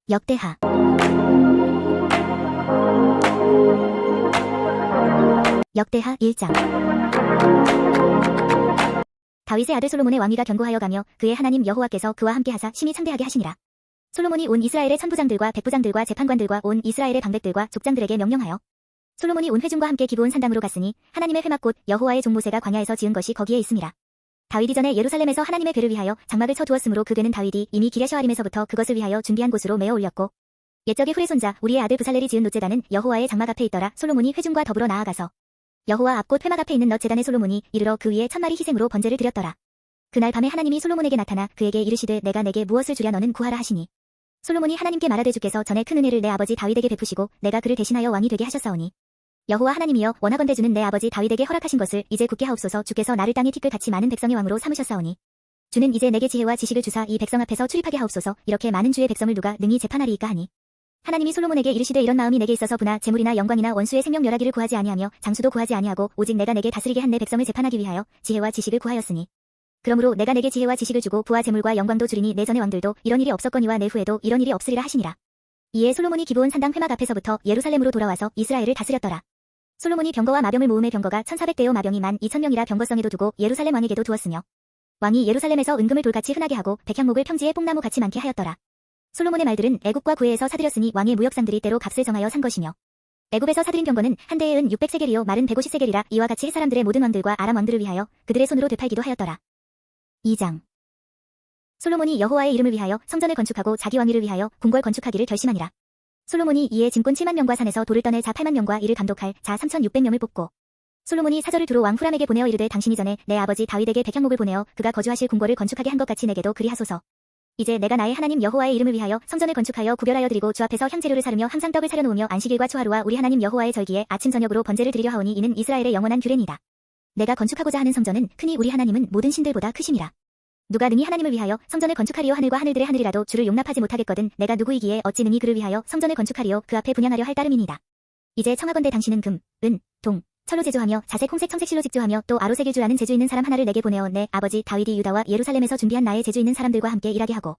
역대하 역대하 1장. 다윗의 아들 솔로몬의 왕위가 견고하여 가며 그의 하나님 여호와께서 그와 함께 하사 심히 창대하게 하시니라. 솔로몬이 온 이스라엘의 천부장들과 백부장들과 재판관들과 온 이스라엘의 방백들과 족장들에게 명령하여 솔로몬이 온 회중과 함께 기브온 산당으로 갔으니 하나님의 회막 곧 여호와의 종 모세가 광야에서 지은 것이 거기에 있음이라. 다윗이 전에 예루살렘에서 하나님의 궤를 위하여 장막을 쳐 두었으므로 그 궤는 다윗이 이미 기랴셔아림에서부터 그것을 위하여 준비한 곳으로 메어 올렸고 옛적의 후레 손자 우리의 아들 부살렐이 지은 놋제단은 여호와의 장막 앞에 있더라. 솔로몬이 회중과 더불어 나아가서 여호와 앞 곧 회막 앞에 있는 놋제단에 솔로몬이 이르러 그 위에 1000마리 희생으로 번제를 드렸더라. 그날 밤에 하나님이 솔로몬에게 나타나 그에게 이르시되 내가 내게 무엇을 주랴 너는 구하라 하시니 솔로몬이 하나님께 말하되 주께서 전에 큰 은혜를 내 아버지 다윗에게 베푸시고 내가 그를 대신하여 왕이 되게 하셨사오니 여호와 하나님이여 원하건대 주는 내 아버지 다윗에게 허락하신 것을 이제 굳게 하옵소서. 주께서 나를 땅의 티끌같이 많은 백성의 왕으로 삼으셨사오니 주는 이제 내게 지혜와 지식을 주사 이 백성 앞에서 출입하게 하옵소서. 이렇게 많은 주의 백성을 누가 능히 재판하리이까 하니 하나님이 솔로몬에게 이르시되 이런 마음이 내게 있어서 부나 재물이나 영광이나 원수의 생명 멸하기를 구하지 아니하며 장수도 구하지 아니하고 오직 내가 내게 다스리게 한 내 백성을 재판하기 위하여 지혜와 지식을 구하였으니 그러므로 내가 내게 지혜와 지식을 주고 부와 재물과 영광도 주리니 내 전의 왕들도 이런 일이 없었거니와 내 후에도 이런 일이 없으리라 하시니라. 이에 솔로몬이 기브온 산당 회막 앞에서부터 예루살렘으로 돌아와서 이스라엘을 다스렸더라. 솔로몬이 병거와 마병을 모음에 병거가 1400대요 마병이 12000명이라 병거성에도 두고 예루살렘 왕에게도 두었으며 왕이 예루살렘에서 은금을 돌같이 흔하게 하고 백향목을 평지에 뽕나무 같이 많게 하였더라. 솔로몬의 말들은 애굽과 구해에서 사들였으니 왕의 무역상들이 때로 값을 정하여 산 것이며 애굽에서 사들인 병거는 한 대에 은 600세겔이요 말은 150세겔이라 이와 같이 헷 사람들의 모든 왕들과 아람 왕들을 위하여 그들의 손으로 되팔기도 하였더라. 2장. 솔로몬이 여호와의 이름을 위하여 성전을 건축하고 자기 왕위를 위하여 궁궐 건축하기를 결심하니라. 솔로몬이 이에 진권 7만 명과 산에서 돌을 떠낼 자 8만 명과 이를 감독할 자 3600명을 뽑고 솔로몬이 사절을 두로 왕 후람에게 보내어 이르되 당신이 전에 내 아버지 다윗에게 백향목을 보내어 그가 거주하실 궁궐을 건축하게 한 것 같이 내게도 그리하소서. 이제 내가 나의 하나님 여호와의 이름을 위하여 성전을 건축하여 구별하여 드리고 주 앞에서 향재료를 사르며 항상 떡을 차려 놓으며 안식일과 초하루와 우리 하나님 여호와의 절기에 아침 저녁으로 번제를 드리려 하오니 이는 이스라엘의 영원한 규례니이다. 내가 건축하고자 하는 성전은 크니 우리 하나님은 모든 신들보다 크심이라. 누가 능히 하나님을 위하여 성전을 건축하리요 하늘과 하늘들의 하늘이라도 주를 용납하지 못하겠거든 내가 누구이기에 어찌 능히 그를 위하여 성전을 건축하리요 그 앞에 분향하려 할 따름이니이다. 이제 청하건대 당신은 금, 은, 동, 철로 제조하며 자색 홍색 청색 실로 직조하며 또 아로색일 줄 아는 재주 있는 사람 하나를 내게 보내어 내 아버지 다윗이 유다와 예루살렘에서 준비한 나의 재주 있는 사람들과 함께 일하게 하고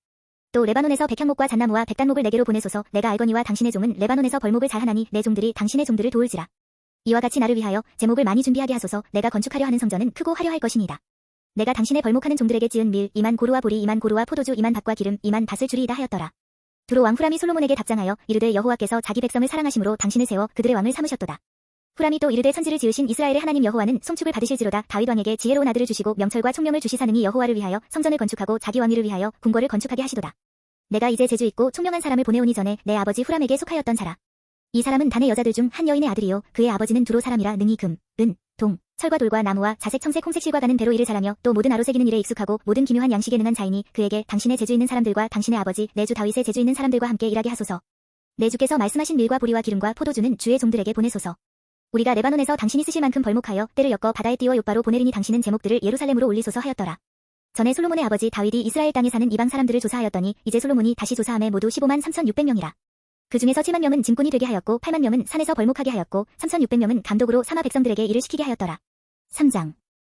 또 레바논에서 백향목과 잣나무와 백단목을 내게로 보내소서. 내가 알거니와 당신의 종은 레바논에서 벌목을 잘하나니 내 종들이 당신의 종들을 도울지라. 이와 같이 나를 위하여 제목을 많이 준비하게 하소서. 내가 건축하려 하는 성전은 크고 화려할 것이니이다. 내가 당신의 벌목하는 종들에게 지은 밀 2만 고루와 보리 2만 고루와 포도주 2만 밭과 기름 2만 밭을 주리이다 하였더라. 두로 왕 후람이 솔로몬에게 답장하여 이르되 여호와께서 자기 백성을 사랑하심으로 당신을 세워 그들의 왕을 삼으셨도다. 후람이 또 이르되 천지를 지으신 이스라엘의 하나님 여호와는 송축을 받으실지로다. 다윗 왕에게 지혜로운 아들을 주시고 명철과 총명을 주시사 능히 여호와를 위하여 성전을 건축하고 자기 왕위를 위하여 궁궐을 건축하게 하시도다. 내가 이제 재주 있고 총명한 사람을 보내오니 전에 내 아버지 후람에게 속하였던 자라. 이 사람은 단의 여자들 중 한 여인의 아들이요 그의 아버지는 두로 사람이라 능히 금, 은, 동, 철과 돌과 나무와 자색 청색 홍색 실과 가는 배로 일을 잘하며 또 모든 아로새기는 일에 익숙하고 모든 기묘한 양식에 능한 자이니 그에게 당신의 재주 있는 사람들과 당신의 아버지 내 주 다윗의 재주 있는 사람들과 함께 일하게 하소서. 내 주께서 말씀하신 밀과 보리와 기름과 포도주는 주의 종들에게 보내소서. 우리가 레바논에서 당신이 쓰실 만큼 벌목하여 때를 엮어 바다에 띄워 욥바로 보내리니 당신은 제목들을 예루살렘으로 올리소서 하였더라. 전에 솔로몬의 아버지 다윗이 이스라엘 땅에 사는 이방 사람들을 조사하였더니 이제 솔로몬이 다시 조사함에 모두 15만 3600명이라. 그 중에서 7만 명은 진꾼이 되게 하였고 8만 명은 산에서 벌목하게 하였고 3600명은 감독으로 사마 백성들에게 일을 시키게 하였더라. 3장.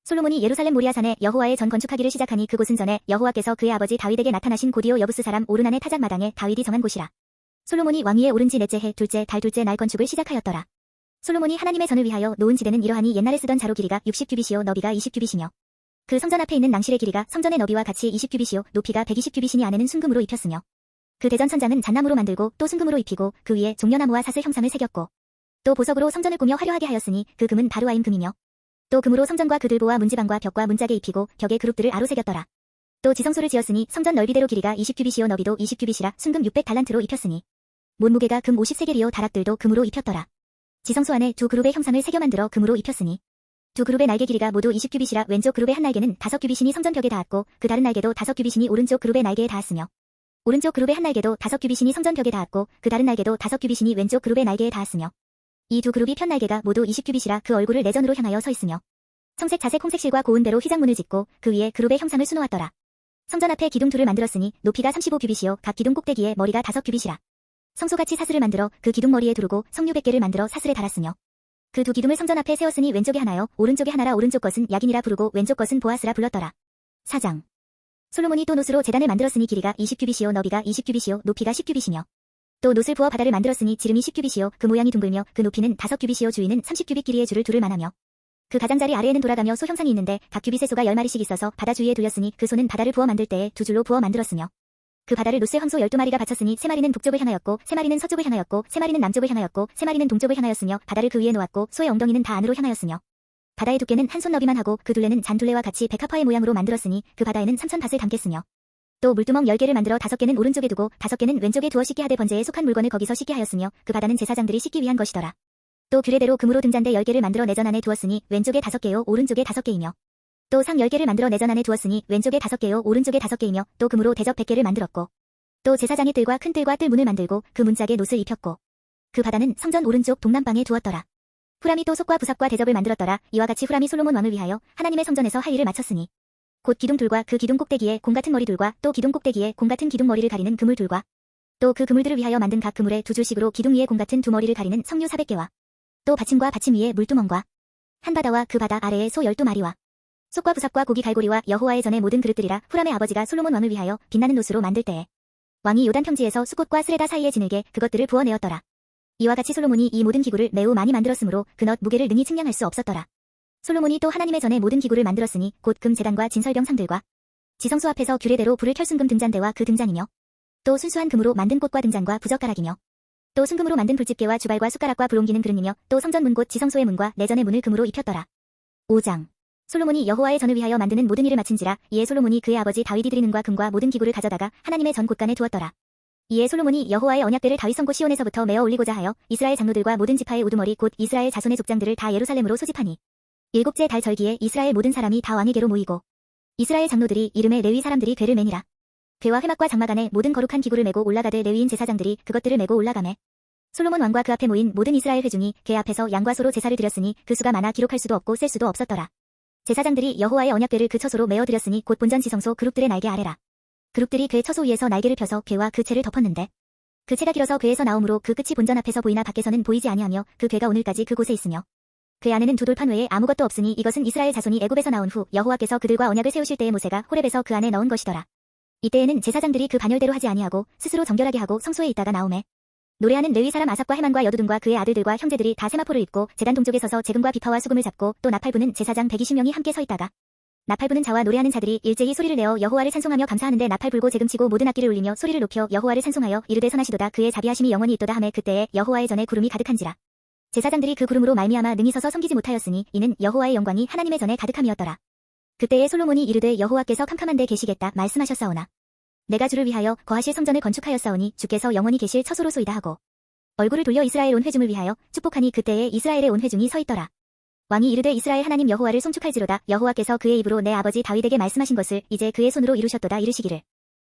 솔로몬이 예루살렘 모리아산에 여호와의 전 건축하기를 시작하니 그곳은 전에 여호와께서 그의 아버지 다윗에게 나타나신 고디오 여부스 사람 오르난의 타작마당에 다윗이 정한 곳이라. 솔로몬이 왕위에 오른 지 넷째 해 둘째 달 둘째 날 건축을 시작하였더라. 솔로몬이 하나님의 전을 위하여 놓은 지대는 이러하니 옛날에 쓰던 자로 길이가 60규빗이요 너비가 20규빗이며 그 성전 앞에 있는 낭실의 길이가 성전의 너비와 같이 20규빗이요 높이가 120규빗이니 안에는 순금으로 입혔으며 그 대전 천장은 잣나무로 만들고 또 순금으로 입히고 그 위에 종려나무와 사슬 형상을 새겼고 또 보석으로 성전을 꾸며 화려하게 하였으니 그 금은 바루아임 금이며 또 금으로 성전과 그 들보와 문지방과 벽과 문짝에 입히고 벽에 그룹들을 아로새겼더라. 또 지성소를 지었으니 성전 넓이대로 길이가 20규빗이요 너비도 20규빗이라 순금 600달란트로 입혔으니 못무게가 금 50세겔이요 다락들도 금으로 입혔더라. 지성소 안에 두 그룹의 형상을 새겨 만들어 금으로 입혔으니 두 그룹의 날개 길이가 모두 20규빗이라 왼쪽 그룹의 한 날개는 5규빗이니 성전 벽에 닿았고 그 다른 날개도 5규빗이니 오른쪽 그룹의 날개에 닿았으며 오른쪽 그룹의 한 날개도 5규빗이니 성전 벽에 닿았고 그 다른 날개도 5규빗이니 왼쪽 그룹의 날개에 닿았으며 이 두 그룹이 편 날개가 모두 20규빗이라 그 얼굴을 내전으로 향하여 서 있으며 청색 자색 홍색 실과 고운 배로 휘장문을 짓고 그 위에 그룹의 형상을 수놓았더라. 성전 앞에 기둥 둘을 만들었으니 높이가 35규빗이요 각 기둥 꼭대기에 머리가 5규빗이라. 성소같이 사슬을 만들어 그 기둥 머리에 두르고 석류 100개를 만들어 사슬에 달았으며 그 두 기둥을 성전 앞에 세웠으니 왼쪽에 하나요 오른쪽에 하나라. 오른쪽 것은 야긴이라 부르고 왼쪽 것은 보아스라 불렀더라. 4장. 솔로몬이 또 노스로 제단을 만들었으니 길이가 20규빗이요 너비가 20규빗이요 높이가 10규빗이며 또 놋을 부어 바다를 만들었으니 지름이 10규빗이요 그 모양이 둥글며 그 높이는 5규빗이요 주위는 30규빗 길이의 줄을 두를 만하며 그 가장자리 아래에는 돌아가며 소 형상이 있는데 각 규빗에 소가 10마리씩 있어서 바다 주위에 돌렸으니 그 소는 바다를 부어 만들 때에 두 줄로 부어 만들었으며 그 바다를 놋에 황소 12마리가 바쳤으니 3마리는 북쪽을 향하였고 3마리는 서쪽을 향하였고 3마리는 남쪽을 향하였고 3마리는 동쪽을 향하였으며 바다를 그 위에 놓았고 소의 엉덩이는 다 안으로 향하였으며 바다의 두께는 한 손 너비만 하고 그 둘레는 잔둘레와 같이 백합화의 모양으로 만들었으니 그 바다에는 3,000밭을 담겠으며 또 물두멍 10개를 만들어 5개는 오른쪽에 두고 5개는 왼쪽에 두어 씻게 하되 번제에 속한 물건을 거기서 씻게 하였으며 그 바다는 제사장들이 씻기 위한 것이더라. 또 규례대로 금으로 등잔대 10개를 만들어 내전 안에 두었으니 왼쪽에 5개요 오른쪽에 5개이며 또 상 10개를 만들어 내전 안에 두었으니 왼쪽에 5개요 오른쪽에 5개이며 또 금으로 대접 100개를 만들었고 또 제사장의 뜰과 큰 뜰과 뜰 문을 만들고 그 문짝에 놋을 입혔고 그 바다는 성전 오른쪽 동남방에 두었더라. 후람이 또 속과 부삽과 대접을 만들었더라. 이와 같이 후람이 솔로몬 왕을 위하여 하나님의 성전에서 할 일을 마쳤으니 곧 기둥둘과 그 기둥 꼭대기에 공 같은 머리둘과 또 기둥 꼭대기에 공 같은 기둥 머리를 가리는 그물둘과 또 그 그물들을 위하여 만든 각 그물에 두 줄씩으로 기둥 위에 공 같은 두 머리를 가리는 석류 400개와 또 받침과 받침 위에 물두멍과 한 바다와 그 바다 아래에 소 12마리와 속과 부삽과 고기 갈고리와 여호와의 전의 모든 그릇들이라 후람의 아버지가 솔로몬 왕을 위하여 빛나는 놋으로 만들 때에 왕이 요단 평지에서 수꽃과 스레다 사이에 지늘게 그것들을 부어내었더라. 이와 같이 솔로몬이 이 모든 기구를 매우 많이 만들었으므로 그넛 무게를 능히 측량할 수 없었더라. 솔로몬이 또 하나님의 전에 모든 기구를 만들었으니 곧 금 제단과 진설병 상들과 지성소 앞에서 규례대로 불을 켤 순금 등잔대와 그 등잔이며 또 순수한 금으로 만든 꽃과 등잔과 부젓가락이며 또 순금으로 만든 불집게와 주발과 숟가락과 불 옮기는 그릇이며 또 성전 문 곧 지성소의 문과 내전의 문을 금으로 입혔더라. 5장 솔로몬이 여호와의 전을 위하여 만드는 모든 일을 마친지라. 이에 솔로몬이 그의 아버지 다윗이 드리는과 금과 모든 기구를 가져다가 하나님의 전 곳간에 두었더라. 이에 솔로몬이 여호와의 언약궤를 다윗 성고 시온에서부터 메어 올리고자 하여 이스라엘 장로들과 모든 지파의 우두머리 곧 이스라엘 자손의 족장들을 다 예루살렘으로 소집하니 일곱째 달 절기에 이스라엘 모든 사람이 다 왕에게로 모이고 이스라엘 장로들이 이름의 레위 사람들이 궤를 매니라. 궤와 회막과 장막 안에 모든 거룩한 기구를 메고 올라가되 레위인 제사장들이 그것들을 메고 올라가매 솔로몬 왕과 그 앞에 모인 모든 이스라엘 회중이 궤 앞에서 양과 소로 제사를 드렸으니 그 수가 많아 기록할 수도 없고 셀 수도 없었더라. 제사장들이 여호와의 언약궤를 그 처소로 메어 드렸으니 곧 본전 지성소 그룹들의 날개 아래라. 그룹들이 궤 처소 위에서 날개를 펴서 궤와 그 채를 덮었는데 그 채가 길어서 궤에서 나오므로 그 끝이 본전 앞에서 보이나 밖에서는 보이지 아니하며 그 궤가 오늘까지 그곳에 있으며 궤 안에는 두 돌판 외에 아무것도 없으니 이것은 이스라엘 자손이 애굽에서 나온 후 여호와께서 그들과 언약을 세우실 때에 모세가 호렙에서 그 안에 넣은 것이더라. 이때에는 제사장들이 그 반열대로 하지 아니하고 스스로 정결하게 하고 성소에 있다가 나오매 노래하는 레위 사람 아삽과 헤만과 여두둔과 그의 아들들과 형제들이 다 세마포를 입고 제단 동쪽에 서서 재금과 비파와 수금을 잡고 또 나팔부는 제사장 120명이 함께 서 있다가 나팔부는 자와 노래하는 자들이 일제히 소리를 내어 여호와를 찬송하며 감사하는데 나팔 불고 재금치고 모든 악기를 울리며 소리를 높여 여호와를 찬송하여 이르되 선하시도다 그의 자비하심이 영원히 있도다 하매 그때에 여호와의 전에 구름이 가득한지라. 제사장들이 그 구름으로 말미암아 능히 서서 섬기지 못하였으니 이는 여호와의 영광이 하나님의 전에 가득함이었더라. 그때에 솔로몬이 이르되 여호와께서 캄캄한 데 계시겠다 말씀하셨사오나 내가 주를 위하여 거하실 성전을 건축하였사오니 주께서 영원히 계실 처소로소이다 하고 얼굴을 돌려 이스라엘 온 회중을 위하여 축복하니 그때에 이스라엘의 온 회중이 서 있더라. 왕이 이르되 이스라엘 하나님 여호와를 송축할지로다. 여호와께서 그의 입으로 내 아버지 다윗에게 말씀하신 것을 이제 그의 손으로 이루셨도다. 이르시기를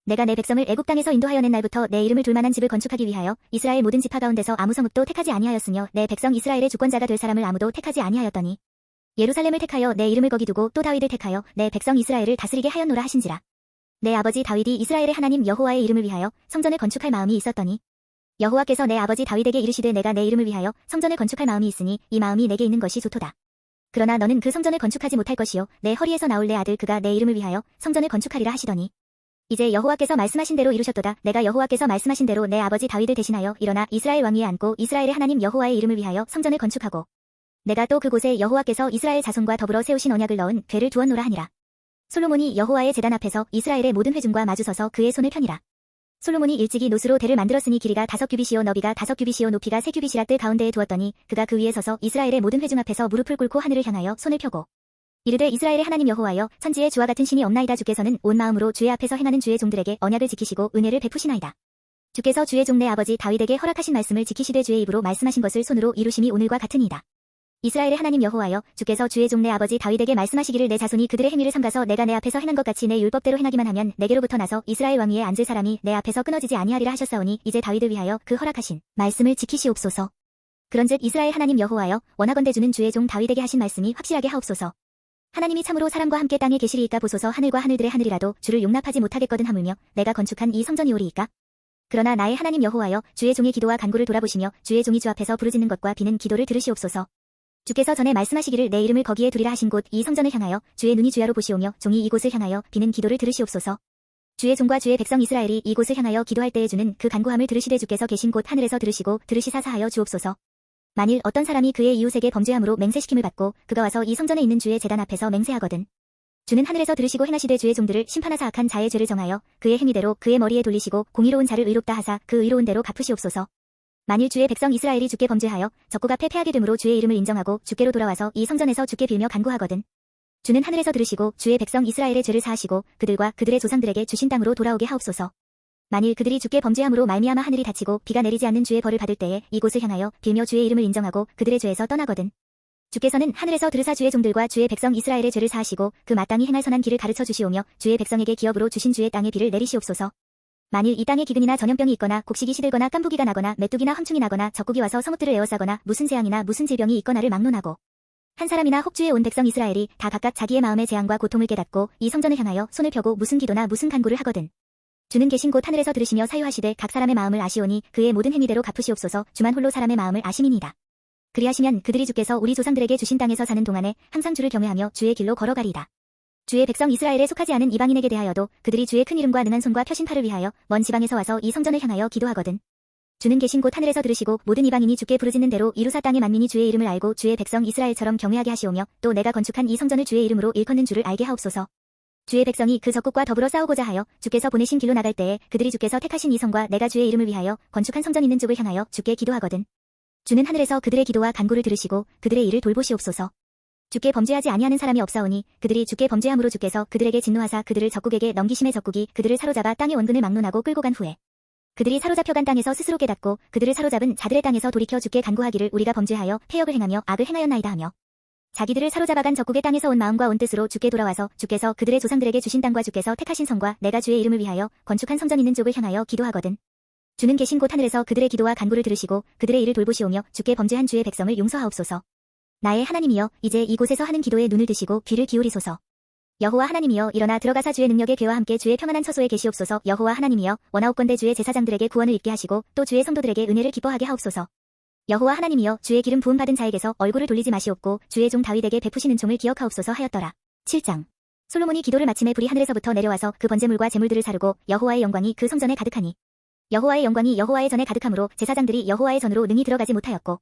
내가 내 백성을 애굽 땅에서 인도하여 낸 날부터 내 이름을 둘 만한 집을 건축하기 위하여 이스라엘 모든 지파 가운데서 아무 성읍도 택하지 아니하였으며 내 백성 이스라엘의 주권자가 될 사람을 아무도 택하지 아니하였더니 예루살렘을 택하여 내 이름을 거기 두고 또 다윗을 택하여 내 백성 이스라엘을 다스리게 하였노라 하신지라. 내 아버지 다윗이 이스라엘의 하나님 여호와의 이름을 위하여 성전을 건축할 마음이 있었더니 여호와께서 내 아버지 다윗에게 이르시되 내가 내 이름을 위하여 성전을 건축할 마음이 있으니 이 마음이 내게 있는 것이 좋도다. 그러나 너는 그 성전을 건축하지 못할 것이요 내 허리에서 나올 내 아들 그가 내 이름을 위하여 성전을 건축하리라 하시더니 이제 여호와께서 말씀하신 대로 이루셨도다. 내가 여호와께서 말씀하신 대로 내 아버지 다윗을 대신하여 일어나 이스라엘 왕 위에 앉고 이스라엘의 하나님 여호와의 이름을 위하여 성전을 건축하고 내가 또 그곳에 여호와께서 이스라엘 자손과 더불어 세우신 언약을 넣은 궤를 두었노라 하니라. 솔로몬이 여호와의 제단 앞에서 이스라엘의 모든 회중과 마주서서 그의 손을 펴니라. 솔로몬이 일찍이 놋으로 대를 만들었으니 길이가 5규빗이요 너비가 5규빗이요 높이가 3규빗이라 뜰 가운데에 두었더니 그가 그 위에 서서 이스라엘의 모든 회중 앞에서 무릎을 꿇고 하늘을 향하여 손을 펴고 이르되 이스라엘의 하나님 여호와여 천지에 주와 같은 신이 없나이다. 주께서는 온 마음으로 주의 앞에서 행하는 주의 종들에게 언약을 지키시고 은혜를 베푸시나이다. 주께서 주의 종 내 아버지 다윗에게 허락하신 말씀을 지키시되 주의 입으로 말씀하신 것을 손으로 이루심이 오늘과 같으니이다. 이스라엘의 하나님 여호와여 주께서 주의 종 내 아버지 다윗에게 말씀하시기를 내 자손이 그들의 행위를 삼가서 내가 내 앞에서 행한 것 같이 내 율법대로 행하기만 하면 내게로부터 나서 이스라엘 왕 위에 앉을 사람이 내 앞에서 끊어지지 아니하리라 하셨사오니 이제 다윗을 위하여 그 허락하신 말씀을 지키시옵소서. 그런즉 이스라엘 하나님 여호와여 원하건대 주는 주의 종 다윗에게 하신 말씀이 확실하게 하옵소서. 하나님이 참으로 사람과 함께 땅에 계시리이까 보소서. 하늘과 하늘들의 하늘이라도 주를 용납하지 못하겠거든 하물며 내가 건축한 이 성전이오리이까. 그러나 나의 하나님 여호와여 주의 종의 기도와 간구를 돌아보시며 주의 종이 주 앞에서 부르짖는 것과 비는 기도를 들으시옵소서. 주께서 전에 말씀하시기를 내 이름을 거기에 두리라 하신 곳 이 성전을 향하여 주의 눈이 주야로 보시오며 종이 이곳을 향하여 비는 기도를 들으시옵소서. 주의 종과 주의 백성 이스라엘이 이곳을 향하여 기도할 때에 주는 그 간구함을 들으시되 주께서 계신 곳 하늘에서 들으시고 들으시사 사하여 주옵소서. 만일 어떤 사람이 그의 이웃에게 범죄함으로 맹세시킴을 받고 그가 와서 이 성전에 있는 주의 제단 앞에서 맹세하거든. 주는 하늘에서 들으시고 행하시되 주의 종들을 심판하사 악한 자의 죄를 정하여 그의 행위대로 그의 머리에 돌리시고 공의로운 자를 의롭다 하사 그 의로운 대로 갚으시옵소서. 만일 주의 백성 이스라엘이 주께 범죄하여 적국 앞에 패하게 되므로 주의 이름을 인정하고 주께로 돌아와서 이 성전에서 주께 빌며 간구하거든. 주는 하늘에서 들으시고 주의 백성 이스라엘의 죄를 사하시고 그들과 그들의 조상들에게 주신 땅으로 돌아오게 하옵소서. 만일 그들이 주께 범죄함으로 말미암아 하늘이 닫히고 비가 내리지 않는 주의 벌을 받을 때에 이곳을 향하여 빌며 주의 이름을 인정하고 그들의 죄에서 떠나거든. 주께서는 하늘에서 들으사 주의 종들과 주의 백성 이스라엘의 죄를 사하시고 그 마땅히 행할 선한 길을 가르쳐 주시오며 주의 백성에게 기업으로 주신 주의 땅의 비를 내리시옵소서. 만일 이 땅에 기근이나 전염병이 있거나 곡식이 시들거나 깐부기가 나거나 메뚜기나 황충이 나거나 적국이 와서 성읍들을 에워싸거나 무슨 재앙이나 무슨 질병이 있거나를 막론하고 한 사람이나 혹주에 온 백성 이스라엘이 다 각각 자기의 마음의 재앙과 고통을 깨닫고 이 성전을 향하여 손을 펴고 무슨 기도나 무슨 간구를 하거든. 주는 계신 곳 하늘에서 들으시며 사유하시되 각 사람의 마음을 아시오니 그의 모든 행위대로 갚으시옵소서. 주만 홀로 사람의 마음을 아심이니이다. 그리하시면 그들이 주께서 우리 조상들에게 주신 땅에서 사는 동안에 항상 주를 경외하며 주의 길로 걸어가리이다. 주의 백성 이스라엘에 속하지 않은 이방인에게 대하여도 그들이 주의 큰 이름과 능한 손과 표신팔을 위하여 먼 지방에서 와서 이 성전을 향하여 기도하거든. 주는 계신 곳 하늘에서 들으시고 모든 이방인이 주께 부르짖는 대로 이루사 땅의 만민이 주의 이름을 알고 주의 백성 이스라엘처럼 경외하게 하시오며 또 내가 건축한 이 성전을 주의 이름으로 일컫는 줄을 알게 하옵소서. 주의 백성이 그 적국과 더불어 싸우고자 하여 주께서 보내신 길로 나갈 때에 그들이 주께서 택하신 이 성과 내가 주의 이름을 위하여 건축한 성전 있는 쪽을 향하여 주께 기도하거든. 주는 하늘에서 그들의 기도와 간구를 들으시고 그들의 일을 돌보시옵소서. 주께 범죄하지 아니하는 사람이 없사오니 그들이 주께 범죄함으로 주께서 그들에게 진노하사 그들을 적국에게 넘기심에 적국이 그들을 사로잡아 땅의 원근을 막론하고 끌고 간 후에 그들이 사로잡혀간 땅에서 스스로 깨닫고 그들을 사로잡은 자들의 땅에서 돌이켜 주께 간구하기를 우리가 범죄하여 패역을 행하며 악을 행하였나이다 하며 자기들을 사로잡아간 적국의 땅에서 온 마음과 온 뜻으로 주께 돌아와서 주께서 그들의 조상들에게 주신 땅과 주께서 택하신 성과 내가 주의 이름을 위하여 건축한 성전 있는 쪽을 향하여 기도하거든. 주는 계신 곳 하늘에서 그들의 기도와 간구를 들으시고 그들의 일을 돌보시오며 주께 범죄한 주의 백성을 용서하옵소서. 나의 하나님이여 이제 이곳에서 하는 기도에 눈을 드시고 귀를 기울이소서. 여호와 하나님이여 일어나 들어가사 주의 능력의 괴와 함께 주의 평안한 처소에 계시옵소서. 여호와 하나님이여 원하옵건대 주의 제사장들에게 구원을 입게 하시고 또 주의 성도들에게 은혜를 기뻐하게 하옵소서. 여호와 하나님이여 주의 기름 부음 받은 자에게서 얼굴을 돌리지 마시옵고 주의 종 다윗에게 베푸신 은총을 기억하옵소서 하였더라. 7장. 솔로몬이 기도를 마침에 불이 하늘에서부터 내려와서 그 번제물과 제물들을 사르고 여호와의 영광이 그 성전에 가득하니 여호와의 영광이 여호와의 전에 가득함으로 제사장들이 여호와의 전으로 능히 들어가지 못하였고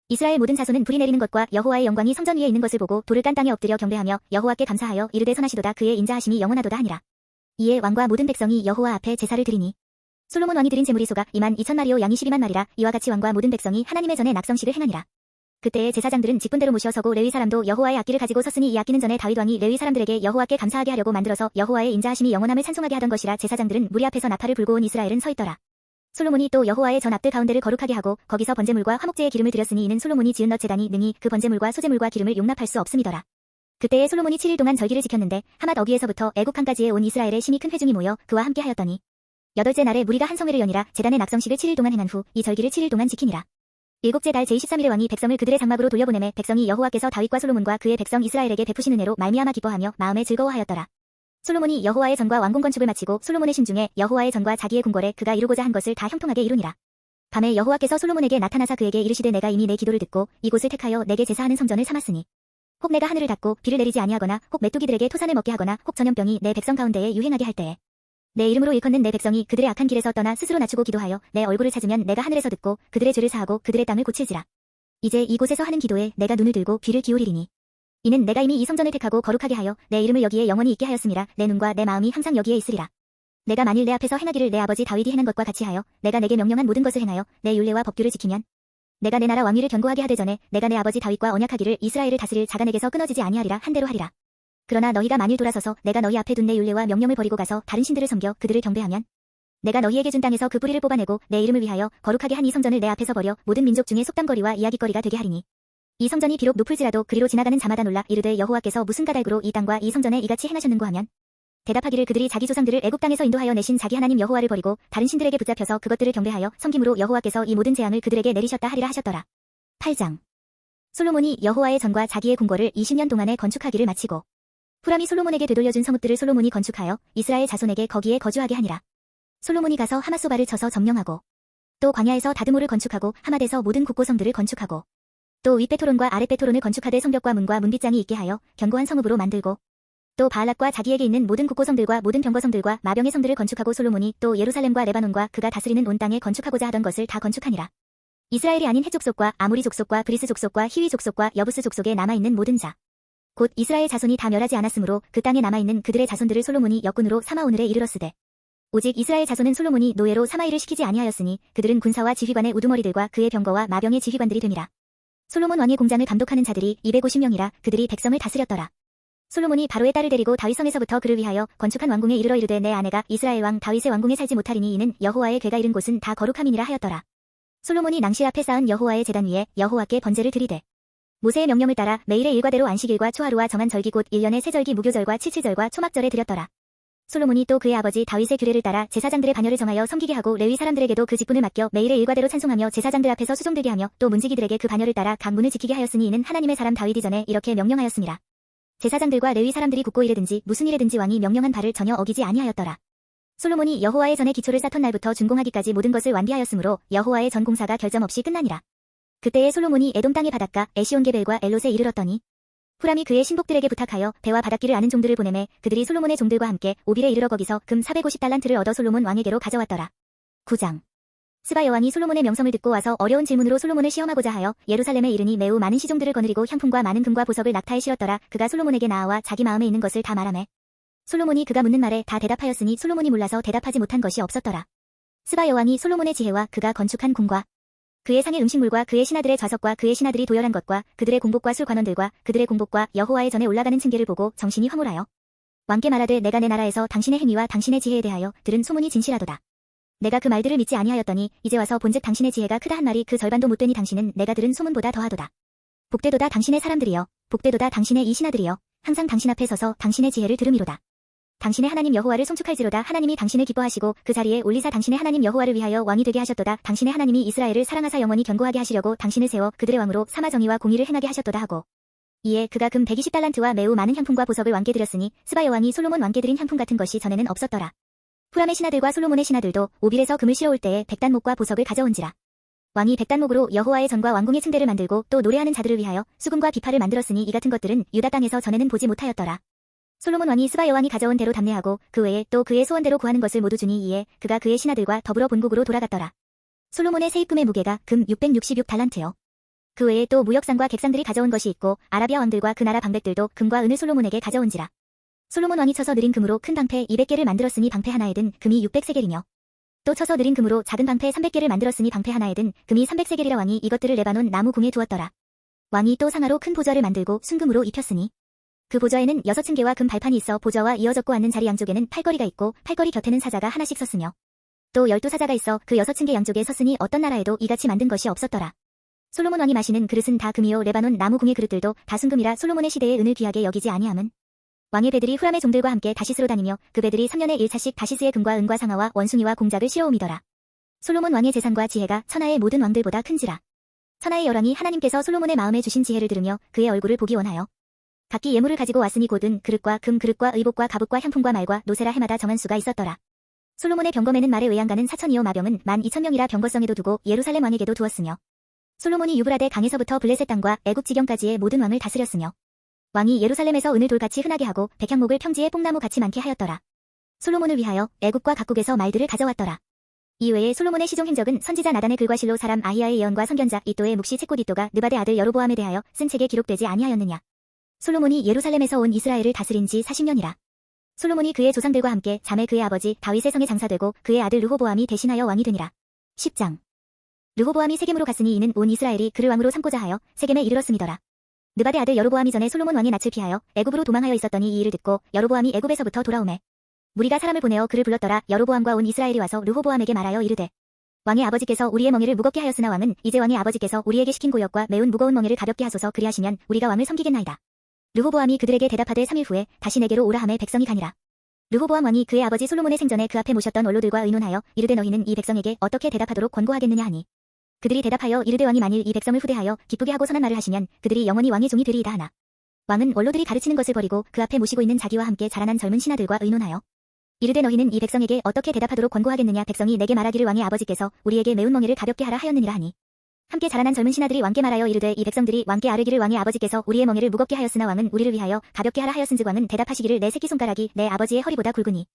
이스라엘 모든 자손은 불이 내리는 것과 여호와의 영광이 성전 위에 있는 것을 보고 돌을 깐 땅에 엎드려 경배하며 여호와께 감사하여 이르되 선하시도다 그의 인자하심이 영원하도다 하니라. 이에 왕과 모든 백성이 여호와 앞에 제사를 드리니 솔로몬 왕이 드린 제물이 소가 22,000마리요 양이 12,000마리라. 이와 같이 왕과 모든 백성이 하나님의 전에 낙성식을 행하니라. 그때에 제사장들은 직분대로 모셔 서고 레위 사람도 여호와의 악기를 가지고 섰으니 이 악기는 전에 다윗 왕이 레위 사람들에게 여호와께 감사하게 하려고 만들어서 여호와의 인자하심이 영원함을 찬송하게 하던 것이라. 제사장들은 무리 앞에서 나팔을 불고 온 이스라엘은 서 있더라. 솔로몬이 또 여호와의 전 앞들 가운데를 거룩하게 하고 거기서 번제물과 화목제의 기름을 드렸으니 이는 솔로몬이 지은 넛 제단이 능히 그 번제물과 소제물과 기름을 용납할 수 없음이더라. 그때에 솔로몬이 7일 동안 절기를 지켰는데 하맛 어귀에서부터 애국강까지에 온 이스라엘의 심히 큰 회중이 모여 그와 함께 하였더니 여덟째 날에 무리가 한 성회를 연이라. 제단의 낙성식을 7일 동안 행한 후 이 절기를 7일 동안 지키니라. 일곱째 달 제23일에 왕이 백성을 그들의 장막으로 돌려보내매 백성이 여호와께서 다윗과 솔로몬과 그의 백성 이스라엘에게 베푸신 은혜로 말미암아 기뻐하며 마음에 즐거워하였더라. 솔로몬이 여호와의 전과 왕궁 건축을 마치고 솔로몬의 신중에 여호와의 전과 자기의 궁궐에 그가 이루고자 한 것을 다 형통하게 이루니라. 밤에 여호와께서 솔로몬에게 나타나사 그에게 이르시되 내가 이미 내 기도를 듣고 이곳을 택하여 내게 제사하는 성전을 삼았으니 혹 내가 하늘을 닫고 비를 내리지 아니하거나 혹 메뚜기들에게 토산을 먹게 하거나 혹 전염병이 내 백성 가운데에 유행하게 할 때에 내 이름으로 일컫는 내 백성이 그들의 악한 길에서 떠나 스스로 낮추고 기도하여 내 얼굴을 찾으면 내가 하늘에서 듣고 그들의 죄를 사하고 그들의 땅을 고칠지라. 이제 이곳에서 하는 기도에 내가 눈을 들고 귀를 기울이리니 이는 내가 이미 이 성전을 택하고 거룩하게 하여 내 이름을 여기에 영원히 있게 하였음이라. 내 눈과 내 마음이 항상 여기에 있으리라. 내가 만일 내 앞에서 행하기를 내 아버지 다윗이 행한 것과 같이 하여 내가 내게 명령한 모든 것을 행하여 내 율례와 법규를 지키면 내가 내 나라 왕위를 견고하게 하되 전에 내가 내 아버지 다윗과 언약하기를 이스라엘을 다스릴 자가 내게서 끊어지지 아니하리라 한 대로 하리라. 그러나 너희가 만일 돌아서서 내가 너희 앞에 둔 내 율례와 명령을 버리고 가서 다른 신들을 섬겨 그들을 경배하면 내가 너희에게 준 땅에서 그 뿌리를 뽑아내고 내 이름을 위하여 거룩하게 한 이 성전을 내 앞에서 버려 모든 민족 중에 속담거리와 이야깃거리가 되게 하리니 이 성전이 비록 높을지라도 그리로 지나가는 자마다 놀라 이르되 여호와께서 무슨 까닭으로 이 땅과 이 성전에 이같이 행하셨는고 하면 대답하기를 그들이 자기 조상들을 애국 땅에서 인도하여 내신 자기 하나님 여호와를 버리고 다른 신들에게 붙잡혀서 그것들을 경배하여 섬김으로 여호와께서 이 모든 재앙을 그들에게 내리셨다 하리라 하셨더라. 8장. 솔로몬이 여호와의 전과 자기의 궁궐을 20년 동안에 건축하기를 마치고 후람이 솔로몬에게 되돌려준 성읍들을 솔로몬이 건축하여 이스라엘 자손에게 거기에 거주하게 하니라. 솔로몬이 가서 하맛소바를 쳐서 점령하고 또 광야에서 다드모를 건축하고 하맛에서 모든 국고성들을 건축하고 또 윗베토론과 아랫베토론을 건축하되 성벽과 문과 문빗장이 있게 하여 견고한 성읍으로 만들고 또 바알락과 자기에게 있는 모든 국고성들과 모든 병거성들과 마병의 성들을 건축하고 솔로몬이 또 예루살렘과 레바논과 그가 다스리는 온 땅에 건축하고자 하던 것을 다 건축하니라. 이스라엘이 아닌 헷 족속과 아모리 족속과 브리스 족속과 히위 족속과 여부스 족속에 남아있는 모든 자 곧 이스라엘 자손이 다 멸하지 않았으므로 그 땅에 남아있는 그들의 자손들을 솔로몬이 역군으로 삼아 오늘에 이르렀으되 오직 이스라엘 자손은 솔로몬이 노예로 삼아 일을 시키지 아니하였으니 그들은 군사와 지휘관의 우두머리들과 그의 병거와 마병의 지휘관들이 됨이라. 솔로몬 왕의 공장을 감독하는 자들이 250명이라 그들이 백성을 다스렸더라. 솔로몬이 바로의 딸을 데리고 다윗성에서부터 그를 위하여 건축한 왕궁에 이르러 이르되 내 아내가 이스라엘 왕 다윗의 왕궁에 살지 못하리니 이는 여호와의 궤가 이른 곳은 다 거룩함이니라 하였더라. 솔로몬이 낭실 앞에 쌓은 여호와의 제단 위에 여호와께 번제를 드리되 모세의 명령을 따라 매일의 일과대로 안식일과 초하루와 정한 절기 곧 1년의 세절기 무교절과 칠칠절과 초막절에 드렸더라. 솔로몬이 또 그의 아버지 다윗의 규례를 따라 제사장들의 반열을 정하여 섬기게 하고 레위 사람들에게도 그 직분을 맡겨 매일의 일과대로 찬송하며 제사장들 앞에서 수종들게 하며 또 문지기들에게 그 반열을 따라 각 문을 지키게 하였으니 이는 하나님의 사람 다윗이 전에 이렇게 명령하였습니다. 제사장들과 레위 사람들이 굳고 일에든지 무슨 일에든지 왕이 명령한 바를 전혀 어기지 아니하였더라. 솔로몬이 여호와의 전에 기초를 쌓던 날부터 준공하기까지 모든 것을 완비하였으므로 여호와의 전 공사가 결점 없이 끝나니라. 그때에 솔로몬이 에돔 땅의 바닷가 에시온게벨과 엘롯에 이르렀더니 후람이 그의 신복들에게 부탁하여 배와 바닷길을 아는 종들을 보내매 그들이 솔로몬의 종들과 함께 오빌에 이르러 거기서 금 450달란트를 얻어 솔로몬 왕에게로 가져왔더라. 9장 스바 여왕이 솔로몬의 명성을 듣고 와서 어려운 질문으로 솔로몬을 시험하고자 하여 예루살렘에 이르니 매우 많은 시종들을 거느리고 향품과 많은 금과 보석을 낙타에 실었더라. 그가 솔로몬에게 나아와 자기 마음에 있는 것을 다 말하매 솔로몬이 그가 묻는 말에 다 대답하였으니 솔로몬이 몰라서 대답하지 못한 것이 없었더라. 스바 여왕이 솔로몬의 지혜와 그가 건축한 궁과 그의 상의 음식물과 그의 신하들의 좌석과 그의 신하들이 도열한 것과 그들의 공복과 술 관원들과 그들의 공복과 여호와의 전에 올라가는 층계를 보고 정신이 황홀하여 왕께 말하되 내가 내 나라에서 당신의 행위와 당신의 지혜에 대하여 들은 소문이 진실하도다. 내가 그 말들을 믿지 아니하였더니 이제 와서 본즉 당신의 지혜가 크다 한 말이 그 절반도 못되니 당신은 내가 들은 소문보다 더하도다. 복되도다 당신의 사람들이여 복되도다 당신의 이 신하들이여 항상 당신 앞에 서서 당신의 지혜를 들음이로다. 당신의 하나님 여호와를 송축할지로다. 하나님이 당신을 기뻐하시고 그 자리에 올리사 당신의 하나님 여호와를 위하여 왕이 되게 하셨도다. 당신의 하나님이 이스라엘을 사랑하사 영원히 견고하게 하시려고 당신을 세워 그들의 왕으로 삼아 정의와 공의를 행하게 하셨도다 하고 이에 그가 금 120달란트와 매우 많은 향품과 보석을 왕께 드렸으니 스바 여왕이 솔로몬 왕께 드린 향품 같은 것이 전에는 없었더라. 후람의 신하들과 솔로몬의 신하들도 오빌에서 금을 실어올 때에 백단목과 보석을 가져온지라. 왕이 백단목으로 여호와의 전과 왕궁의 층대를 만들고 또 노래하는 자들을 위하여 수금과 비파를 만들었으니 이 같은 것들은 유다 땅에서 전에는 보지 못하였더라. 솔로몬 왕이 스바 여왕이 가져온 대로 답례하고 그 외에 또 그의 소원대로 구하는 것을 모두 주니 이에 그가 그의 신하들과 더불어 본국으로 돌아갔더라. 솔로몬의 세입금의 무게가 금 666달란트요. 그 외에 또 무역상과 객상들이 가져온 것이 있고 아라비아 왕들과 그 나라 방백들도 금과 은을 솔로몬에게 가져온지라. 솔로몬 왕이 쳐서 느린 금으로 큰 방패 200개를 만들었으니 방패 하나에 든 금이 600세겔이며 또 쳐서 느린 금으로 작은 방패 300개를 만들었으니 방패 하나에 든 금이 300세겔이라. 왕이 이것들을 레바논 나무 궁에 두었더라. 왕이 또 상하로 큰 보좌를 만들고 순금으로 입혔으니 그 보좌에는 6층계와 금 발판이 있어 보좌와 이어졌고 앉는 자리 양쪽에는 팔걸이가 있고 팔걸이 곁에는 사자가 하나씩 섰으며 또 12사자가 있어 그 6층계 양쪽에 섰으니 어떤 나라에도 이같이 만든 것이 없었더라. 솔로몬 왕이 마시는 그릇은 다 금이요 레바논 나무 궁의 그릇들도 다 순금이라. 솔로몬의 시대에 은을 귀하게 여기지 아니함은 왕의 배들이 후람의 종들과 함께 다시스로 다니며 그 배들이 3년에 1차씩 다시스의 금과 은과 상아와 원숭이와 공작을 실어오미더라. 솔로몬 왕의 재산과 지혜가 천하의 모든 왕들보다 큰지라. 천하의 열왕이 하나님께서 솔로몬의 마음에 주신 지혜를 들으며 그의 얼굴을 보기 원하여 각기 예물을 가지고 왔으니 곧은 그릇과 금 그릇과 의복과 갑옷과 향품과 말과 노세라 해마다 정한 수가 있었더라. 솔로몬의 병검에는 말의 외양간은 4천이요 마병은 12,000명이라 병거성에도 두고 예루살렘 왕에게도 두었으며 솔로몬이 유브라데 강에서부터 블레셋 땅과 애굽 지경까지의 모든 왕을 다스렸으며 왕이 예루살렘에서 은을 돌같이 흔하게 하고 백향목을 평지에 뽕나무 같이 많게 하였더라. 솔로몬을 위하여 애굽과 각국에서 말들을 가져왔더라. 이외에 솔로몬의 시종 행적은 선지자 나단의 글과 실로 사람 아히야의 예언과 선견자 이또의 묵시 책곧 이또가 느바데 아들 여로보암에 대하여 쓴 책에 기록되지 아니하였느냐. 솔로몬이 예루살렘에서 온 이스라엘을 다스린 지 40년이라. 솔로몬이 그의 조상들과 함께 잠에 그의 아버지 다윗의 성에 장사되고 그의 아들 르호보암이 대신하여 왕이 되니라. 10장 르호보암이 세겜으로 갔으니 이는 온 이스라엘이 그를 왕으로 삼고자 하여 세겜에 이르렀음이더라. 느바데 아들 여로보암이 전에 솔로몬 왕의 낯을 피하여 애굽으로 도망하여 있었더니 이 일을 듣고 여로보암이 애굽에서부터 돌아오매 무리가 사람을 보내어 그를 불렀더라. 여로보암과 온 이스라엘이 와서 르호보암에게 말하여 이르되 왕의 아버지께서 우리의 멍에를 무겁게 하였으나 왕은 이제 왕의 아버지께서 우리에게 시킨 고역과 매운 무거운 멍에를 가볍게 하소서. 그리하시면 우리가 왕을 섬기겠나이다. 르호보암이 그들에게 대답하되 3일 후에 다시 내게로 오라 하매 백성이 가니라. 르호보암 왕이 그의 아버지 솔로몬의 생전에 그 앞에 모셨던 원로들과 의논하여 이르되 너희는 이 백성에게 어떻게 대답하도록 권고하겠느냐 하니 그들이 대답하여 이르되 왕이 만일 이 백성을 후대하여 기쁘게 하고 선한 말을 하시면 그들이 영원히 왕의 종이 되리이다 하나 왕은 원로들이 가르치는 것을 버리고 그 앞에 모시고 있는 자기와 함께 자라난 젊은 신하들과 의논하여 이르되 너희는 이 백성에게 어떻게 대답하도록 권고하겠느냐. 백성이 내게 말하기를 왕의 아버지께서 우리에게 매운 멍에를 가볍게 하라 하였느니라 하니 함께 자라난 젊은 신하들이 왕께 말하여 이르되 이 백성들이 왕께 아뢰기를 왕의 아버지께서 우리의 멍에를 무겁게 하였으나 왕은 우리를 위하여 가볍게 하라 하였은즉 왕은 대답하시기를 내 새끼손가락이 내 아버지의 허리보다 굵으니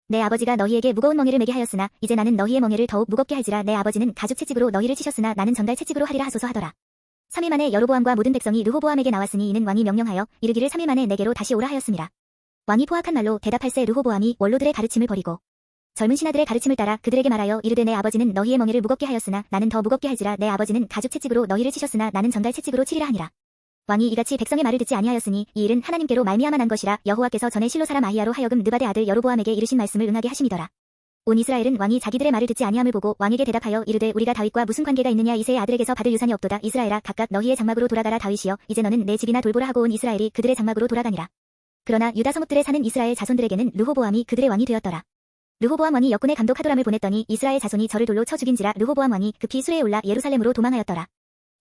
내 아버지가 너희에게 무거운 멍에를 매게 하였으나 이제 나는 너희의 멍에를 더욱 무겁게 할지라 내 아버지는 가죽 채찍으로 너희를 치셨으나 나는 전갈 채찍으로 하리라 하소서 하더라. 3일 만에 여로보암과 모든 백성이 르호보암에게 나왔으니 이는 왕이 명령하여 이르기를 3일 만에 내게로 다시 오라 하였습니다. 왕이 포악한 말로 대답할새 르호보암이 원로들의 가르침을 버리고 젊은 신하들의 가르침을 따라 그들에게 말하여 이르되 내 아버지는 너희의 멍에를 무겁게 하였으나 나는 더 무겁게 할지라 내 아버지는 가죽 채찍으로 너희를 치셨으나 나는 전갈 채찍으로 치리라 하니라. 왕이 이같이 백성의 말을 듣지 아니하였으니 이 일은 하나님께로 말미암아 난 것이라 여호와께서 전에 실로 사람 아히야로 하여금 느바데 아들 여로보암에게 이르신 말씀을 응하게 하심이더라. 온 이스라엘은 왕이 자기들의 말을 듣지 아니함을 보고 왕에게 대답하여 이르되 우리가 다윗과 무슨 관계가 있느냐 이새의 아들에게서 받을 유산이 없도다. 이스라엘아 각각 너희의 장막으로 돌아가라. 다윗이여 이제 너는 내 집이나 돌보라 하고 온 이스라엘이 그들의 장막으로 돌아가니라. 그러나 유다 성읍들에 사는 이스라엘 자손들에게는 르호보암이 그들의 왕이 되었더라. 르호보암 왕이 역군의 감독 하도람을 보냈더니 이스라엘 자손이 저를 돌로 쳐 죽인지라 르호보암 왕이 급히 수레에 올라 예루살렘으로 도망하였더라.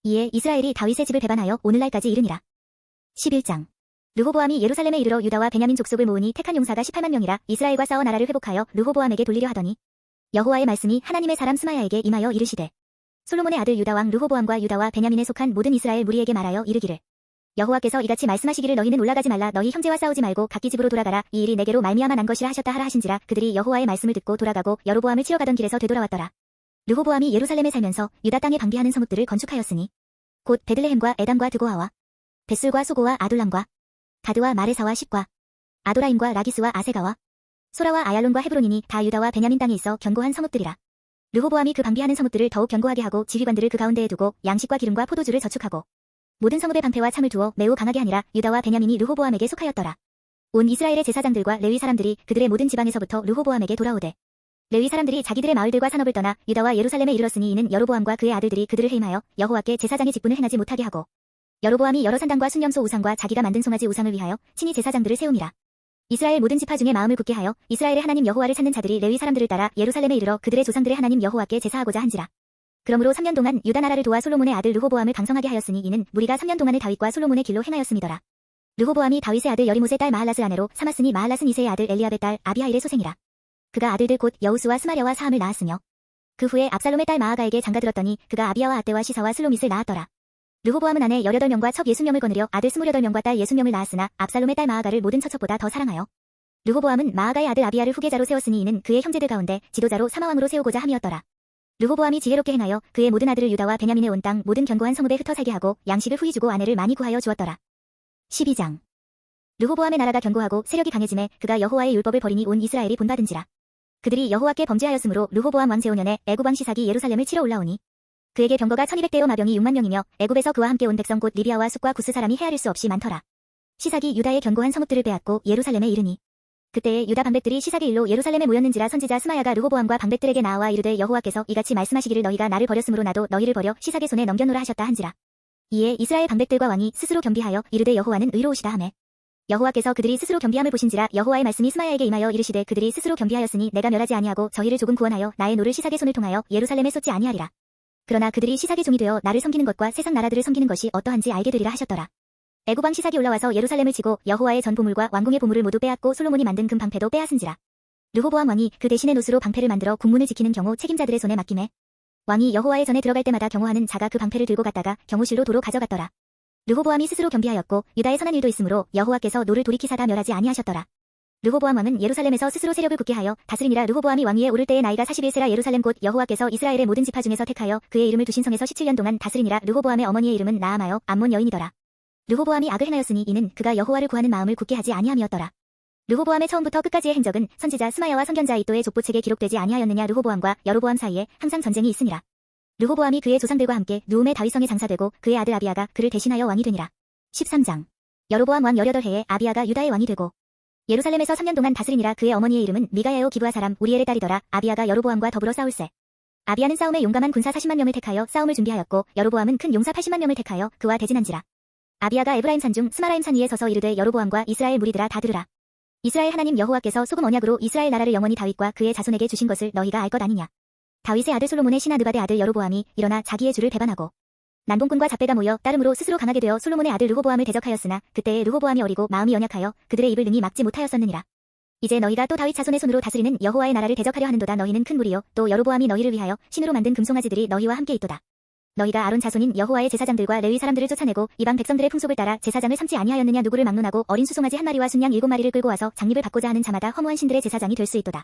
이에 이스라엘이 다윗의 집을 배반하여 오늘날까지 이르니라. 11장. 르호보암이 예루살렘에 이르러 유다와 베냐민 족속을 모으니 택한 용사가 18만 명이라. 이스라엘과 싸워 나라를 회복하여 르호보암에게 돌리려 하더니 여호와의 말씀이 하나님의 사람 스마야에게 임하여 이르시되 솔로몬의 아들 유다 왕 르호보암과 유다와 베냐민에 속한 모든 이스라엘 무리에게 말하여 이르기를 여호와께서 이같이 말씀하시기를 너희는 올라가지 말라. 너희 형제와 싸우지 말고 각기 집으로 돌아가라. 이 일이 내게로 말미암아 난 것이라 하셨다 하라 하신지라. 그들이 여호와의 말씀을 듣고 돌아가고 여로보암을 치러 가던 길에서 되돌아왔더라. 르호보암이 예루살렘에 살면서 유다 땅에 방비하는 성읍들을 건축하였으니 곧 베들레헴과 에담과 드고아와 벳술과 소고와 아둘람과 가드와 마레사와 십과 아도라임과 라기스와 아세가와 소라와 아얄론과 헤브론이니 다 유다와 베냐민 땅에 있어 견고한 성읍들이라. 르호보암이 그 방비하는 성읍들을 더욱 견고하게 하고 지휘관들을 그 가운데에 두고 양식과 기름과 포도주를 저축하고 모든 성읍의 방패와 창을 두어 매우 강하게 하니라. 유다와 베냐민이 르호보암에게 속하였더라. 온 이스라엘의 제사장들과 레위 사람들이 그들의 모든 지방에서부터 르호보암에게 돌아오되 레위 사람들이 자기들의 마을들과 산업을 떠나 유다와 예루살렘에 이르렀으니 이는 여로보암과 그의 아들들이 그들을 해임하여 여호와께 제사장의 직분을 행하지 못하게 하고 여로보암이 여러 산당과 순념소 우상과 자기가 만든 송아지 우상을 위하여 친히 제사장들을 세움이라. 이스라엘 모든 지파 중에 마음을 굳게 하여 이스라엘의 하나님 여호와를 찾는 자들이 레위 사람들을 따라 예루살렘에 이르러 그들의 조상들의 하나님 여호와께 제사하고자 한지라. 그러므로 3년 동안 유다 나라를 도와 솔로몬의 아들 르호보암을 강성하게 하였으니 이는 무리가 3년 동안을 다윗과 솔로몬의 길로 행하였음이더라. 르호보암이 다윗의 아들 여리못의 딸 마할랏을 아내로 삼았으니 마할랏은 이새의 아들 엘리압의 딸 아비하일의 소생이라. 그가 아들들 곧 여우수와 스마랴와 사함을 낳았으며 그 후에 압살롬의 딸 마아가에게 장가들었더니 그가 아비야와 아떼와 시사와 슬로밋을 낳았더라. 르호보암은 아내 18명과 첩 60명을 거느려 아들 28명과 딸 60명을 낳았으나 압살롬의 딸 마아가를 모든 처첩보다 더 사랑하여 르호보암은 마아가의 아들 아비야를 후계자로 세웠으니 이는 그의 형제들 가운데 지도자로 사마왕으로 세우고자 함이었더라. 르호보암이 지혜롭게 행하여 그의 모든 아들을 유다와 베냐민의 온 땅 모든 견고한 성읍에 흩어 살게 하고 양식을 후히 주고 아내를 많이 구하여 주었더라. 12장. 르호보암의 나라가 견고하고 세력이 강해짐에 그가 여호와의 율법을 버리니 온 이스라엘이 본받은지라. 그들이 여호와께 범죄하였으므로 르호보암 왕 제5년에 애굽 왕 시삭이 예루살렘을 치러 올라오니 그에게 병거가 1200대요 마병이 6만 명이며 애굽에서 그와 함께 온 백성 곧 리비아와 숫과 구스 사람이 헤아릴 수 없이 많더라. 시삭이 유다의 견고한 성읍들을 빼앗고 예루살렘에 이르니 그때에 유다 방백들이 시삭의 일로 예루살렘에 모였는지라. 선지자 스마야가 르호보암과 방백들에게 나와 이르되 여호와께서 이같이 말씀하시기를 너희가 나를 버렸으므로 나도 너희를 버려 시삭의 손에 넘겨놓으라 하셨다 한지라. 이에 이스라엘 방백들과 왕이 스스로 겸비하여 이르되 여호와는 의로우시다 하매 여호와께서 그들이 스스로 겸비함을 보신지라. 여호와의 말씀이 스마야에게 임하여 이르시되 그들이 스스로 겸비하였으니 내가 멸하지 아니하고 저희를 조금 구원하여 나의 노를 시삭의 손을 통하여 예루살렘에 쏟지 아니하리라. 그러나 그들이 시삭의 종이 되어 나를 섬기는 것과 세상 나라들을 섬기는 것이 어떠한지 알게 되리라 하셨더라. 애굽 왕 시삭이 올라와서 예루살렘을 치고 여호와의 전 보물과 왕궁의 보물을 모두 빼앗고 솔로몬이 만든 금 방패도 빼앗은지라. 르호보암 왕이 그 대신에 노스로 방패를 만들어 국문을 지키는 경호 책임자들의 손에 맡김에 왕이 여호와의 전에 들어갈 때마다 경호하는 자가 그 방패를 들고 갔다가 경호실로 도로 가져갔더라. 르호보암이 스스로 겸비하였고 유다의 선한 일도 있으므로 여호와께서 노를 돌이키사다 멸하지 아니하셨더라. 르호보암 왕은 예루살렘에서 스스로 세력을 굳게 하여 다스리니라. 르호보암이 왕위에 오를 때의 나이가 41세라. 예루살렘 곧 여호와께서 이스라엘의 모든 지파 중에서 택하여 그의 이름을 두신 성에서 17년 동안 다스리니라. 르호보암의 어머니의 이름은 나아마여 암몬 여인이더라. 르호보암이 악을 행하였으니 이는 그가 여호와를 구하는 마음을 굳게 하지 아니함이었더라. 르호보암의 처음부터 끝까지의 행적은 선지자 스마야와 선견자 이또의 족보책에 기록되지 아니하였느냐. 르호보암과 여로보암 사이에 항상 전쟁이 있으니라. 르호보암이 그의 조상들과 함께 누움의 다윗성에 장사되고 그의 아들 아비야가 그를 대신하여 왕이 되니라. 13장. 여로보암 왕 18해에 아비야가 유다의 왕이 되고 예루살렘에서 3년 동안 다스리니라. 그의 어머니의 이름은 미가야요 기브아 사람 우리엘의 딸이더라. 아비야가 여로보암과 더불어 싸울세. 아비야는 싸움에 용감한 군사 40만 명을 택하여 싸움을 준비하였고 여로보암은 큰 용사 80만 명을 택하여 그와 대진한지라. 아비야가 에브라임 산 중 스마라임 산 위에 서서 이르되 여로보암과 이스라엘 무리들아 다 들으라. 이스라엘 하나님 여호와께서 소금 언약으로 이스라엘 나라를 영원히 다윗과 그의 자손에게 주신 것을 너희가 알 것 아니냐. 다윗의 아들 솔로몬의 신하 느바데 아들 여로보암이 일어나 자기의 주를 배반하고 난동꾼과 잡배가 모여 따름으로 스스로 강하게 되어 솔로몬의 아들 르호보암을 대적하였으나 그때에 르호보암이 어리고 마음이 연약하여 그들의 입을 능히 막지 못하였었느니라. 이제 너희가 또 다윗 자손의 손으로 다스리는 여호와의 나라를 대적하려 하는도다. 너희는 큰 무리요 또 여로보암이 너희를 위하여 신으로 만든 금송아지들이 너희와 함께 있도다. 너희가 아론 자손인 여호와의 제사장들과 레위 사람들을 쫓아내고 이방 백성들의 풍속을 따라 제사장을 삼지 아니하였느냐. 누구를 막론하고 어린 수송아지 한 마리와 순양 7마리를 끌고 와서 장립을 받고자 하는 자마다 허무한 신들의 제사장이 될 수 있도다.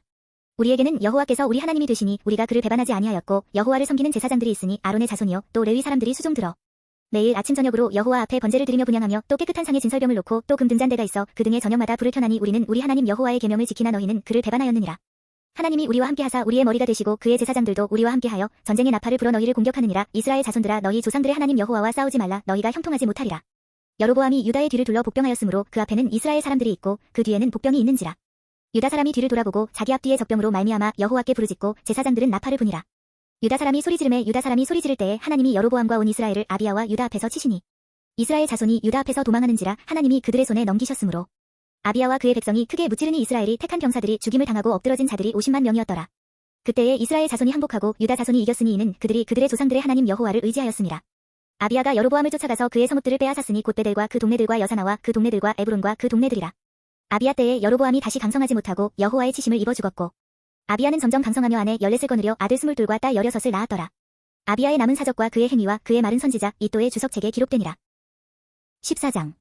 우리에게는 여호와께서 우리 하나님이 되시니 우리가 그를 배반하지 아니하였고 여호와를 섬기는 제사장들이 있으니 아론의 자손이요 또 레위 사람들이 수종 들어 매일 아침 저녁으로 여호와 앞에 번제를 드리며 분향하며 또 깨끗한 상에 진설병을 놓고 또 금 등잔대가 있어 그 등에 저녁마다 불을 켜나니 우리는 우리 하나님 여호와의 계명을 지키나 너희는 그를 배반하였느니라. 하나님이 우리와 함께하사 우리의 머리가 되시고 그의 제사장들도 우리와 함께하여 전쟁의 나팔을 불어 너희를 공격하느니라. 이스라엘 자손들아 너희 조상들의 하나님 여호와와 싸우지 말라. 너희가 형통하지 못하리라. 여로보암이 유다의 뒤를 둘러 복병하였으므로 그 앞에는 이스라엘 사람들이 있고 그 뒤에는 복병이 있는지라. 유다 사람이 뒤를 돌아보고 자기 앞뒤에 적병으로 말미암아 여호와께 부르짖고 제사장들은 나팔을 부니라. 유다 사람이 소리 지르매 유다 사람이 소리 지를 때에 하나님이 여로보암과 온 이스라엘을 아비야와 유다 앞에서 치시니 이스라엘 자손이 유다 앞에서 도망하는지라. 하나님이 그들의 손에 넘기셨으므로 아비야와 그의 백성이 크게 무찌르니 이스라엘이 택한 병사들이 죽임을 당하고 엎드러진 자들이 50만 명이었더라. 그때에 이스라엘 자손이 항복하고 유다 자손이 이겼으니 이는 그들이 그들의 조상들의 하나님 여호와를 의지하였습니다. 아비야가 여로보암을 쫓아가서 그의 성읍들을 빼앗았으니 곧 베델과 그 동네들과 여사나와 그 동네들과 에브론과 그 동네들이라. 아비야 때에 여로보암이 다시 강성하지 못하고 여호와의 치심을 입어 죽었고 아비야는 점점 강성하며 아내 14을 거느려 아들 22과 딸 16을 낳았더라. 아비야의 남은 사적과 그의 행위와 그의 마른 선지자 이또의 주석책에 기록되니라. 14장.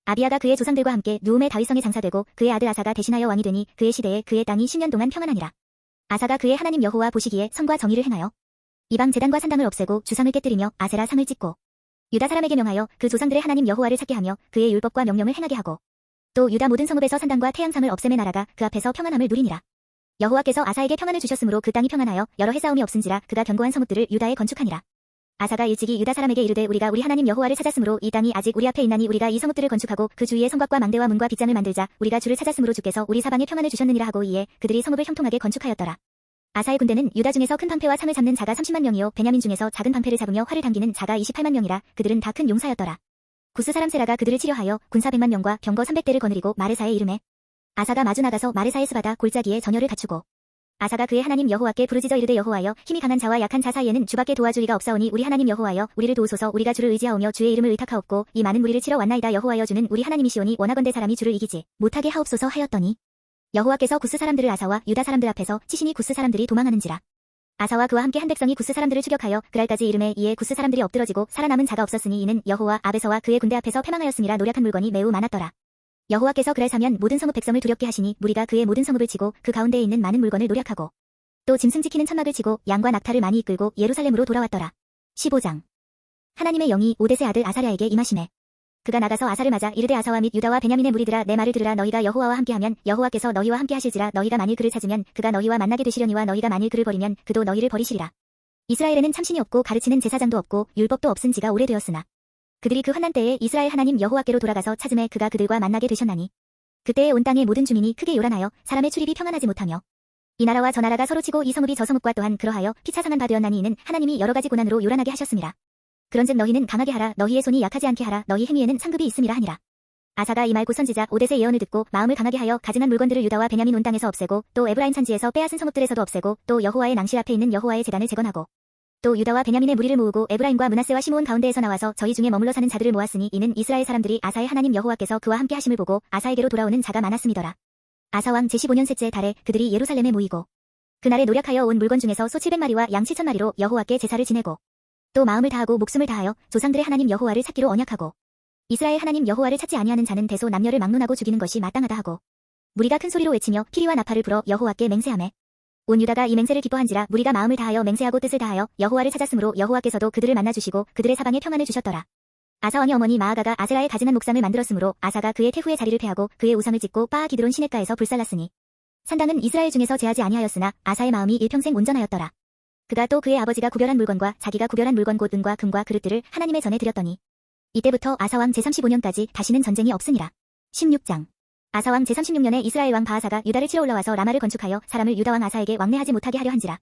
아비야가 그의 조상들과 함께 누움의 다윗성에 장사되고 그의 아들 아사가 대신하여 왕이 되니 그의 시대에 그의 땅이 10년 동안 평안하니라. 아사가 그의 하나님 여호와 보시기에 선과 정의를 행하여 이방 제단과 산당을 없애고 주상을 깨뜨리며 아세라 상을 찍고 유다 사람에게 명하여 그 조상들의 하나님 여호와를 찾게 하며 그의 율법과 명령을 행하게 하고 또 유다 모든 성읍에서 산당과 태양상을 없애매 나라가 그 앞에서 평안함을 누리니라. 여호와께서 아사에게 평안을 주셨으므로 그 땅이 평안하여 여러 해싸움이 없은지라 그가 견고한 성읍들을 유다에 건축하니라. 아사가 일찍이 유다 사람에게 이르되 우리가 우리 하나님 여호와를 찾았으므로 이 땅이 아직 우리 앞에 있나니 우리가 이 성읍들을 건축하고 그 주위에 성곽과 망대와 문과 빗장을 만들자. 우리가 주를 찾았으므로 주께서 우리 사방에 평안을 주셨느니라 하고 이에 그들이 성읍을 형통하게 건축하였더라. 아사의 군대는 유다 중에서 큰 방패와 창을 잡는 자가 30만 명이요 베냐민 중에서 작은 방패를 잡으며 활을 당기는 자가 28만 명이라. 그들은 다 큰 용사였더라. 구스 사람 세라가 그들을 치려하여 군사 100만 명과 병거 300대를 거느리고 마르사에 이르매 아사가 마주 나가서 마르사의 스바다 골짜기에 전열을 갖추고 아사가 그의 하나님 여호와께 부르짖어 이르되 여호와여 힘이 강한 자와 약한 자 사이에는 주밖에 도와주리가 없사오니 우리 하나님 여호와여 우리를 도우소서. 우리가 주를 의지하오며 주의 이름을 의탁하옵고 이 많은 무리를 치러 왔나이다. 여호와여 주는 우리 하나님이시오니 원하건대 사람이 주를 이기지 못하게 하옵소서 하였더니 여호와께서 구스 사람들을 아사와 유다 사람들 앞에서 치시니 구스 사람들이 도망하는지라. 아사와 그와 함께 한 백성이 구스 사람들을 추격하여 그랄까지 이르매 이에 구스 사람들이 엎드러지고 살아남은 자가 없었으니 이는 여호와 아베서와 그의 군대 앞에서 패망하였음이라. 노력한 물건이 매우 많았더라. 여호와께서 그랄 사면 모든 성읍 백성을 두렵게 하시니 무리가 그의 모든 성읍을 치고 그 가운데에 있는 많은 물건을 노력하고 또 짐승 지키는 천막을 치고 양과 낙타를 많이 이끌고 예루살렘으로 돌아왔더라. 15장. 하나님의 영이 오뎃의 아들 아사랴에게 임하시매 그가 나가서 아사를 맞아 이르되 아사와 및 유다와 베냐민의 무리들아 내 말을 들으라. 너희가 여호와와 함께하면 여호와께서 너희와 함께 하실지라. 너희가 만일 그를 찾으면 그가 너희와 만나게 되시려니와 너희가 만일 그를 버리면 그도 너희를 버리시리라. 이스라엘에는 참신이 없고 가르치는 제사장도 없고 율법도 없은 지가 오래되었으나 그들이 그 환난 때에 이스라엘 하나님 여호와께로 돌아가서 찾음에 그가 그들과 만나게 되셨나니 그때에 온 땅의 모든 주민이 크게 요란하여 사람의 출입이 평안하지 못하며 이 나라와 저 나라가 서로 치고 이 성읍이 저 성읍과 또한 그러하여 피차상한 바 되었나니 이는 하나님이 여러 가지 고난으로 요란하게 하셨습니다. 그런즉 너희는 강하게 하라. 너희의 손이 약하지 않게 하라. 너희 행위에는 상급이 있음이라 하니라. 아사가 이 말 곧 선지자 오뎃의 예언을 듣고 마음을 강하게 하여 가증한 물건들을 유다와 베냐민 온 땅에서 없애고 또 에브라임 산지에서 빼앗은 성읍들에서도 없애고 또 여호와의 낭실 앞에 있는 여호와의 제단을 재건하고 또 유다와 베냐민의 무리를 모으고 에브라임과 므낫세와 시므온 가운데에서 나와서 저희 중에 머물러 사는 자들을 모았으니 이는 이스라엘 사람들이 아사의 하나님 여호와께서 그와 함께 하심을 보고 아사에게로 돌아오는 자가 많았음이더라. 아사왕 제15년 셋째 달에 그들이 예루살렘에 모이고 그날에 노력하여 온 물건 중에서 소 700마리와 양 7,000마리로 여호와께 제사를 지내고 또 마음을 다하고 목숨을 다하여 조상들의 하나님 여호와를 찾기로 언약하고 이스라엘 하나님 여호와를 찾지 아니하는 자는 대소 남녀를 막론하고 죽이는 것이 마땅하다 하고 무리가 큰 소리로 외치며 피리와 나팔을 불어 여호와께 맹세하매 온 유다가 이 맹세를 기뻐한지라. 무리가 마음을 다하여 맹세하고 뜻을 다하여 여호와를 찾았으므로 여호와께서도 그들을 만나주시고 그들의 사방에 평안을 주셨더라. 아사 왕의 어머니 마아가가 아세라의 가증한 목상을 만들었으므로 아사가 그의 태후의 자리를 패하고 그의 우상을 짓고 바아 기드론 시냇가에서 불살랐으니 산당은 이스라엘 중에서 제하지 아니하였으나 아사의 마음이 일평생 온전하였더라. 그가 또 그의 아버지가 구별한 물건과 자기가 구별한 물건 곧 은과 금과 그릇들을 하나님의 전에 드렸더니 이때부터 아사왕 제35년까지 다시는 전쟁이 없으니라. 16장. 아사왕 제36년에 이스라엘 왕 바하사가 유다를 치러 올라와서 라마를 건축하여 사람을 유다왕 아사에게 왕래하지 못하게 하려 한지라.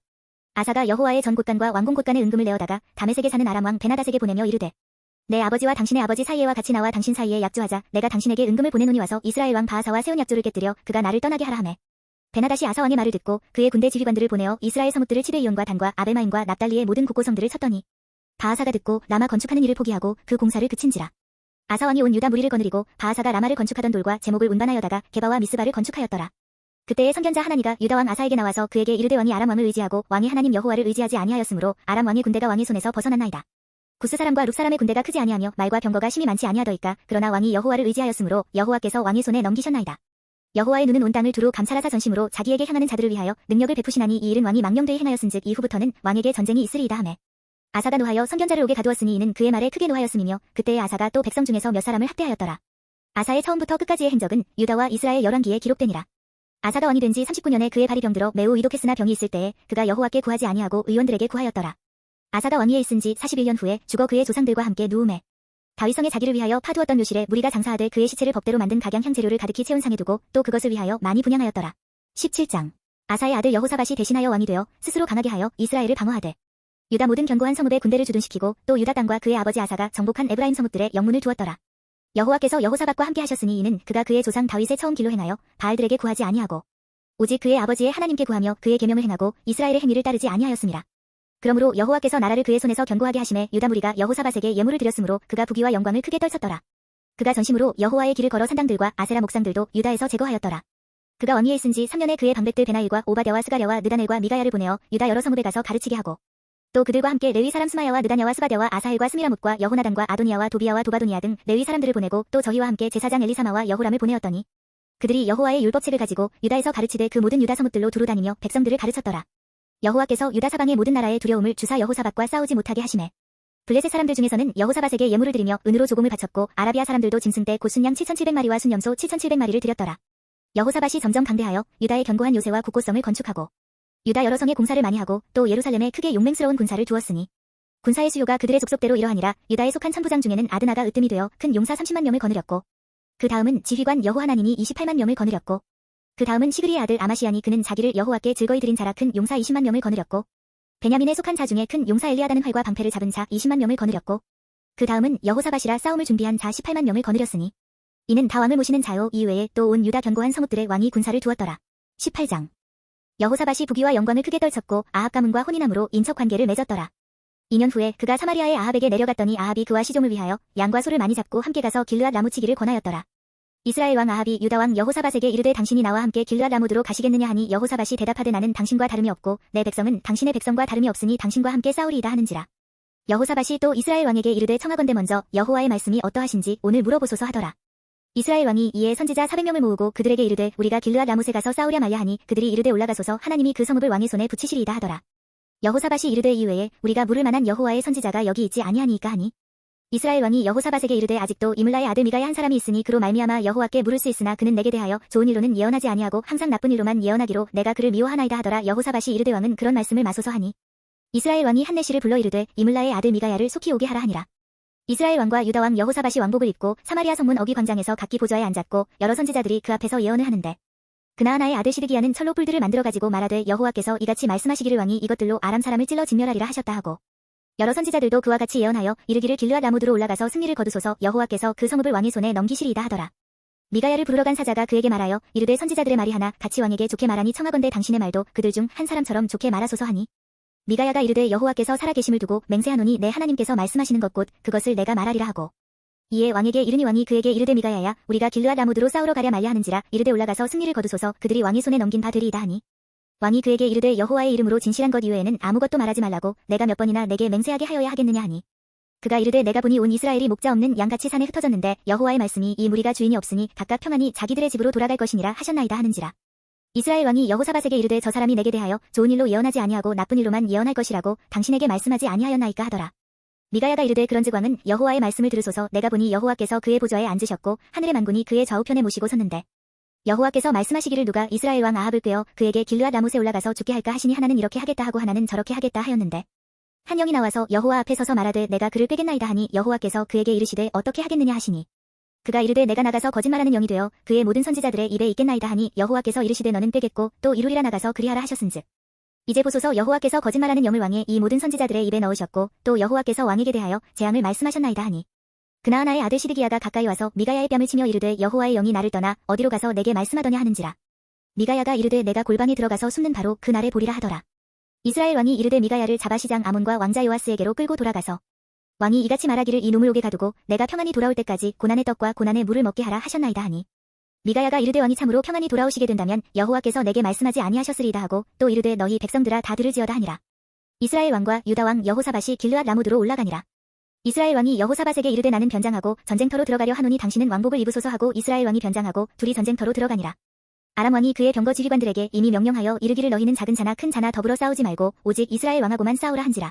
아사가 여호와의 전 곳간과 왕궁 곳간의 은금을 내어다가 다메섹에 사는 아람 왕 베나닷에게 보내며 이르되 내 아버지와 당신의 아버지 사이에와 같이 나와 당신 사이에 약조하자. 내가 당신에게 은금을 보내노니 와서 이스라엘 왕 바하사와 세운 약조를 깨뜨려 그가 나를 떠나게 하라 하매 베나닷이 아사 왕의 말을 듣고 그의 군대 지휘관들을 보내어 이스라엘 성읍들을 치베이온과 단과 아벨마임과 납달리의 모든 국고성들을 쳤더니 바하사가 듣고 라마 건축하는 일을 포기하고 그 공사를 그친지라. 아사 왕이 온 유다 무리를 거느리고 바하사가 라마를 건축하던 돌과 제목을 운반하여다가 게바와 미스바를 건축하였더라. 그때의 선견자 하나니가 유다 왕 아사에게 나와서 그에게 이르되 왕이 아람 왕을 의지하고 왕의 하나님 여호와를 의지하지 아니하였으므로 아람 왕의 군대가 왕의 손에서 벗어났나이다. 구스 사람과 룩 사람의 군대가 크지 아니하며 말과 병거가 심히 많지 아니하더이까. 그러나 왕이 여호와를 의지하였으므로 여호와께서 왕의 손에 넘기셨나이다. 여호와의 눈은 온 땅을 두루 감찰하사 전심으로 자기에게 향하는 자들을 위하여 능력을 베푸시나니 이 일은 왕이 망령되이 행하였은즉 이후부터는 왕에게 전쟁이 있으리이다 하매 아사가 노하여 선견자를 옥에 가두었으니 이는 그의 말에 크게 노하였음이며 그때의 아사가 또 백성 중에서 몇 사람을 학대하였더라. 아사의 처음부터 끝까지의 행적은 유다와 이스라엘 열왕기에 기록되니라. 아사가 왕이 된 지 39년에 그의 발이 병들어 매우 위독했으나 병이 있을 때에 그가 여호와께 구하지 아니하고 의원들에게 구하였더라. 아사가 왕위에 있은 지 41년 후에 죽어 그의 조상들과 함께 누움에 다윗성에 자기를 위하여 파두었던 묘실에 무리가 장사하되 그의 시체를 법대로 만든 각양 향재료를 가득히 채운 상에 두고 또 그것을 위하여 많이 분향하였더라. 17장. 아사의 아들 여호사밧이 대신하여 왕이 되어 스스로 강하게 하여 이스라엘을 방어하되 유다 모든 견고한 성읍에 군대를 주둔시키고 또 유다 땅과 그의 아버지 아사가 정복한 에브라임 성읍들에 영문을 두었더라. 여호와께서 여호사밧과 함께 하셨으니 이는 그가 그의 조상 다윗의 처음 길로 행하여 바알들에게 구하지 아니하고 오직 그의 아버지의 하나님께 구하며 그의 계명을 행하고 이스라엘의 행위를 따르지 아니하였음이라. 그러므로 여호와께서 나라를 그의 손에서 견고하게 하심에 유다 무리가 여호사밧에게 예물을 드렸으므로 그가 부귀와 영광을 크게 떨쳤더라. 그가 전심으로 여호와의 길을 걸어 산당들과 아세라 목상들도 유다에서 제거하였더라. 그가 왕위에 있은 지 3년에 그의 방백들 베나일과 오바댜와 스가랴와 느다넬과 미가야를 보내어 유다 여러 성읍에 가서 가르치게 하고 또 그들과 함께 레위 사람 스마야와 느다냐와 스바랴와 아사헬과 스미라뭇과 여호나단과 아도니아와 도비야와 도바도니아 등 레위 사람들을 보내고 또 저희와 함께 제사장 엘리사마와 여호람을 보내었더니 그들이 여호와의 율법책을 가지고 유다에서 가르치되 그 모든 유다 성읍들로 두루 다니며 백성들을 가르쳤더라. 여호와께서 유다 사방의 모든 나라의 두려움을 주사 여호사밧과 싸우지 못하게 하시매 블레셋 사람들 중에서는 여호사밧에게 예물을 드리며 은으로 조공을 바쳤고 아라비아 사람들도 짐승 떼 곧 순양 7,700마리와 순염소 7,700마리를 드렸더라. 여호사밧이 점점 강대하여 유다의 견고한 요새와 굳고성을 건축하고 유다 여러 성에 공사를 많이 하고 또 예루살렘에 크게 용맹스러운 군사를 두었으니 군사의 수요가 그들의 족속대로 이러하니라. 유다에 속한 천부장 중에는 아드나가 으뜸이 되어 큰 용사 30만 명을 거느렸고 그 다음은 지휘관 여호하나닌이 28만 명을 거느렸고 그 다음은 시그리의 아들 아마시안이 그는 자기를 여호와께 즐거이 드린 자라 큰 용사 20만 명을 거느렸고 베냐민에 속한 자 중에 큰 용사 엘리아다는 활과 방패를 잡은 자 20만 명을 거느렸고 그 다음은 여호사밧이라 싸움을 준비한 자 18만 명을 거느렸으니 이는 다 왕을 모시는 자요. 이외에 또 온 유다 견고한 성읍들의 왕이 군사를 두었더라. 18장. 여호사밧이 부귀와 영광을 크게 떨쳤고 아합 가문과 혼인함으로 인척 관계를 맺었더라. 2년 후에 그가 사마리아의 아합에게 내려갔더니 아합이 그와 시종을 위하여 양과 소를 많이 잡고 함께 가서 길르앗 라무치기를 권하였더라. 이스라엘 왕 아합이 유다 왕 여호사밧에게 이르되 당신이 나와 함께 길르앗 라무드로 가시겠느냐 하니 여호사밧이 대답하되 나는 당신과 다름이 없고 내 백성은 당신의 백성과 다름이 없으니 당신과 함께 싸우리이다 하는지라. 여호사밧이 또 이스라엘 왕에게 이르되 청하건대 먼저 여호와의 말씀이 어떠하신지 오늘 물어보소서 하더라. 이스라엘 왕이 이에 선지자 400명을 모으고 그들에게 이르되 우리가 길르앗 라못에 가서 싸우랴 말랴 하니 그들이 이르되 올라가소서 하나님이 그 성읍을 왕의 손에 붙이시리이다 하더라. 여호사밧이 이르되 이외에 우리가 물을 만한 여호와의 선지자가 여기 있지 아니하니이까 하니 이스라엘 왕이 여호사밧에게 이르되 아직도 이물라의 아들 미가야 한 사람이 있으니 그로 말미암아 여호와께 물을 수 있으나 그는 내게 대하여 좋은 일로는 예언하지 아니하고 항상 나쁜 일로만 예언하기로 내가 그를 미워하나이다 하더라. 여호사밧이 이르되 왕은 그런 말씀을 마소서 하니 이스라엘 왕이 한내시를 불러 이르되 이물라의 아들 미가야를 속히 오게 하라 하니라. 이스라엘 왕과 유다 왕 여호사밧이 왕복을 입고 사마리아 성문 어귀 광장에서 각기 보좌에 앉았고 여러 선지자들이 그 앞에서 예언을 하는데 그나아나의 아들 시드기야는 철로 뿔들을 만들어 가지고 말하되 여호와께서 이같이 말씀하시기를 왕이 이것들로 아람 사람을 찔러 진멸하리라 하셨다 하고 여러 선지자들도 그와 같이 예언하여 이르기를 길르앗 라무드로 올라가서 승리를 거두소서 여호와께서 그 성읍을 왕의 손에 넘기시리이다 하더라. 미가야를 부르러 간 사자가 그에게 말하여 이르되 선지자들의 말이 하나 같이 왕에게 좋게 말하니 청하건대 당신의 말도 그들 중 한 사람처럼 좋게 말하소서 하니 미가야가 이르되 여호와께서 살아계심을 두고 맹세하노니 내 하나님께서 말씀하시는 것 곧 그것을 내가 말하리라 하고 이에 왕에게 이르니 왕이 그에게 이르되 미가야야 우리가 길르앗 라무드로 싸우러 가랴 말랴 하는지라. 이르되 올라가서 승리를 거두소서 그들이 왕의 손에 넘긴 바 되리이다 하니 왕이 그에게 이르되 여호와의 이름으로 진실한 것 이외에는 아무것도 말하지 말라고 내가 몇 번이나 내게 맹세하게 하여야 하겠느냐 하니 그가 이르되 내가 보니 온 이스라엘이 목자 없는 양같이 산에 흩어졌는데 여호와의 말씀이 이 무리가 주인이 없으니 각각 평안히 자기들의 집으로 돌아갈 것이니라 하셨나이다 하는지라. 이스라엘 왕이 여호사밧에게 이르되 저 사람이 내게 대하여 좋은 일로 예언하지 아니하고 나쁜 일로만 예언할 것이라고 당신에게 말씀하지 아니하였나이까 하더라. 미가야가 이르되 그런즉 왕은 여호와의 말씀을 들으소서. 내가 보니 여호와께서 그의 보좌에 앉으셨고 하늘의 만군이 그의 좌우편에 모시고 섰는데 여호와께서 말씀하시기를 누가 이스라엘 왕 아합을 꾀어 그에게 길르앗 라못에 올라가서 죽게 할까 하시니 하나는 이렇게 하겠다 하고 하나는 저렇게 하겠다 하였는데 한 영이 나와서 여호와 앞에 서서 말하되 내가 그를 빼겠나이다 하니 여호와께서 그에게 이르시되 어떻게 하겠느냐 하시니 그가 이르되 내가 나가서 거짓말하는 영이 되어 그의 모든 선지자들의 입에 있겠나이다 하니 여호와께서 이르시되 너는 빼겠고 또 이루리라 나가서 그리하라 하셨은즉 이제 보소서 여호와께서 거짓말하는 영을 왕의 이 모든 선지자들의 입에 넣으셨고 또 여호와께서 왕에게 대하여 재앙을 말씀하셨나이다 하니 그나아나의 아들 시드기야가 가까이 와서 미가야의 뺨을 치며 이르되 여호와의 영이 나를 떠나 어디로 가서 내게 말씀하더냐 하는지라. 미가야가 이르되 내가 골방에 들어가서 숨는 바로 그 날에 보리라 하더라. 이스라엘 왕이 이르되 미가야를 잡아 시장 아몬과 왕자 요아스에게로 끌고 돌아가서 왕이 이같이 말하기를 이 놈을 옥에 가두고 내가 평안히 돌아올 때까지 고난의 떡과 고난의 물을 먹게 하라 하셨나이다 하니 미가야가 이르되 왕이 참으로 평안히 돌아오시게 된다면 여호와께서 내게 말씀하지 아니하셨으리이다 하고 또 이르되 너희 백성들아 다 들을지어다 하니라. 이스라엘 왕과 유다 왕 여호사밧이 길르앗 라무드로 올라가니라. 이스라엘 왕이 여호사밧에게 이르되 나는 변장하고 전쟁터로 들어가려 하노니 당신은 왕복을 입으소서 하고 이스라엘 왕이 변장하고 둘이 전쟁터로 들어가니라. 아람 왕이 그의 병거 지휘관들에게 이미 명령하여 이르기를 너희는 작은 자나 큰 자나 더불어 싸우지 말고 오직 이스라엘 왕하고만 싸우라 한지라.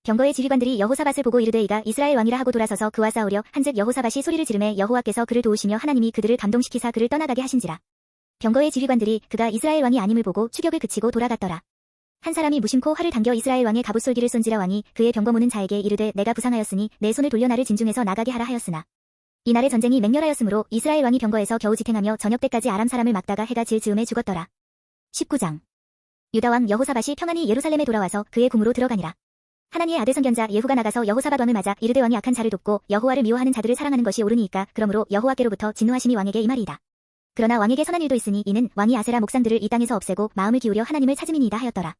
병거의 지휘관들이 여호사밧을 보고 이르되 이가 이스라엘 왕이라 하고 돌아서서 그와 싸우려 한즉 여호사밧이 소리를 지르매 여호와께서 그를 도우시며 하나님이 그들을 감동시키사 그를 떠나가게 하신지라. 병거의 지휘관들이 그가 이스라엘 왕이 아님을 보고 추격을 그치고 돌아갔더라. 한 사람이 무심코 활을 당겨 이스라엘 왕의 갑옷솔기를 쏜지라. 왕이 그의 병거 모는 자에게 이르되 내가 부상하였으니 내 손을 돌려 나를 진중에서 나가게 하라 하였으나 이날의 전쟁이 맹렬하였으므로 이스라엘 왕이 병거에서 겨우 지탱하며 저녁 때까지 아람 사람을 막다가 해가 질 즈음에 죽었더라. 19장. 유다 왕 여호사밧이 평안히 예루살렘에 돌아와서 그의 궁으로 들어가니라. 하나니의 아들 선견자 예후가 나가서 여호사밧 왕을 맞아 이르되 왕이 악한 자를 돕고 여호와를 미워하는 자들을 사랑하는 것이 옳으니이까 그러므로 여호와께로부터 진노하심이 왕에게 임하리이다. 그러나 왕에게 선한 일도 있으니 이는 왕이 아세라 목상들을 이 땅에서 없애고 마음을 기울여 하나님을 찾음이니이다 하였더라.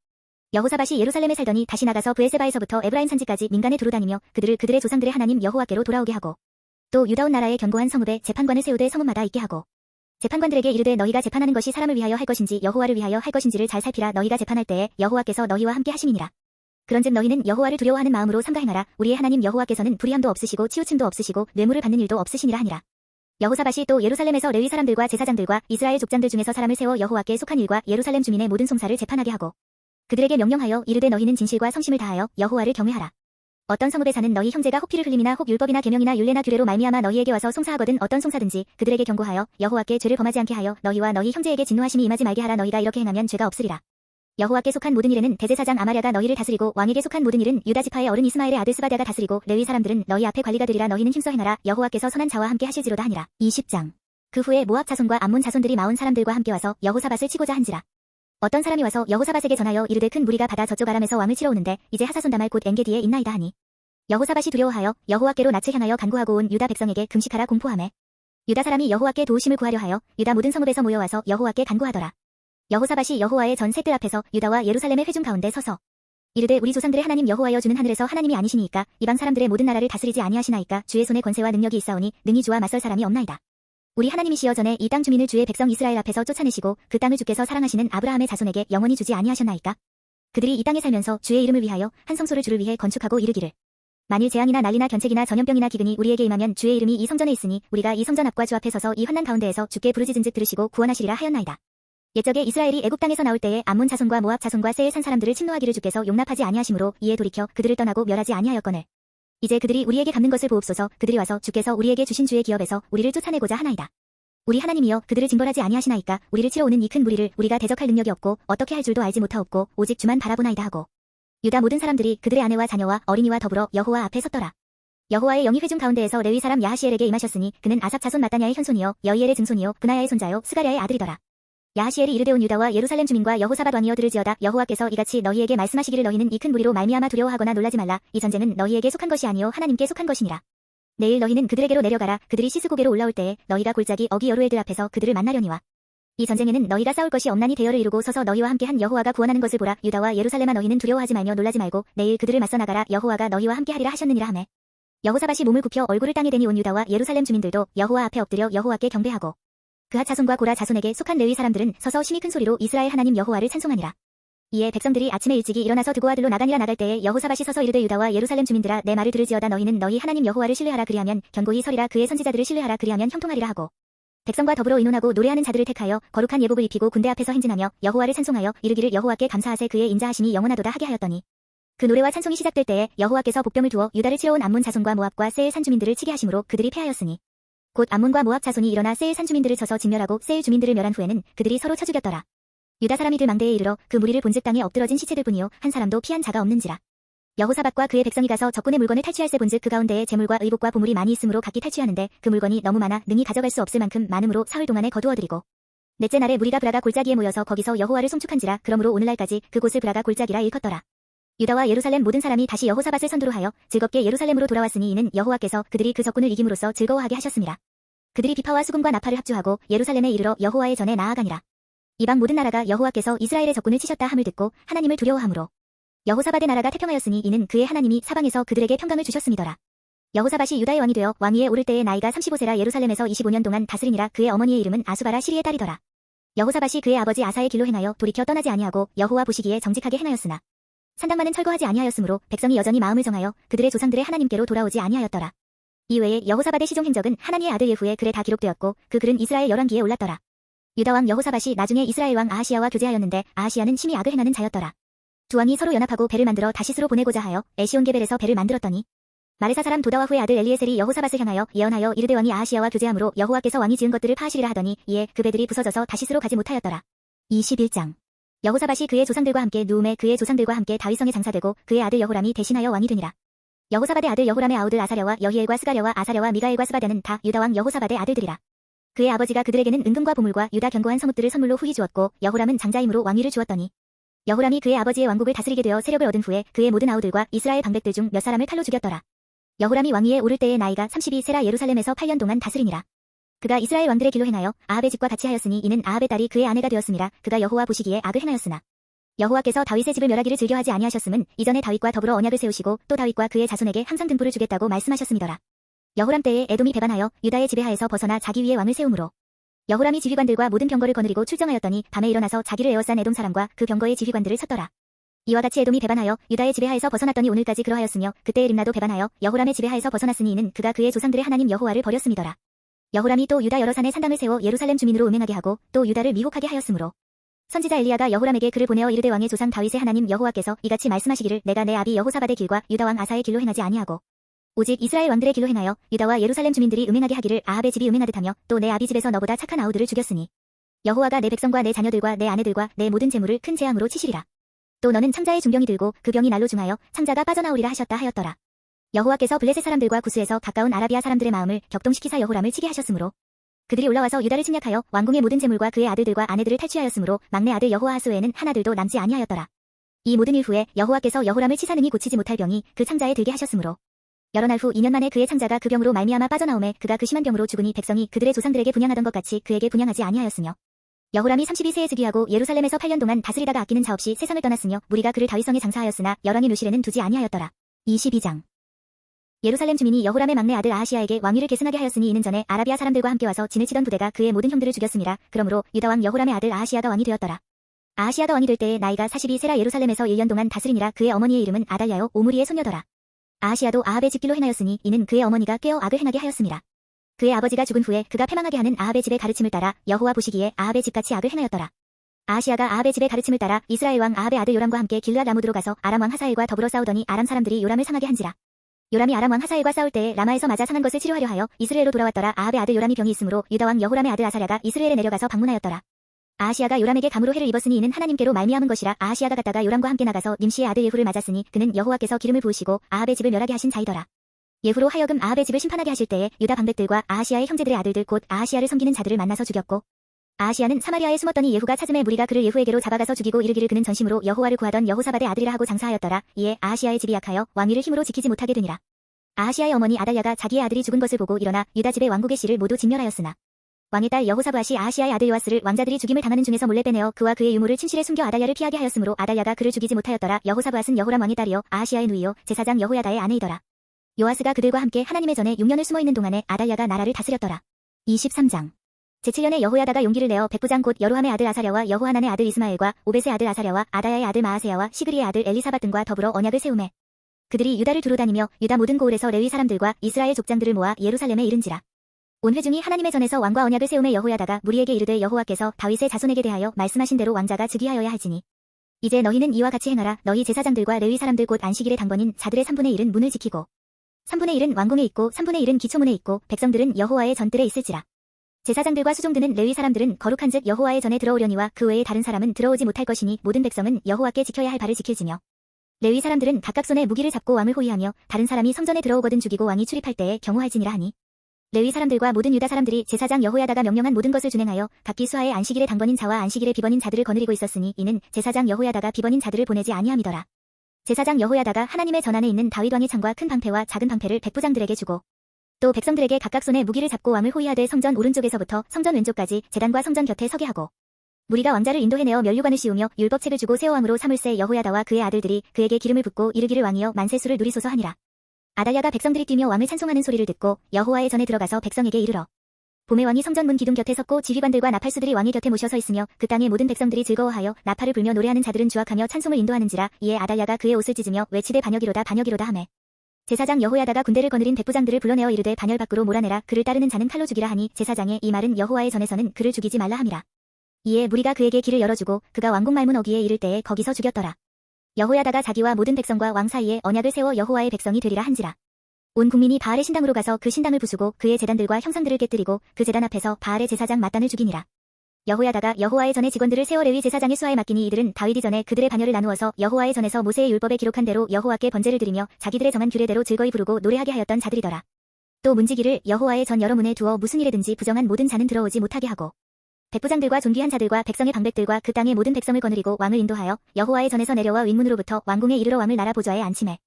여호사밧이 예루살렘에 살더니 다시 나가서 브에세바에서부터 에브라임 산지까지 민간에 두루 다니며 그들을 그들의 조상들의 하나님 여호와께로 돌아오게 하고 또 유다 온 나라의 견고한 성읍에 재판관을 세우되 성읍마다 있게 하고 재판관들에게 이르되 너희가 재판하는 것이 사람을 위하여 할 것인지 여호와를 위하여 할 것인지를 잘 살피라. 너희가 재판할 때에 여호와께서 너희와 함께 하심이니라. 그런즉 너희는 여호와를 두려워하는 마음으로 삼가 행하라. 우리의 하나님 여호와께서는 불의함도 없으시고 치우침도 없으시고 뇌물을 받는 일도 없으시니라 하니라. 여호사밧이 또 예루살렘에서 레위 사람들과 제사장들과 이스라엘 족장들 중에서 사람을 세워 여호와께 속한 일과 예루살렘 주민의 모든 송사를 재판하게 하고 그들에게 명령하여 이르되 너희는 진실과 성심을 다하여 여호와를 경외하라. 어떤 성읍에 사는 너희 형제가 혹 피를 흘림이나 혹 율법이나 계명이나 율례나 규례로 말미암아 너희에게 와서 송사하거든 어떤 송사든지 그들에게 경고하여 여호와께 죄를 범하지 않게 하여 너희와 너희 형제에게 진노하심이 임하지 말게 하라. 너희가 이렇게 행하면 죄가 없으리라. 여호와께 속한 모든 일에는 대제사장 아마랴가 너희를 다스리고 왕에게 속한 모든 일은 유다 지파의 어른 이스마엘의 아들 스바랴가 다스리고 레위 사람들은 너희 앞에 관리가 되리라. 너희는 힘써 행하라. 여호와께서 선한 자와 함께 하실지로다 하니라. 20장. 그 후에 모압 자손과 암몬 자손들이 마온 사람들과 함께 와서 여호사밧을 치고자 한지라. 어떤 사람이 와서 여호사밧에게 전하여 이르되 큰 무리가 바다 저쪽 아람에서 왕을 치러 오는데 이제 하사손 다말 곧 엔게디에 있나이다 하니 여호사밧이 두려워하여 여호와께로 낯을 향하여 간구하고 온 유다 백성에게 금식하라 공포하매 유다 사람이 여호와께 도우심을 구하려 하여 유다 모든 성읍에서 모여와서 여호와께 간구하더라. 여호사밧이 여호와의 전 셋들 앞에서 유다와 예루살렘의 회중 가운데 서서 이르되 우리 조상들의 하나님 여호와여 주는 하늘에서 하나님이 아니시니이까 이방 사람들의 모든 나라를 다스리지 아니하시나이까 주의 손에 권세와 능력이 있사오니 능히 주와 맞설 사람이 없나이다. 우리 하나님이시여 전에 이 땅 주민을 주의 백성 이스라엘 앞에서 쫓아내시고 그 땅을 주께서 사랑하시는 아브라함의 자손에게 영원히 주지 아니하셨나이까. 그들이 이 땅에 살면서 주의 이름을 위하여 한 성소를 주를 위해 건축하고 이르기를 만일 재앙이나 난리나 견책이나 전염병이나 기근이 우리에게 임하면 주의 이름이 이 성전에 있으니 우리가 이 성전 앞과 주 앞에 서서 이 환난 가운데에서 주께 부르짖은즉 들으시고 구원하시리라 하였나이다. 옛적에 이스라엘이 애굽 땅에서 나올 때에 암몬 자손과 모압 자손과 세일 산 사람들을 침노하기를 주께서 용납하지 아니하심으로 이에 돌이켜 그들을 떠나고 멸하지 아니하였거늘 이제 그들이 우리에게 갚는 것을 보옵소서. 그들이 와서 주께서 우리에게 주신 주의 기업에서 우리를 쫓아내고자 하나이다. 우리 하나님이여 그들을 징벌하지 아니하시나이까. 우리를 치러 오는 이 큰 무리를 우리가 대적할 능력이 없고 어떻게 할 줄도 알지 못하옵고 오직 주만 바라보나이다 하고 유다 모든 사람들이 그들의 아내와 자녀와 어린이와 더불어 여호와 앞에 섰더라. 여호와의 영이 회중 가운데에서 레위 사람 야하시엘에게 임하셨으니 그는 아삽 자손 마따냐의 현손이요 여이엘의 증손이요 브나야의 손자요 스가랴의 아들이더라. 야하시엘이 이르되 온 유다와 예루살렘 주민과 여호사밧 왕이여 들을지어다. 여호와께서 이같이 너희에게 말씀하시기를 너희는 이 큰 무리로 말미암아 두려워하거나 놀라지 말라. 이 전쟁은 너희에게 속한 것이 아니요 하나님께 속한 것이니라. 내일 너희는 그들에게로 내려가라. 그들이 시스고게로 올라올 때에 너희가 골짜기 어기 여루엘들 앞에서 그들을 만나려니와 이 전쟁에는 너희가 싸울 것이 없나니 대열을 이루고 서서 너희와 함께 한 여호와가 구원하는 것을 보라. 유다와 예루살렘아 너희는 두려워하지 말며 놀라지 말고 내일 그들을 맞서 나가라. 여호와가 너희와 함께 하리라 하셨느니라 하매 여호사밧이 몸을 굽혀 얼굴을 땅에 대니 온 유다와 예루살렘 주민들도 여호와 앞에 엎드려 여호와께 경배하고 그핫 자손과 고라 자손에게 속한 레위 사람들은 서서 심히 큰 소리로 이스라엘 하나님 여호와를 찬송하니라. 이에 백성들이 아침에 일찍이 일어나서 두고 아들로 나단이라 나갈 때에 여호사밧이 서서 이르되 유다와 예루살렘 주민들아 내 말을 들을지어다. 너희는 너희 하나님 여호와를 신뢰하라. 그리하면 견고히 서리라. 그의 선지자들을 신뢰하라. 그리하면 형통하리라 하고 백성과 더불어 의논하고 노래하는 자들을 택하여 거룩한 예복을 입히고 군대 앞에서 행진하며 여호와를 찬송하여 이르기를 여호와께 감사하세 그의 인자하심이 영원하도다 하게 하였더니 그 노래와 찬송이 시작될 때에 여호와께서 복병을 두어 유다를 치러 온 암몬 자손과 모압과 세일 산 주민들을 치게 하심으로 그들이 패하였으니 곧 암몬과 모압 자손이 일어나 세일 산 주민들을 쳐서 진멸하고 세일 주민들을 멸한 후에는 그들이 서로 쳐 죽였더라. 유다 사람이 들 망대에 이르러 그 무리를 본즉 땅에 엎드러진 시체들 뿐이요 한 사람도 피한 자가 없는지라. 여호사밧과 그의 백성이 가서 적군의 물건을 탈취할세 본즉 그 가운데에 재물과 의복과 보물이 많이 있으므로 각기 탈취하는데 그 물건이 너무 많아 능히 가져갈 수 없을 만큼 많음으로 사흘 동안에 거두어들이고 넷째 날에 무리가 브라가 골짜기에 모여서 거기서 여호와를 송축한지라. 그러므로 오늘날까지 그곳을 브라가 골짜기라 일컫더라. 유다와 예루살렘 모든 사람이 다시 여호사밧을 선두로 하여 즐겁게 예루살렘으로 돌아왔으니 이는 여호와께서 그들이 그 적군을 이김으로써 즐거워하게 하셨습니다. 그들이 비파와 수금과 나팔을 합주하고 예루살렘에 이르러 여호와의 전에 나아가니라. 이방 모든 나라가 여호와께서 이스라엘의 적군을 치셨다 함을 듣고 하나님을 두려워하므로 여호사밧의 나라가 태평하였으니 이는 그의 하나님이 사방에서 그들에게 평강을 주셨음이더라. 여호사밧이 유다의 왕이 되어 왕위에 오를 때의 나이가 35세라 예루살렘에서 25년 동안 다스리니라. 그의 어머니의 이름은 아수바라 시리의 딸이더라. 여호사밧이 그의 아버지 아사의 길로 행하여 돌이켜 떠나지 아니하고 여호와 보시기에 정직하게 행하였으나 산당만은 철거하지 아니하였으므로 백성이 여전히 마음을 정하여 그들의 조상들의 하나님께로 돌아오지 아니하였더라. 이외에 여호사밧의 시종 행적은 하나니의 아들 예후의 글에 다 기록되었고 그 글은 이스라엘 열왕기에 올랐더라. 유다왕 여호사밧이 나중에 이스라엘 왕 아하시야와 교제하였는데 아하시야는 심히 악을 행하는 자였더라. 두 왕이 서로 연합하고 배를 만들어 다시스로 보내고자 하여 에시온게벨에서 배를 만들었더니 마레사 사람 도다와후의 아들 엘리에셀이 여호사밧을 향하여 예언하여 이르되 왕이 아하시야와 교제함으로 여호와께서 왕이 지은 것들을 파하시리라 하더니 이에 그 배들이 부서져서 다시스로 가지 못하였더라. 21장 여호사밧이 그의 조상들과 함께 누움에 그의 조상들과 함께 다윗성에 장사되고 그의 아들 여호람이 대신하여 왕이 되니라. 여호사밧의 아들 여호람의 아우들 아사랴와 여히엘과 스가랴와 아사랴와 미가엘과 스바랴는 다 유다왕 여호사밧의 아들들이라. 그의 아버지가 그들에게는 은금과 보물과 유다 견고한 성읍들을 선물로 후히 주었고 여호람은 장자임으로 왕위를 주었더니 여호람이 그의 아버지의 왕국을 다스리게 되어 세력을 얻은 후에 그의 모든 아우들과 이스라엘 방백들 중 몇 사람을 칼로 죽였더라. 여호람이 왕위에 오를 때의 나이가 32세라 예루살렘에서 8년 동안 다스리니라. 그가 이스라엘 왕들의 길로 행하여 아합의 집과 같이 하였으니 이는 아합의 딸이 그의 아내가 되었음이라. 그가 여호와 보시기에 악을 행하였으나 여호와께서 다윗의 집을 멸하기를 즐겨하지 아니하셨음은 이전에 다윗과 더불어 언약을 세우시고 또 다윗과 그의 자손에게 항상 등불을 주겠다고 말씀하셨음이더라. 여호람 때에 에돔이 배반하여 유다의 지배하에서 벗어나 자기 위에 왕을 세우므로 여호람이 지휘관들과 모든 병거를 거느리고 출정하였더니 밤에 일어나서 자기를 에워싼 에돔 사람과 그 병거의 지휘관들을 쳤더라. 이와 같이 에돔이 배반하여 유다의 지배하에서 벗어났더니 오늘까지 그러하였으며 그때에 림나도 배반하여 여호람의 지배하에서 벗어났으니 이는 그가 그의 조상들의 하나님 여호와를 버렸음이더라. 여호람이 또 유다 여러 산에 산당을 세워 예루살렘 주민으로 음행하게 하고 또 유다를 미혹하게 하였으므로 선지자 엘리야가 여호람에게 글을 보내어 이르되 왕의 조상 다윗의 하나님 여호와께서 이같이 말씀하시기를 내가 내 아비 여호사밧의 길과 유다 왕 아사의 길로 행하지 아니하고 오직 이스라엘 왕들의 길로 행하여 유다와 예루살렘 주민들이 음행하게 하기를 아합의 집이 음행하듯 하며 또 내 아비 집에서 너보다 착한 아우들을 죽였으니 여호와가 내 백성과 내 자녀들과 내 아내들과 내 모든 재물을 큰 재앙으로 치시리라. 또 너는 창자의 중병이 들고 그 병이 날로 중하여 창자가 빠져나오리라 하셨다 하였더라. 여호와께서 블레셋 사람들과 구스에서 가까운 아라비아 사람들의 마음을 격동시키사 여호람을 치게 하셨으므로 그들이 올라와서 유다를 침략하여 왕궁의 모든 재물과 그의 아들들과 아내들을 탈취하였으므로 막내 아들 여호아하스 외에는 하나들도 남지 아니하였더라. 이 모든 일 후에 여호와께서 여호람을 치사 능히 고치지 못할 병이 그 창자에 들게 하셨으므로 여러 날 후 2년 만에 그의 창자가 그 병으로 말미암아 빠져나오매 그가 그 심한 병으로 죽으니 백성이 그들의 조상들에게 분향하던 것 같이 그에게 분향하지 아니하였으며 여호람이 32세에 즉위하고 예루살렘에서 8년 동안 다스리다가 아끼는 자 없이 세상을 떠났으며 무리가 그를 다윗성에 장사하였으나 열왕의 누실에는 두지 아니하였더라. 22장 예루살렘 주민이 여호람의 막내 아들 아하시야에게 왕위를 계승하게 하였으니 이는 전에 아라비아 사람들과 함께 와서 진을 치던 부대가 그의 모든 형들을 죽였음이라. 그러므로 유다 왕 여호람의 아들 아하시야가 왕이 되었더라. 아하시야가 왕이 될 때에 나이가 42세라 예루살렘에서 1년 동안 다스리니라. 그의 어머니의 이름은 아달랴요 오므리의 손녀더라. 아하시야도 아합의 집길로 행하였으니 이는 그의 어머니가 꾀어 악을 행하게 하였음이라. 그의 아버지가 죽은 후에 그가 패망하게 하는 아합의 집의 가르침을 따라 여호와 보시기에 아합의 집같이 악을 행하였더라. 아하시야가 아합의 집의 가르침을 따라 이스라엘 왕 아합의 아들 요람과 함께 길르앗 라모드로 가서 아람 왕 하사엘과 더불어 싸우더니 아람 사람들이 요람을 상하게 한지라. 요람이 아람 왕 하사엘과 싸울 때에 라마에서 맞아 상한 것을 치료하려 하여 이스라엘로 돌아왔더라. 아합의 아들 요람이 병이 있으므로 유다 왕 여호람의 아들 아사랴가 이스라엘에 내려가서 방문하였더라. 아하시야가 요람에게 감으로 해를 입었으니 이는 하나님께로 말미암은 것이라. 아하시야가 갔다가 요람과 함께 나가서 님시의 아들 예후를 맞았으니 그는 여호와께서 기름을 부으시고 아합의 집을 멸하게 하신 자이더라. 예후로 하여금 아합의 집을 심판하게 하실 때에 유다 방백들과 아하시야의 형제들의 아들들 곧 아하시야를 섬기는 자들을 만나서 죽였고 아하시야는 사마리아에 숨었더니 예후가 찾음에 무리가 그를 예후에게로 잡아가서 죽이고 이르기를 그는 전심으로 여호와를 구하던 여호사밧의 아들이라 하고 장사하였더라. 이에 아하시야의 집이 약하여 왕위를 힘으로 지키지 못하게 되니라. 아하시야의 어머니 아달랴가 자기의 아들이 죽은 것을 보고 일어나 유다 집의 왕국의 씨를 모두 진멸하였으나 왕의 딸 여호사밧이 아하시야의 아들 요아스를 왕자들이 죽임을 당하는 중에서 몰래 빼내어 그와 그의 유물을 침실에 숨겨 아달랴를 피하게 하였으므로 아달랴가 그를 죽이지 못하였더라. 여호사밧은 여호람 왕의 딸이요 아하시야의 누이요 제사장 여호야다의 아내이더라. 요아스가 그들과 함께 하나님의 전에 6년을 숨어있는 동안에 아달랴가 나라를 다스렸더라. 23장 제7년에 여호야다가 용기를 내어 백부장 곧 여루함의 아들 아사랴와 여호하난의 아들 이스마엘과 오벳의 아들 아사랴와 아다야의 아들 마아세야와 시그리의 아들 엘리사밧 등과 더불어 언약을 세우매 그들이 유다를 두루 다니며 유다 모든 고을에서 레위 사람들과 이스라엘 족장들을 모아 예루살렘에 이른지라. 온 회중이 하나님의 전에서 왕과 언약을 세우매 여호야다가 무리에게 이르되 여호와께서 다윗의 자손에게 대하여 말씀하신 대로 왕자가 즉위하여야 할지니 이제 너희는 이와 같이 행하라. 너희 제사장들과 레위 사람들 곧 안식일의 당번인 자들의 3분의 1은 문을 지키고 3분의 1은 왕궁에 있고 3분의 1은 기초문에 있고 백성들은 여호와의 전뜰에 있을지라. 제사장들과 수종드는 레위 사람들은 거룩한즉 여호와의 전에 들어오려니와 그 외에 다른 사람은 들어오지 못할 것이니 모든 백성은 여호와께 지켜야 할 바를 지킬지며 레위 사람들은 각각 손에 무기를 잡고 왕을 호위하며 다른 사람이 성전에 들어오거든 죽이고 왕이 출입할 때에 경호할지니라 하니 레위 사람들과 모든 유다 사람들이 제사장 여호야다가 명령한 모든 것을 준행하여 각기 수하의 안식일의 당번인 자와 안식일의 비번인 자들을 거느리고 있었으니 이는 제사장 여호야다가 비번인 자들을 보내지 아니함이더라. 제사장 여호야다가 하나님의 전 안에 있는 다윗 왕의 창과 큰 방패와 작은 방패를 백부장들에게 주고 또 백성들에게 각각 손에 무기를 잡고 왕을 호위하되 성전 오른쪽에서부터 성전 왼쪽까지 제단과 성전 곁에 서게 하고 무리가 왕자를 인도해내어 면류관을 씌우며 율법책을 주고 세워왕으로 삼을세 여호야다와 그의 아들들이 그에게 기름을 붓고 이르기를 왕이여 만세수를 누리소서 하니라. 아달랴가 백성들이 뛰며 왕을 찬송하는 소리를 듣고 여호와의 전에 들어가서 백성에게 이르러 봄에 왕이 성전문 기둥 곁에 섰고 지휘관들과 나팔수들이 왕의 곁에 모셔 서 있으며 그 땅의 모든 백성들이 즐거워하여 나팔을 불며 노래하는 자들은 주악하며 찬송을 인도하는지라. 이에 아달랴가 그의 옷을 찢으며 외치되 반역이로다 반역이로다 하매 제사장 여호야다가 군대를 거느린 백부장들을 불러내어 이르되 반열 밖으로 몰아내라. 그를 따르는 자는 칼로 죽이라 하니 제사장의 이 말은 여호와의 전에서는 그를 죽이지 말라 함이라. 이에 무리가 그에게 길을 열어주고 그가 왕궁 말문 어귀에 이를 때에 거기서 죽였더라. 여호야다가 자기와 모든 백성과 왕 사이에 언약을 세워 여호와의 백성이 되리라 한지라. 온 국민이 바알의 신당으로 가서 그 신당을 부수고 그의 제단들과 형상들을 깨뜨리고 그 제단 앞에서 바알의 제사장 mat단을 죽이니라. 여호야다가 여호와의 전에 직원들을 세워 레위 제사장의 수하에 맡기니 이들은 다윗이 전에 그들의 반열을 나누어서 여호와의 전에서 모세의 율법에 기록한 대로 여호와께 번제를 드리며 자기들의 정한 규례대로 즐거이 부르고 노래하게 하였던 자들이더라. 또 문지기를 여호와의 전 여러 문에 두어 무슨 일에든지 부정한 모든 자는 들어오지 못하게 하고 백부장들과 존귀한 자들과 백성의 방백들과 그 땅의 모든 백성을 거느리고 왕을 인도하여 여호와의 전에서 내려와 윗문으로부터 왕궁에 이르러 왕을 나라 보좌에 앉히매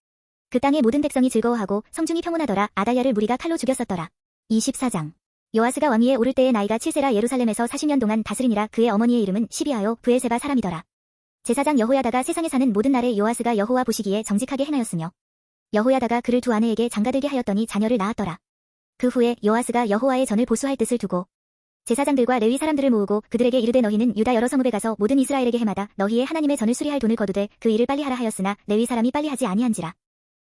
그 땅의 모든 백성이 즐거워하고 성중이 평온하더라. 아달랴를 무리가 칼로 죽였었더라. 24장 요아스가 왕위에 오를 때의 나이가 7세라 예루살렘에서 40년 동안 다스리니라. 그의 어머니의 이름은 시비아요 브엘세바 사람이더라. 제사장 여호야다가 세상에 사는 모든 날에 요아스가 여호와 보시기에 정직하게 행하였으며 여호야다가 그를 두 아내에게 장가들게 하였더니 자녀를 낳았더라. 그 후에 요아스가 여호와의 전을 보수할 뜻을 두고 제사장들과 레위 사람들을 모으고 그들에게 이르되 너희는 유다 여러 성읍에 가서 모든 이스라엘에게 해마다 너희의 하나님의 전을 수리할 돈을 거두되 그 일을 빨리 하라 하였으나 레위 사람이 빨리 하지 아니한지라.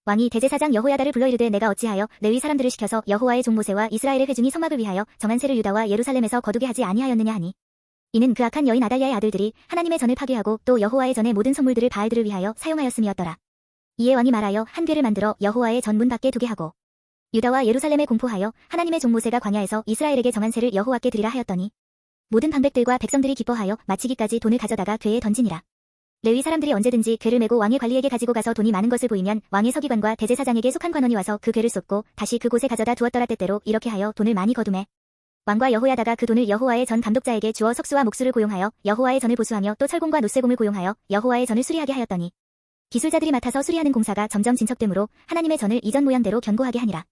왕이 대제사장 여호야다를 불러 이르되 내가 어찌하여 레위 사람들을 시켜서 여호와의 종 모세와 이스라엘의 회중이 성막을 위하여 정한 세를 유다와 예루살렘에서 거두게 하지 아니하였느냐 하니 이는 그 악한 여인 아달랴의 아들들이 하나님의 전을 파괴하고 또 여호와의 전의 모든 성물들을 바알들을 위하여 사용하였음이었더라. 이에 왕이 말하여 한 궤를 만들어 여호와의 전 문 밖에 두게 하고 유다와 예루살렘에 공포하여 하나님의 종 모세가 광야에서 이스라엘에게 정한 세를 여호와께 드리라 하였더니 모든 방백들과 백성들이 기뻐하여 마치기까지 돈을 가져다가 궤에 던지니라. 레위 사람들이 언제든지 궤를 메고 왕의 관리에게 가지고 가서 돈이 많은 것을 보이면 왕의 서기관과 대제사장에게 속한 관원이 와서 그 궤를 쏟고 다시 그곳에 가져다 두었더라. 때때로 이렇게 하여 돈을 많이 거두매 왕과 여호야다가 그 돈을 여호와의 전 감독자에게 주어 석수와 목수를 고용하여 여호와의 전을 보수하며 또 철공과 노쇠공을 고용하여 여호와의 전을 수리하게 하였더니 기술자들이 맡아서 수리하는 공사가 점점 진척되므로 하나님의 전을 이전 모양대로 견고하게 하니라.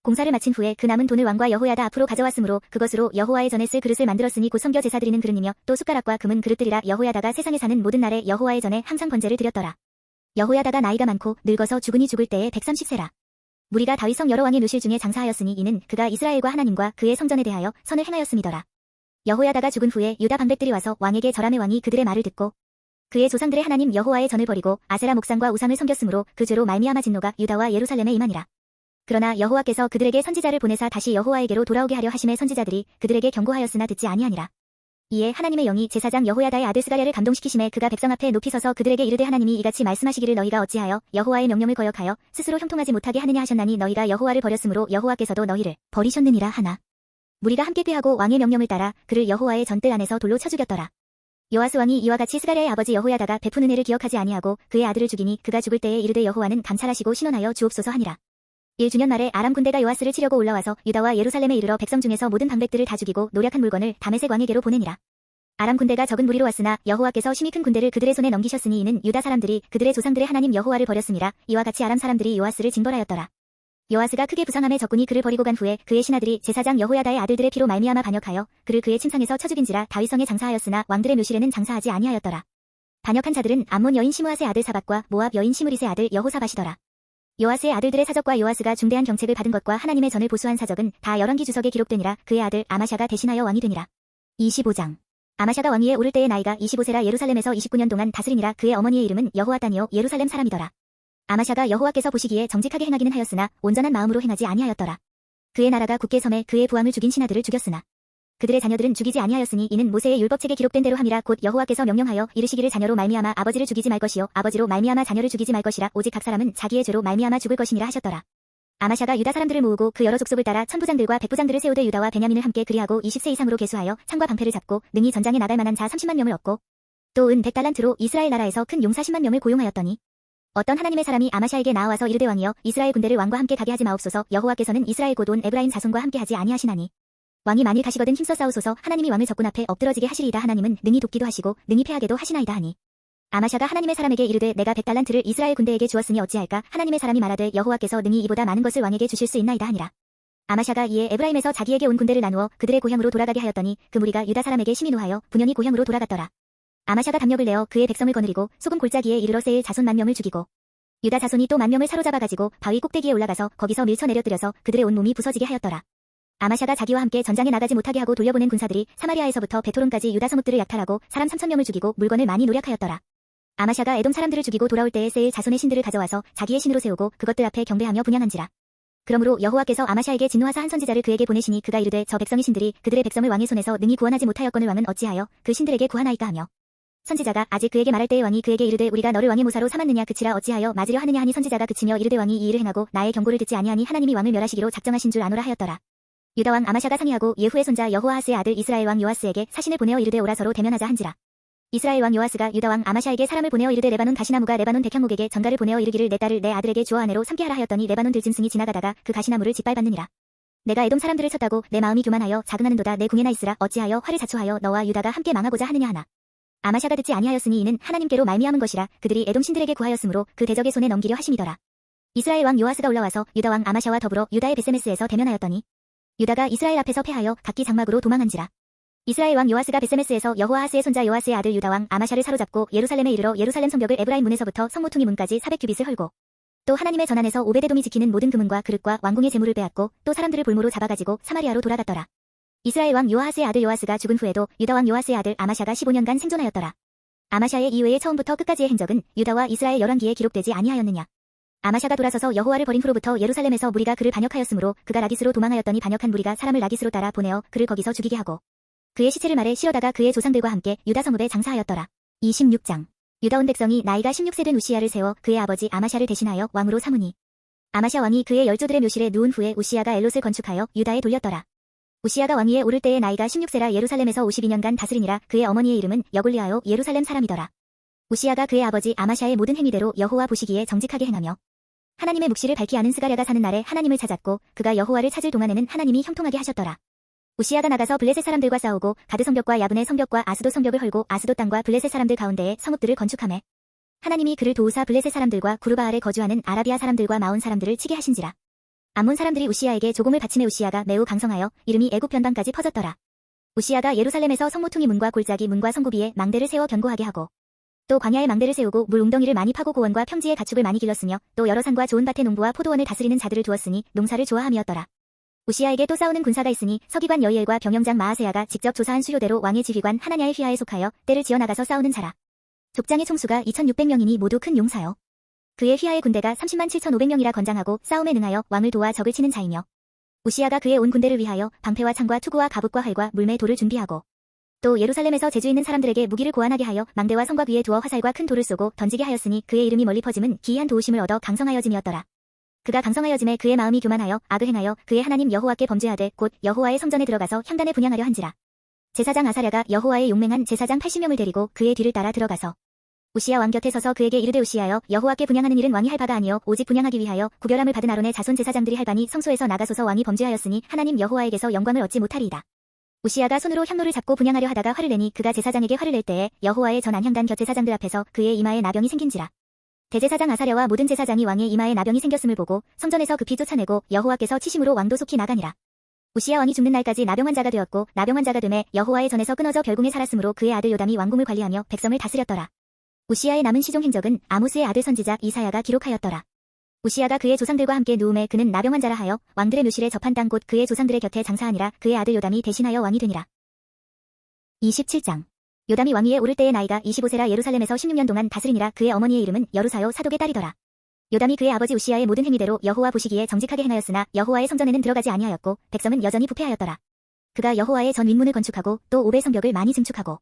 공사를 마친 후에 그 남은 돈을 왕과 여호야다 앞으로 가져왔으므로 그것으로 여호와의 전에 쓸 그릇을 만들었으니 곧 섬겨 제사 드리는 그릇이며 또 숟가락과 금은 그릇들이라. 여호야다가 세상에 사는 모든 날에 여호와의 전에 항상 번제를 드렸더라. 여호야다가 나이가 많고 늙어서 죽으니 죽을 때에 130세라. 무리가 다윗성 여러 왕의 누실 중에 장사하였으니 이는 그가 이스라엘과 하나님과 그의 성전에 대하여 선을 행하였음이더라. 여호야다가 죽은 후에 유다 방백들이 와서 왕에게 절하매 왕이 그들의 말을 듣고 그의 조상들의 하나님 여호와의 전을 버리고 아세라 목상과 우상을 섬겼으므로 그 죄로 말미암아 진노가 유다와 예루살렘에 임하니라. 그러나 여호와께서 그들에게 선지자를 보내사 다시 여호와에게로 돌아오게 하려 하심에 선지자들이 그들에게 경고하였으나 듣지 아니하니라. 이에 하나님의 영이 제사장 여호야다의 아들 스가랴를 감동시키심에 그가 백성 앞에 높이 서서 그들에게 이르되 하나님이 이같이 말씀하시기를 너희가 어찌하여 여호와의 명령을 거역하여 스스로 형통하지 못하게 하느냐 하셨나니 너희가 여호와를 버렸으므로 여호와께서도 너희를 버리셨느니라 하나. 무리가 함께 꾀하고 왕의 명령을 따라 그를 여호와의 전뜰 안에서 돌로 쳐 죽였더라. 요아스 왕이 이와 같이 스가랴의 아버지 여호야다가 베푼 은혜를 기억하지 아니하고 그의 아들을 죽이니 그가 죽을 때에 이르되 여호와는 감찰하시고 신원하여 주옵소서 하니라. 1주년 말에 아람 군대가 요아스를 치려고 올라와서 유다와 예루살렘에 이르러 백성 중에서 모든 방백들을 다 죽이고 노략한 물건을 다메섹 왕에게로 보내니라. 아람 군대가 적은 무리로 왔으나 여호와께서 심히 큰 군대를 그들의 손에 넘기셨으니 이는 유다 사람들이 그들의 조상들의 하나님 여호와를 버렸음이라. 이와 같이 아람 사람들이 요아스를 징벌하였더라. 요아스가 크게 부상함에 적군이 그를 버리고 간 후에 그의 신하들이 제사장 여호야다의 아들들의 피로 말미암아 반역하여 그를 그의 침상에서 쳐 죽인지라. 다윗성에 장사하였으나 왕들의 묘실에는 장사하지 아니하였더라. 반역한 자들은 암몬 여인 시므앗의 아들 사밧과 모압 여인 시므릿의 아들 여호사밧이더라. 요아스의 아들들의 사적과 요아스가 중대한 경책을 받은 것과 하나님의 전을 보수한 사적은 다 열왕기 주석에 기록되니라. 그의 아들 아마샤가 대신하여 왕이 되니라. 25장 아마샤가 왕위에 오를 때의 나이가 25세라 예루살렘에서 29년 동안 다스리니라. 그의 어머니의 이름은 여호아단이요 예루살렘 사람이더라. 아마샤가 여호와께서 보시기에 정직하게 행하기는 하였으나 온전한 마음으로 행하지 아니하였더라. 그의 나라가 굳게 섬에 그의 부함을 죽인 신하들을 죽였으나 그들의 자녀들은 죽이지 아니하였으니 이는 모세의 율법책에 기록된 대로 함이라. 곧 여호와께서 명령하여 이르시기를 자녀로 말미암아 아버지를 죽이지 말 것이요 아버지로 말미암아 자녀를 죽이지 말 것이라. 오직 각 사람은 자기의 죄로 말미암아 죽을 것이니라 하셨더라. 아마샤가 유다 사람들을 모으고 그 여러 족속을 따라 천부장들과 백부장들을 세우되 유다와 베냐민을 함께 그리하고 20세 이상으로 계수하여 창과 방패를 잡고 능히 전장에 나갈 만한 자 30만 명을 얻고 또 은 100달란트로 이스라엘 나라에서 큰 용 40만 명을 고용하였더니 어떤 하나님의 사람이 아마샤에게 나아와서 이르되 왕이여 이스라엘 군대를 왕과 함께 가게 하지 마옵소서. 여호와께서는 이스라엘 곧 온 에브라임 자손과 함께 하지 아니하시나니 왕이 만일 가시거든 힘써 싸우소서. 하나님이 왕을 적군 앞에 엎드러지게 하시리이다. 하나님은 능히 돕기도 하시고 능히 패하게도 하시나이다 하니 아마샤가 하나님의 사람에게 이르되 내가 100달란트를 이스라엘 군대에게 주었으니 어찌할까. 하나님의 사람이 말하되 여호와께서 능히 이보다 많은 것을 왕에게 주실 수 있나이다 하니라. 아마샤가 이에 에브라임에서 자기에게 온 군대를 나누어 그들의 고향으로 돌아가게 하였더니 그 무리가 유다 사람에게 심히 노하여 분연히 고향으로 돌아갔더라. 아마샤가 담력을 내어 그의 백성을 거느리고 소금 골짜기에 이르러 세일 자손 10,000명을 죽이고 유다 자손이 또 10,000명을 사로잡아가지고 바위 꼭대기에 올라가서 거기서 밀쳐 내려뜨려서 그들의 온 몸이 부서지게 하였더라. 아마샤가 자기와 함께 전장에 나가지 못하게 하고 돌려보낸 군사들이 사마리아에서부터 베토론까지 유다 성읍들을 약탈하고 사람 3,000명을 죽이고 물건을 많이 노략하였더라. 아마샤가 에돔 사람들을 죽이고 돌아올 때에 세일 자손의 신들을 가져와서 자기의 신으로 세우고 그것들 앞에 경배하며 분향한지라. 그러므로 여호와께서 아마샤에게 진노하사 한 선지자를 그에게 보내시니 그가 이르되 저 백성의 신들이 그들의 백성을 왕의 손에서 능히 구원하지 못하였거늘 왕은 어찌하여 그 신들에게 구하나이까 하며 선지자가 아직 그에게 말할 때에 왕이 그에게 이르되 우리가 너를 왕의 모사로 삼았느냐 그치라 어찌하여 맞으려 하느냐 하니 선지자가 그치며 이르되 왕이 이 일을 행하고 나의 경고를 듣지 아니하니 하나님이 왕을 멸하시기로 작정하신 줄 아노라 하였더라. 유다 왕 아마샤가 상의하고 예후의 손자 여호아하스의 아들 이스라엘 왕 요아스에게 사신을 보내어 이르되 오라 서로 대면하자 한지라. 이스라엘 왕 요아스가 유다 왕 아마샤에게 사람을 보내어 이르되 레바논 가시나무가 레바논 백향목에게 전가를 보내어 이르기를 내 딸을 내 아들에게 주어 아내로 삼게 하라 하였더니 레바논 들짐승이 지나가다가 그 가시나무를 짓밟았느니라. 내가 에돔 사람들을 쳤다고 내 마음이 교만하여 자긍하는도다 내 궁에나 있으라 어찌하여 화를 자초하여 너와 유다가 함께 망하고자 하느냐 하나. 아마샤가 듣지 아니하였으니 이는 하나님께로 말미암은 것이라 그들이 에돔 신들에게 구하였으므로 그 대적의 손에 넘기려 하심이더라. 이스라엘 왕 요아스가 올라와서 유다 왕 아마샤와 더불어 유다의 베세메스에서 대면하였더니 유다가 이스라엘 앞에서 패하여 각기 장막으로 도망한지라. 이스라엘 왕 요아스가 베세메스에서 여호아하스의 손자 요아스의 아들 유다 왕 아마샤를 사로잡고 예루살렘에 이르러 예루살렘 성벽을 에브라임 문에서부터 성모퉁이 문까지 400규빗을 헐고 또 하나님의 전안에서 오베데돔이 지키는 모든 금은과 그릇과 왕궁의 재물을 빼앗고 또 사람들을 볼모로 잡아가지고 사마리아로 돌아갔더라. 이스라엘 왕 요아하스의 아들 요아스가 죽은 후에도 유다 왕 요아스의 아들 아마샤가 15년간 생존하였더라. 아마샤의 이외의 처음부터 끝까지의 행적은 유다와 이스라엘 열왕기에 기록되지 아니하였느냐. 아마샤가 돌아서서 여호와를 버린 후로부터 예루살렘에서 무리가 그를 반역하였으므로 그가 라기스로 도망하였더니 반역한 무리가 사람을 라기스로 따라 보내어 그를 거기서 죽이게 하고 그의 시체를 말에 실어다가 그의 조상들과 함께 유다 성읍에 장사하였더라. 26장. 유다 온 백성이 나이가 16세 된 우시야를 세워 그의 아버지 아마샤를 대신하여 왕으로 삼으니 아마샤 왕이 그의 열조들의 묘실에 누운 후에 우시야가 엘롯을 건축하여 유다에 돌렸더라. 우시야가 왕위에 오를 때의 나이가 16세라 예루살렘에서 52년간 다스리니라. 그의 어머니의 이름은 여골리아요 예루살렘 사람이더라. 우시야가 그의 아버지 아마샤의 모든 행위대로 여호와 보시기에 정직하게 행하며 하나님의 묵시를 밝히 아는 스가랴가 사는 날에 하나님을 찾았고 그가 여호와를 찾을 동안에는 하나님이 형통하게 하셨더라. 우시야가 나가서 블레셋 사람들과 싸우고 가드 성벽과 야분의 성벽과 아스돗 성벽을 헐고 아스돗 땅과 블레셋 사람들 가운데에 성읍들을 건축하매 하나님이 그를 도우사 블레셋 사람들과 구르바알에 거주하는 아라비아 사람들과 마온 사람들을 치게 하신지라. 암몬 사람들이 우시야에게 조공을 바치매 우시야가 매우 강성하여 이름이 애굽 변방까지 퍼졌더라. 우시야가 예루살렘에서 성모퉁이 문과 골짜기 문과 성구비에 망대를 세워 견고하게 하고 또 광야에 망대를 세우고 물 웅덩이를 많이 파고 고원과 평지에 가축을 많이 길렀으며 또 여러 산과 좋은 밭에 농부와 포도원을 다스리는 자들을 두었으니 농사를 좋아함이었더라. 우시야에게 또 싸우는 군사가 있으니 서기관 여이엘과 병영장 마아세야가 직접 조사한 수요대로 왕의 지휘관 하나냐의 휘하에 속하여 때를 지어 나가서 싸우는 자라. 족장의 총수가 2600명이니 모두 큰 용사요. 그의 휘하의 군대가 30만 7500명이라 건장하고 싸움에 능하여 왕을 도와 적을 치는 자이며 우시야가 그의 온 군대를 위하여 방패와 창과 투구와 갑옷과 활과 물매 돌을 준비하고 또 예루살렘에서 재주 있는 사람들에게 무기를 고안하게 하여 망대와 성곽 위에 두어 화살과 큰 돌을 쏘고 던지게 하였으니 그의 이름이 멀리 퍼짐은 기이한 도우심을 얻어 강성하여짐이었더라. 그가 강성하여짐에 그의 마음이 교만하여 악을 행하여 그의 하나님 여호와께 범죄하되 곧 여호와의 성전에 들어가서 향단을 분향하려 한지라. 제사장 아사랴가 여호와의 용맹한 제사장 80명을 데리고 그의 뒤를 따라 들어가서 우시야 왕 곁에 서서 그에게 이르되 우시야여 여호와께 분향하는 일은 왕이 할 바가 아니요 오직 분향하기 위하여 구별함을 받은 아론의 자손 제사장들이 할 바니 성소에서 나가소서 왕이 범죄하였으니 하나님 여호와에게서 영광을 얻지 못하리이다. 우시야가 손으로 향로를 잡고 분향하려 하다가 화를 내니 그가 제사장에게 화를 낼 때에 여호와의 전안 향단 곁 제사장들 앞에서 그의 이마에 나병이 생긴지라. 대제사장 아사랴와 모든 제사장이 왕의 이마에 나병이 생겼음을 보고 성전에서 급히 쫓아내고 여호와께서 치심으로 왕도 속히 나가니라. 우시야 왕이 죽는 날까지 나병 환자가 되었고 나병 환자가 되매 여호와의 전에서 끊어져 별궁에 살았으므로 그의 아들 요담이 왕궁을 관리하며 백성을 다스렸더라. 우시야의 남은 시종 행적은 아모스의 아들 선지자 이사야가 기록하였더라. 우시야가 그의 조상들과 함께 누움에 그는 나병 환자라 하여 왕들의 묘실에 접한 땅 곧 그의 조상들의 곁에 장사하니라. 그의 아들 요담이 대신하여 왕이 되니라. 27장. 요담이 왕위에 오를 때의 나이가 25세라 예루살렘에서 16년 동안 다스리니라. 그의 어머니의 이름은 여루사요 사독의 딸이더라. 요담이 그의 아버지 우시야의 모든 행위대로 여호와 보시기에 정직하게 행하였으나 여호와의 성전에는 들어가지 아니하였고 백성은 여전히 부패하였더라. 그가 여호와의 전 윗문을 건축하고 또 오벨 성벽을 많이 증축하고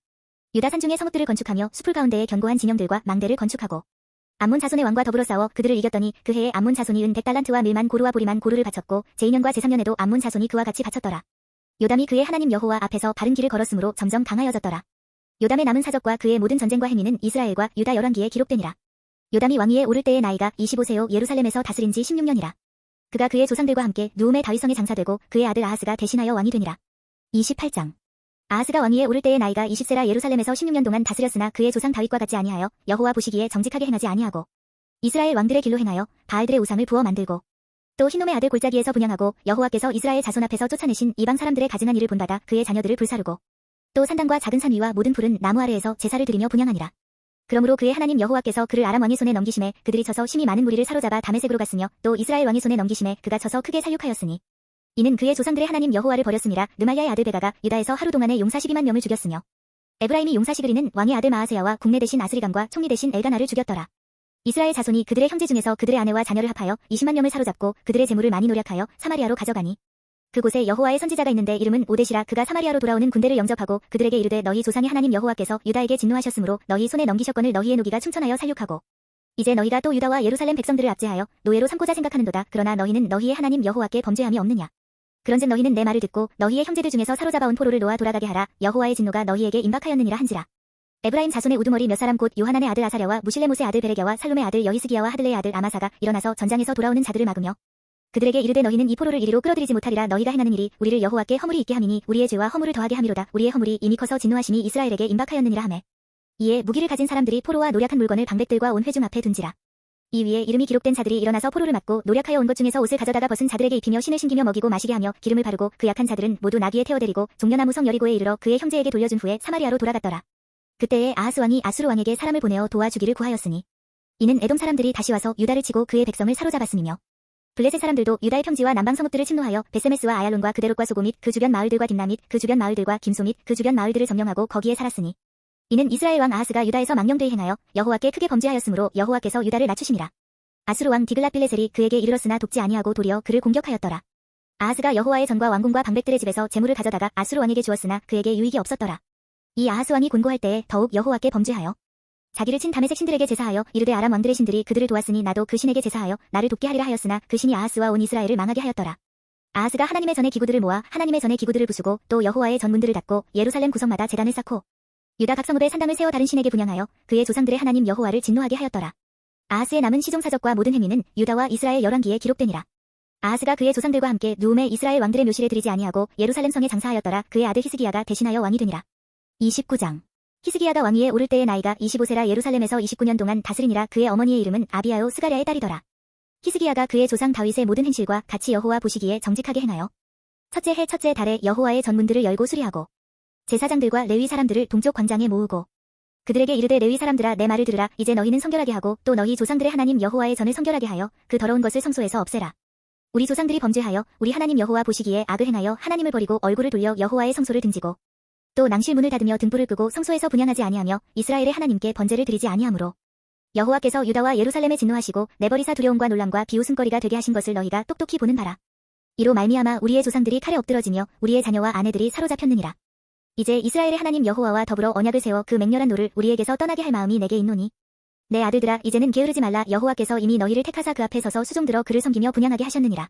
유다 산중에 성읍들을 건축하며 수풀 가운데에 견고한 진영들과 망대를 건축하고 암몬 자손의 왕과 더불어 싸워 그들을 이겼더니 그 해에 암몬 자손이 은 100달란트와 밀만 고루와 보리만 고루를 바쳤고 제2년과 제3년에도 암몬 자손이 그와 같이 바쳤더라. 요담이 그의 하나님 여호와 앞에서 바른 길을 걸었으므로 점점 강하여졌더라. 요담의 남은 사적과 그의 모든 전쟁과 행위는 이스라엘과 유다 열왕기에 기록되니라. 요담이 왕위에 오를 때의 나이가 25세요 예루살렘에서 다스린 지 16년이라. 그가 그의 조상들과 함께 누움의 다윗성에 장사되고 그의 아들 아하스가 대신하여 왕이 되니라. 28장. 아하스가 왕위에 오를 때의 나이가 20세라 예루살렘에서 16년 동안 다스렸으나 그의 조상 다윗과 같지 아니하여 여호와 보시기에 정직하게 행하지 아니하고 이스라엘 왕들의 길로 행하여 바알들의 우상을 부어 만들고 또 hin놈의 아들 골짜기에서 분향하고 여호와께서 이스라엘 자손 앞에서 쫓아내신 이방 사람들의 가증한 일을 본받아 그의 자녀들을 불사르고 또 산당과 작은 산 위와 모든 푸른 나무 아래에서 제사를 드리며 분향하니라. 그러므로 그의 하나님 여호와께서 그를 아람 왕의 손에 넘기심에 그들이 쳐서 심히 많은 무리를 사로잡아 다메섹으로 갔으며 또 이스라엘 왕의 손에 넘기심에 그가 쳐서 크게 살육하였으니 이는 그의 조상들의 하나님 여호와를 버렸음이라. 르말야의 아들 베가가 유다에서 하루 동안에 용 42만 명을 죽였으며 에브라임이 용 사시그리는 왕의 아들 마아세야와 국내 대신 아스리감과 총리 대신 엘가나를 죽였더라. 이스라엘 자손이 그들의 형제 중에서 그들의 아내와 자녀를 합하여 20만 명을 사로잡고 그들의 재물을 많이 노력하여 사마리아로 가져가니 그곳에 여호와의 선지자가 있는데 이름은 오데시라. 그가 사마리아로 돌아오는 군대를 영접하고 그들에게 이르되 너희 조상의 하나님 여호와께서 유다에게 진노하셨으므로 너희 손에 넘기셨거늘 너희의 노기가 충천하여 살육하고 이제 너희가 또 유다와 예루살렘 백성들을 압제하여 노예로 삼고자 생각하는도다. 그러나 너희는 너희의 하나님 여호와께 범죄함이 없느냐. 그런즉 너희는 내 말을 듣고 너희의 형제들 중에서 사로잡아온 포로를 놓아 돌아가게 하라. 여호와의 진노가 너희에게 임박하였느니라 한지라. 에브라임 자손의 우두머리 몇 사람 곧 요하난의 아들 아사랴와 무실레못의 아들 베레갸와 살롬의 아들 여히스기야와 하들레의 아들 아마사가 일어나서 전장에서 돌아오는 자들을 막으며 그들에게 이르되 너희는 이 포로를 이리로 끌어들이지 못하리라. 너희가 행하는 일이 우리를 여호와께 허물이 있게 함이니 우리의 죄와 허물을 더하게 함이로다. 우리의 허물이 이미 커서 진노하심이 이스라엘에게 임박하였느니라 하매 이에 무기를 가진 사람들이 포로와 노략한 물건을 방백들과 온 회중 앞에 둔지라. 이 위에 이름이 기록된 자들이 일어나서 포로를 맞고 노략하여 온 것 중에서 옷을 가져다가 벗은 자들에게 입히며 신을 신기며 먹이고 마시게 하며 기름을 바르고 그 약한 자들은 모두 나귀에 태워데리고 종려나무 성 여리고에 이르러 그의 형제에게 돌려준 후에 사마리아로 돌아갔더라. 그때에 아하스 왕이 아수르 왕에게 사람을 보내어 도와주기를 구하였으니 이는 에돔 사람들이 다시 와서 유다를 치고 그의 백성을 사로잡았음이며 블레셋 사람들도 유다의 평지와 남방 성읍들을 침노하여 베세메스와 아얄론과 그데롯과 소고 및 그 주변 마을들과 딥나 및 그 주변 마을들과 김소 및 그 주변 마을들을 점령하고 거기에 살았으니 이는 이스라엘 왕 아하스가 유다에서 망령되이 행하여 여호와께 크게 범죄하였으므로 여호와께서 유다를 낮추심이라. 아수르 왕 디글랏빌레셀이 그에게 이르렀으나 돕지 아니하고 도리어 그를 공격하였더라. 아하스가 여호와의 전과 왕궁과 방백들의 집에서 재물을 가져다가 아수르 왕에게 주었으나 그에게 유익이 없었더라. 이 아하스 왕이 곤고할 때에 더욱 여호와께 범죄하여 자기를 친 다메섹 신들에게 제사하여 이르되 아람 왕들의 신들이 그들을 도왔으니 나도 그 신에게 제사하여 나를 돕게 하리라 하였으나 그 신이 아하스와 온 이스라엘을 망하게 하였더라. 아하스가 하나님의 전의 기구들을 모아 하나님의 전의 기구들을 부수고 또 여호와의 전 문들을 닫고 예루살렘 구석마다 제단을 쌓고 유다 각 성읍에 산당을 세워 다른 신에게 분향하여 그의 조상들의 하나님 여호와를 진노하게 하였더라. 아하스의 남은 시종사적과 모든 행위는 유다와 이스라엘 열왕기에 기록되니라. 아하스가 그의 조상들과 함께 누움의 이스라엘 왕들의 묘실에 들이지 아니하고 예루살렘 성에 장사하였더라. 그의 아들 히스기야가 대신하여 왕이 되니라. 29장 히스기야가 왕위에 오를 때의 나이가 25세라. 예루살렘에서 29년 동안 다스리니라. 그의 어머니의 이름은 아비야요 스가랴의 딸이더라. 히스기야가 그의 조상 다윗의 모든 행실과 같이 여호와 보시기에 정직하게 행하여 첫째 해 첫째 달에 여호와의 전문들을 열고 수리하고 제사장들과 레위 사람들을 동쪽 광장에 모으고 그들에게 이르되 레위 사람들아 내 말을 들으라. 이제 너희는 성결하게 하고 또 너희 조상들의 하나님 여호와의 전을 성결하게 하여 그 더러운 것을 성소에서 없애라. 우리 조상들이 범죄하여 우리 하나님 여호와 보시기에 악을 행하여 하나님을 버리고 얼굴을 돌려 여호와의 성소를 등지고 또 낭실 문을 닫으며 등불을 끄고 성소에서 분향하지 아니하며 이스라엘의 하나님께 번제를 드리지 아니하므로 여호와께서 유다와 예루살렘에 진노하시고 내버리사 두려움과 놀람과 비웃음거리가 되게 하신 것을 너희가 똑똑히 보는 바라. 이로 말미암아 우리의 조상들이 칼에 엎드러지며 우리의 자녀와 아내들이 사로잡혔느니라. 이제 이스라엘의 하나님 여호와와 더불어 언약을 세워 그 맹렬한 노를 우리에게서 떠나게 할 마음이 내게 있노니 내 아들들아 이제는 게으르지 말라. 여호와께서 이미 너희를 택하사 그 앞에 서서 수종들어 그를 섬기며 분향하게 하셨느니라.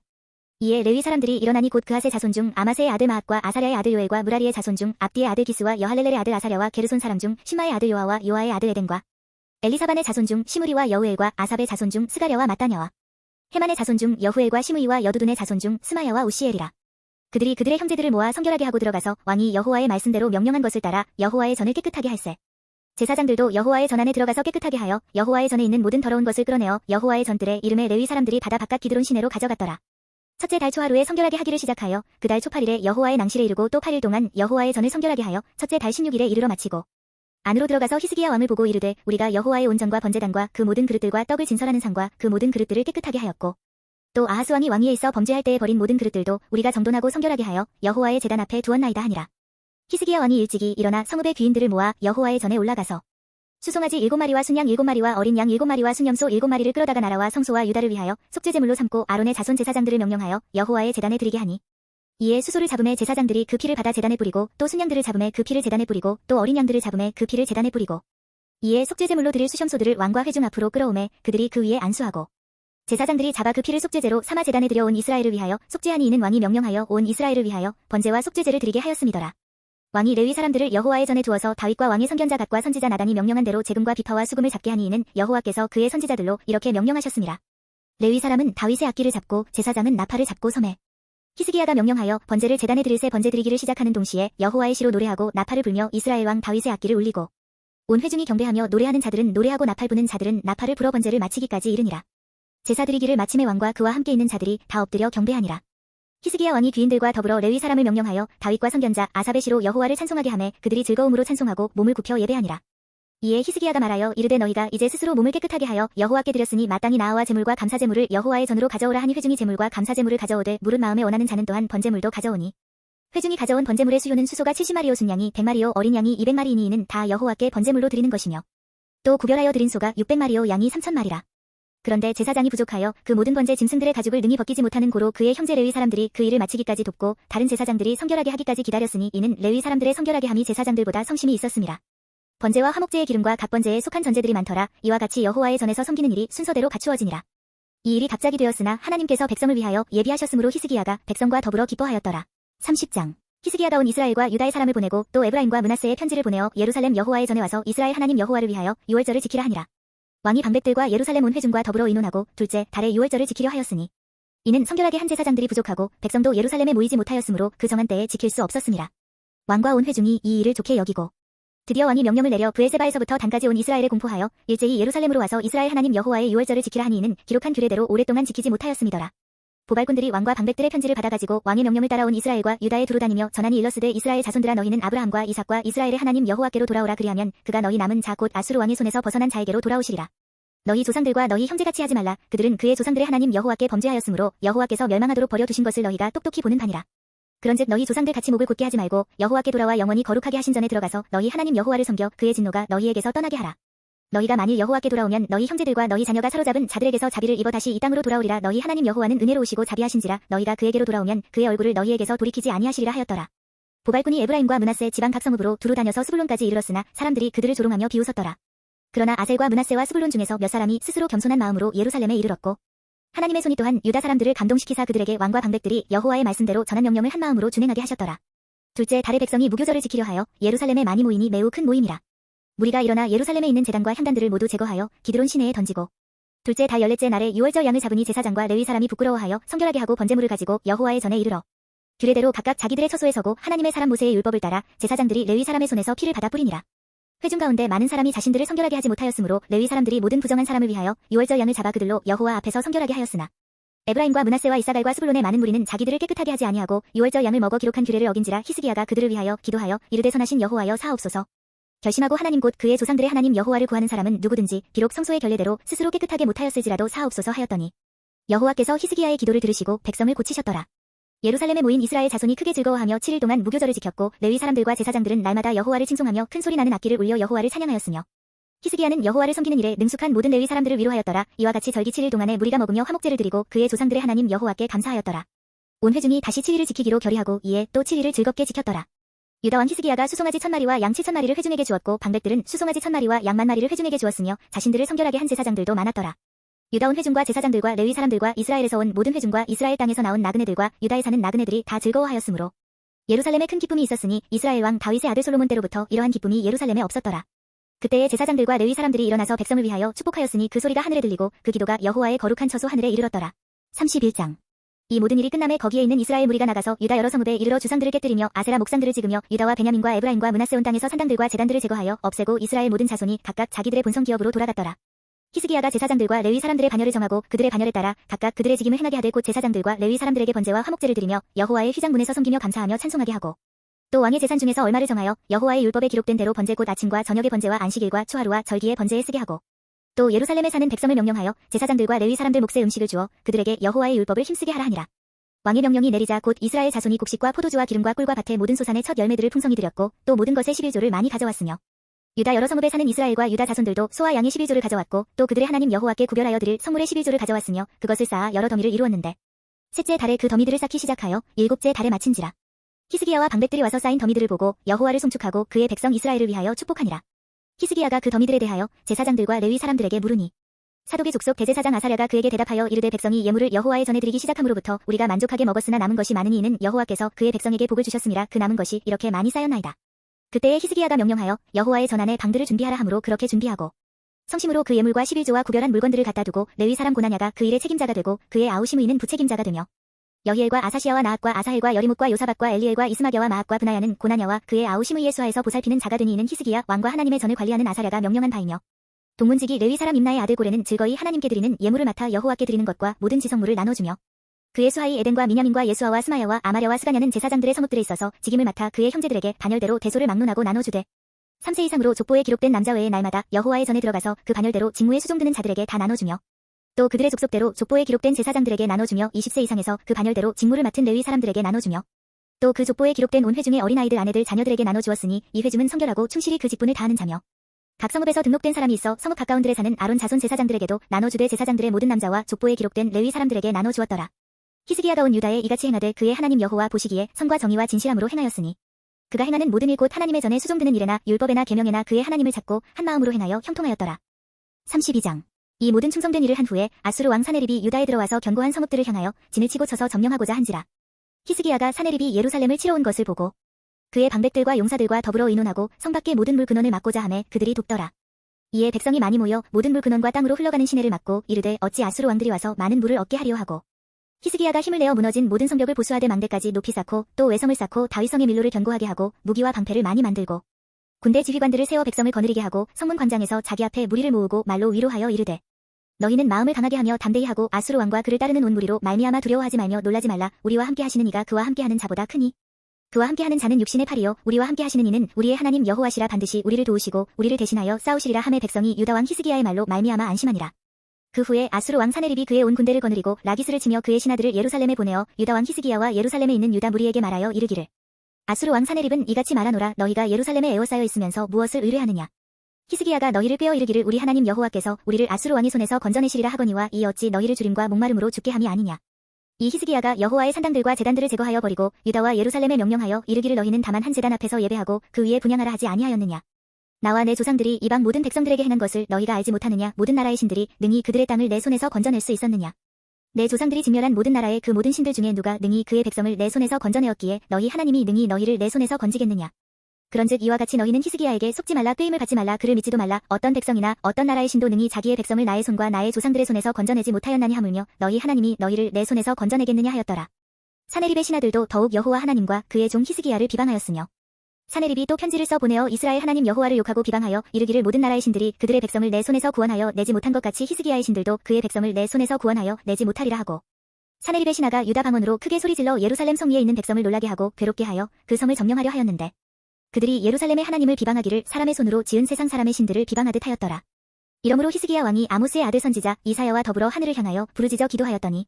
이에 레위 사람들이 일어나니 곧 그앗의 자손 중 아마세의 아들 마앗과 아사랴의 아들 요엘과 무라리의 자손 중 압디의 아들 기스와 여할렐렐의 아들 아사랴와 게르손 사람 중 시마의 아들 요아와 요아의 아들 에덴과 엘리사반의 자손 중 시므리와 여우엘과 아삽의 자손 중 스가랴와 마따냐와 헤만의 자손 중 여후엘과 시므이와 여두둔의 자손 중 스마야와 우시엘이라. 그들이 그들의 형제들을 모아 성결하게 하고 들어가서 왕이 여호와의 말씀대로 명령한 것을 따라 여호와의 전을 깨끗하게 할세. 제사장들도 여호와의 전 안에 들어가서 깨끗하게 하여 여호와의 전에 있는 모든 더러운 것을 끌어내어 여호와의 전들의 이름에 레위 사람들이 바다 바깥 기드론 시내로 가져갔더라. 첫째 달 초하루에 성결하게 하기를 시작하여 그 달 초 8일에 여호와의 낭실에 이르고 또 8일 동안 여호와의 전을 성결하게 하여 첫째 달 16일에 이르러 마치고 안으로 들어가서 히스기야 왕을 보고 이르되 우리가 여호와의 온전과 번제단과 그 모든 그릇들과 떡을 진설하는 상과 그 모든 그릇들을 깨끗하게 하였고 또 아하스 왕이 왕위에 있어 범죄할 때에 버린 모든 그릇들도 우리가 정돈하고 성결하게 하여 여호와의 제단 앞에 두었나이다 하니라. 히스기야 왕이 일찍이 일어나 성읍의 귀인들을 모아 여호와의 전에 올라가서 수송아지 7마리와 순양 7마리와 어린 양 7마리와 순염소 7마리를 끌어다가 나라와 성소와 유다를 위하여 속죄제물로 삼고 아론의 자손 제사장들을 명령하여 여호와의 제단에 드리게 하니 이에 수소를 잡음에 제사장들이 그 피를 받아 제단에 뿌리고 또 순양들을 잡음에 그 피를 제단에 뿌리고 또 어린 양들을 잡음에 그 피를 제단에 뿌리고 이에 속죄제물로 드릴 수염소들을 왕과 회중 앞으로 끌어오매 그들이 그 위에 안수하고 제사장들이 잡아 그 피를 속죄제로 삼아 제단에 들여온 이스라엘을 위하여 속죄하니 이는 왕이 명령하여 온 이스라엘을 위하여 번제와 속죄제를 드리게 하였음이더라. 왕이 레위 사람들을 여호와의 전에 두어서 다윗과 왕의 선견자 갓과 선지자 나단이 명령한 대로 재금과 비파와 수금을 잡게 하니 이는 여호와께서 그의 선지자들로 이렇게 명령하셨음이라. 레위 사람은 다윗의 악기를 잡고 제사장은 나팔을 잡고 섬에 히스기야가 명령하여 번제를 제단에 드릴새 번제 드리기를 시작하는 동시에 여호와의 시로 노래하고 나팔을 불며 이스라엘 왕 다윗의 악기를 울리고 온 회중이 경배하며 노래하는 자들은 노래하고 나팔 부는 자들은 나팔을 불어 번제를 마치기까지 이르니라. 제사 드리기를 마침에 왕과 그와 함께 있는 자들이 다 엎드려 경배하니라. 히스기야 왕이 귀인들과 더불어 레위 사람을 명령하여 다윗과 선견자 아삽의 시로 여호와를 찬송하게 하매 그들이 즐거움으로 찬송하고 몸을 굽혀 예배하니라. 이에 히스기야가 말하여 이르되 너희가 이제 스스로 몸을 깨끗하게 하여 여호와께 드렸으니 마땅히 나아와 제물과 감사 제물을 여호와의 전으로 가져오라 하니 회중이 제물과 감사 제물을 가져오되 물은 마음에 원하는 자는 또한 번제물도 가져오니 회중이 가져온 번제물의 수요는 수소가 70마리요 순양이 100마리요 어린 양이 200마리이니 이는 다 여호와께 번제물로 드리는 것이며 또 구별하여 드린 소가 600마리요 양이 3000마리라. 그런데 제사장이 부족하여 그 모든 번제 짐승들의 가죽을 능히 벗기지 못하는 고로 그의 형제 레위 사람들이 그 일을 마치기까지 돕고 다른 제사장들이 성결하게 하기까지 기다렸으니 이는 레위 사람들의 성결하게 함이 제사장들보다 성심이 있었음이라. 번제와 화목제의 기름과 각 번제에 속한 전제들이 많더라. 이와 같이 여호와의 전에서 섬기는 일이 순서대로 갖추어지니라. 이 일이 갑자기 되었으나 하나님께서 백성을 위하여 예비하셨으므로 히스기야가 백성과 더불어 기뻐하였더라. 30장. 히스기야가 온 이스라엘과 유다의 사람을 보내고 또 에브라임과 므낫세의 편지를 보내어 예루살렘 여호와의 전에 와서 이스라엘 하나님 여호와를 위하여 유월절을 지키라 하니라. 왕이 방백들과 예루살렘 온 회중과 더불어 의논하고 둘째 달에 유월절을 지키려 하였으니 이는 성결하게 한 제사장들이 부족하고 백성도 예루살렘에 모이지 못하였으므로 그 정한 때에 지킬 수 없었음이라. 왕과 온 회중이 이 일을 좋게 여기고 드디어 왕이 명령을 내려 브엘세바에서부터 단까지 온 이스라엘에 공포하여 일제히 예루살렘으로 와서 이스라엘 하나님 여호와의 유월절을 지키라 하니 이는 기록한 규례대로 오랫동안 지키지 못하였음이더라. 보발꾼들이 왕과 방백들의 편지를 받아가지고 왕의 명령을 따라온 이스라엘과 유다에 두루 다니며 전하니 일러스되 이스라엘 자손들아 너희는 아브라함과 이삭과 이스라엘의 하나님 여호와께로 돌아오라 그리하면 그가 너희 남은 자 곧 아수르 왕의 손에서 벗어난 자에게로 돌아오시리라. 너희 조상들과 너희 형제같이 하지 말라. 그들은 그의 조상들의 하나님 여호와께 범죄하였으므로 여호와께서 멸망하도록 버려두신 것을 너희가 똑똑히 보는 바니라. 그런즉 너희 조상들 같이 목을 곧게 하지 말고 여호와께 돌아와 영원히 거룩하게 하신 전에 들어가서 너희 하나님 여호와를 섬겨 그의 진노가 너희에게서 떠나게 하라. 너희가 만일 여호와께 돌아오면 너희 형제들과 너희 자녀가 사로잡은 자들에게서 자비를 입어 다시 이 땅으로 돌아오리라. 너희 하나님 여호와는 은혜로우시고 자비하신지라. 너희가 그에게로 돌아오면 그의 얼굴을 너희에게서 돌이키지 아니하시리라 하였더라. 보발꾼이 에브라임과 므낫세 지방 각 성읍으로 두루 다녀서 스불론까지 이르렀으나 사람들이 그들을 조롱하며 비웃었더라. 그러나 아셀과 므낫세와 스불론 중에서 몇 사람이 스스로 겸손한 마음으로 예루살렘에 이르렀고 하나님의 손이 또한 유다 사람들을 감동시키사 그들에게 왕과 방백들이 여호와의 말씀대로 전한 명령을 한 마음으로 준행하게 하셨더라. 둘째 달의 백성이 무교절을 지키려 하여 예루살렘에 많이 모이니 매우 큰 모임이라. 무리가 일어나 예루살렘에 있는 제단과 향단들을 모두 제거하여 기드론 시내에 던지고 둘째 달 14째 날에 유월절 양을 잡으니 제사장과 레위 사람이 부끄러워하여 성결하게 하고 번제물을 가지고 여호와의 전에 이르러 규례대로 각각 자기들의 처소에 서고 하나님의 사람 모세의 율법을 따라 제사장들이 레위 사람의 손에서 피를 받아 뿌리니라. 회중 가운데 많은 사람이 자신들을 성결하게 하지 못하였으므로 레위 사람들이 모든 부정한 사람을 위하여 유월절 양을 잡아 그들로 여호와 앞에서 성결하게 하였으나 에브라임과 므낫세와 이사갈과 스불론의 많은 무리는 자기들을 깨끗하게 하지 아니하고 유월절 양을 먹어 기록한 규례를 어긴지라 히스기야가 그들을 위하여 기도하여 이르되 선하신 여호와여 사하옵소서. 결심하고 하나님 곧 그의 조상들의 하나님 여호와를 구하는 사람은 누구든지 비록 성소의 결례대로 스스로 깨끗하게 못하였을지라도 사하옵소서 하였더니 여호와께서 히스기야의 기도를 들으시고 백성을 고치셨더라. 예루살렘에 모인 이스라엘 자손이 크게 즐거워하며 7일 동안 무교절을 지켰고 레위 사람들과 제사장들은 날마다 여호와를 칭송하며 큰 소리 나는 악기를 울려 여호와를 찬양하였으며 히스기야는 여호와를 섬기는 일에 능숙한 모든 레위 사람들을 위로하였더라. 이와 같이 절기 7일 동안에 무리가 먹으며 화목제를 드리고 그의 조상들의 하나님 여호와께 감사하였더라. 온 회중이 다시 7일을 지키기로 결의하고 이에 또 7일을 즐겁게 지켰더라. 유다 왕 히스기야가 수송아지 1000마리와 양 7000마리를 회중에게 주었고 방백들은 수송아지 1000마리와 양 10,000마리를 회중에게 주었으며 자신들을 성결하게 한 제사장들도 많았더라. 유다 온 회중과 제사장들과 레위 사람들과 이스라엘에서 온 모든 회중과 이스라엘 땅에서 나온 나그네들과 유다에 사는 나그네들이 다 즐거워하였으므로 예루살렘에 큰 기쁨이 있었으니 이스라엘 왕 다윗의 아들 솔로몬 때로부터 이러한 기쁨이 예루살렘에 없었더라. 그때에 제사장들과 레위 사람들이 일어나서 백성을 위하여 축복하였으니 그 소리가 하늘에 들리고 그 기도가 여호와의 거룩한 처소 하늘에 이르렀더라. 31장. 이 모든 일이 끝남에 거기에 있는 이스라엘 무리가 나가서 유다 여러 성읍에 이르러 주상들을 깨뜨리며 아세라 목상들을 찍으며 유다와 베냐민과 에브라임과 므낫세 온 땅에서 산당들과 제단들을 제거하여 없애고 이스라엘 모든 자손이 각각 자기들의 본성 기업으로 돌아갔더라. 히스기야가 제사장들과 레위 사람들의 반열을 정하고 그들의 반열에 따라 각각 그들의 직임을 행하게 하되 곧 제사장들과 레위 사람들에게 번제와 화목제를 드리며 여호와의 휘장문에서 섬기며 감사하며 찬송하게 하고 또 왕의 제산 중에서 얼마를 정하여 여호와의 율법에 기록된 대로 번제 곧 아침과 저녁의 번제와 안식일과 초하루와 절기의 번제에 쓰게 하고 또 예루살렘에 사는 백성을 명령하여 제사장들과 레위 사람들 몫의 음식을 주어 그들에게 여호와의 율법을 힘쓰게 하라 하니라. 왕의 명령이 내리자 곧 이스라엘 자손이 곡식과 포도주와 기름과 꿀과 밭의 모든 소산의 첫 열매들을 풍성히 드렸고 또 모든 것의 11조를 많이 가져왔으며 유다 여러 성읍에 사는 이스라엘과 유다 자손들도 소와 양의 11조를 가져왔고 또 그들의 하나님 여호와께 구별하여 드릴 성물의 11조를 가져왔으며 그것을 쌓아 여러 더미를 이루었는데 셋째 달에 그 더미들을 쌓기 시작하여 일곱째 달에 마친지라. 히스기야와 방백들이 와서 쌓인 더미들을 보고 여호와를 송축하고 그의 백성 이스라엘을 위하여 축복하니라. 히스기야가 그 더미들에 대하여 제사장들과 레위 사람들에게 물으니 사독의 족속 대제사장 아사랴가 그에게 대답하여 이르되 백성이 예물을 여호와의 전에 드리기 시작함으로부터 우리가 만족하게 먹었으나 남은 것이 많으니 이는 여호와께서 그의 백성에게 복을 주셨음이라. 그 남은 것이 이렇게 많이 쌓였나이다. 그때에 히스기야가 명령하여 여호와의 전 안에 방들을 준비하라 하므로 그렇게 준비하고 성심으로 그 예물과 11조와 구별한 물건들을 갖다 두고 레위 사람 고나냐가 그 일의 책임자가 되고 그의 아우심 의는 부책임자가 되며 여히엘과 아사시아와 나앗과 아사헬과 여리뭇과 요사박과 엘리엘과 이스마랴와 마악과 브나야는 고나냐와 그의 아우심 의의 수하에서 보살피는 자가 되니 이는 히스기야 왕과 하나님의 전을 관리하는 아사랴가 명령한 바이며 동문지기 레위 사람 임나의 아들 고레는 즐거이 하나님께 드리는 예물을 맡아 여호와께 드리는 것과 모든 지성물을 나눠주며 그의 수하이 에덴과 미냐민과 예수아와 스마야와 아마랴와 스가냐는 제사장들의 성읍들에 있어서 직임을 맡아 그의 형제들에게 반열대로 대소를 막론하고 나눠주되 3세 이상으로 족보에 기록된 남자 외에 날마다 여호와의 전에 들어가서 그 반열대로 직무에 수종드는 자들에게 다 나눠주며 또 그들의 족속대로 족보에 기록된 제사장들에게 나눠주며 20세 이상에서 그 반열대로 직무를 맡은 레위 사람들에게 나눠주며 또 그 족보에 기록된 온 회중의 어린아이들 아내들 자녀들에게 나눠주었으니 이 회중은 성결하고 충실히 그 직분을 다하는 자며 각 성읍에서 등록된 사람이 있어 성읍 가까운 들에 사는 아론 자손 제사장들에게도 나눠주되 제사장들의 모든 남자와 족보에 기록된 레위 사람들에게 나눠주었더라. 히스기야가 온 유다에 이같이 행하되 그의 하나님 여호와 보시기에 선과 정의와 진실함으로 행하였으니 그가 행하는 모든 일 곧 하나님의 전에 수종드는 일에나 율법에나 계명에나 그의 하나님을 찾고 한 마음으로 행하여 형통하였더라. 32장 이 모든 충성된 일을 한 후에 아수르 왕 사네립이 유다에 들어와서 견고한 성읍들을 향하여 진을 치고 쳐서 점령하고자 한지라. 히스기야가 사네립이 예루살렘을 치러 온 것을 보고 그의 방백들과 용사들과 더불어 의논하고 성 밖의 모든 물 근원을 막고자 하매 그들이 돕더라. 이에 백성이 많이 모여 모든 물 근원과 땅으로 흘러가는 시내를 막고 이르되 어찌 아수르 왕들이 와서 많은 물을 얻게 하려 하고 히스기야가 힘을 내어 무너진 모든 성벽을 보수하되 망대까지 높이 쌓고 또 외성을 쌓고 다윗성의 밀로를 견고하게 하고 무기와 방패를 많이 만들고 군대 지휘관들을 세워 백성을 거느리게 하고 성문 광장에서 자기 앞에 무리를 모으고 말로 위로하여 이르되 너희는 마음을 강하게 하며 담대히 하고 아수르 왕과 그를 따르는 온 무리로 말미암아 두려워하지 말며 놀라지 말라. 우리와 함께 하시는 이가 그와 함께 하는 자보다 크니 그와 함께 하는 자는 육신의 팔이요 우리와 함께 하시는 이는 우리의 하나님 여호와시라. 반드시 우리를 도우시고 우리를 대신하여 싸우시리라 하매 백성이 유다 왕 히스기야의 말로 말미암아 안심하니라. 그 후에 아수르 왕 사네립이 그의 온 군대를 거느리고 라기스를 치며 그의 신하들을 예루살렘에 보내어 유다 왕 히스기야와 예루살렘에 있는 유다 무리에게 말하여 이르기를 아수르 왕 사네립은 이같이 말하노라. 너희가 예루살렘에 에워싸여 있으면서 무엇을 의뢰하느냐. 히스기야가 너희를 꾀어 이르기를 우리 하나님 여호와께서 우리를 아수르 왕의 손에서 건져내시리라 하거니와 이 어찌 너희를 주림과 목마름으로 죽게 함이 아니냐. 이 히스기야가 여호와의 산당들과 제단들을 제거하여 버리고 유다와 예루살렘에 명령하여 이르기를 너희는 다만 한 제단 앞에서 예배하고 그 위에 분향하라 하지 아니하였느냐. 나와 내 조상들이 이방 모든 백성들에게 행한 것을 너희가 알지 못하느냐. 모든 나라의 신들이 능히 그들의 땅을 내 손에서 건져낼 수 있었느냐. 내 조상들이 진멸한 모든 나라의 그 모든 신들 중에 누가 능히 그의 백성을 내 손에서 건져내었기에 너희 하나님이 능히 너희를 내 손에서 건지겠느냐. 그런즉 이와 같이 너희는 히스기야에게 속지 말라. 꾀임을 받지 말라. 그를 믿지도 말라. 어떤 백성이나 어떤 나라의 신도 능히 자기의 백성을 나의 손과 나의 조상들의 손에서 건져내지 못하였나니 하물며 너희 하나님이 너희를 내 손에서 건져내겠느냐 하였더라. 사네립의 신하들도 더욱 여호와 하나님과 그의 종 히스기야를 비방하였으며 사네립이 또 편지를 써 보내어 이스라엘 하나님 여호와를 욕하고 비방하여 이르기를 모든 나라의 신들이 그들의 백성을 내 손에서 구원하여 내지 못한 것 같이 히스기야의 신들도 그의 백성을 내 손에서 구원하여 내지 못하리라 하고 사네립의 신하가 유다 방언으로 크게 소리질러 예루살렘 성 위에 있는 백성을 놀라게 하고 괴롭게 하여 그 성을 점령하려 하였는데 그들이 예루살렘의 하나님을 비방하기를 사람의 손으로 지은 세상 사람의 신들을 비방하듯 하였더라. 이러므로 히스기야 왕이 아모스의 아들 선지자 이사야와 더불어 하늘을 향하여 부르짖어 기도하였더니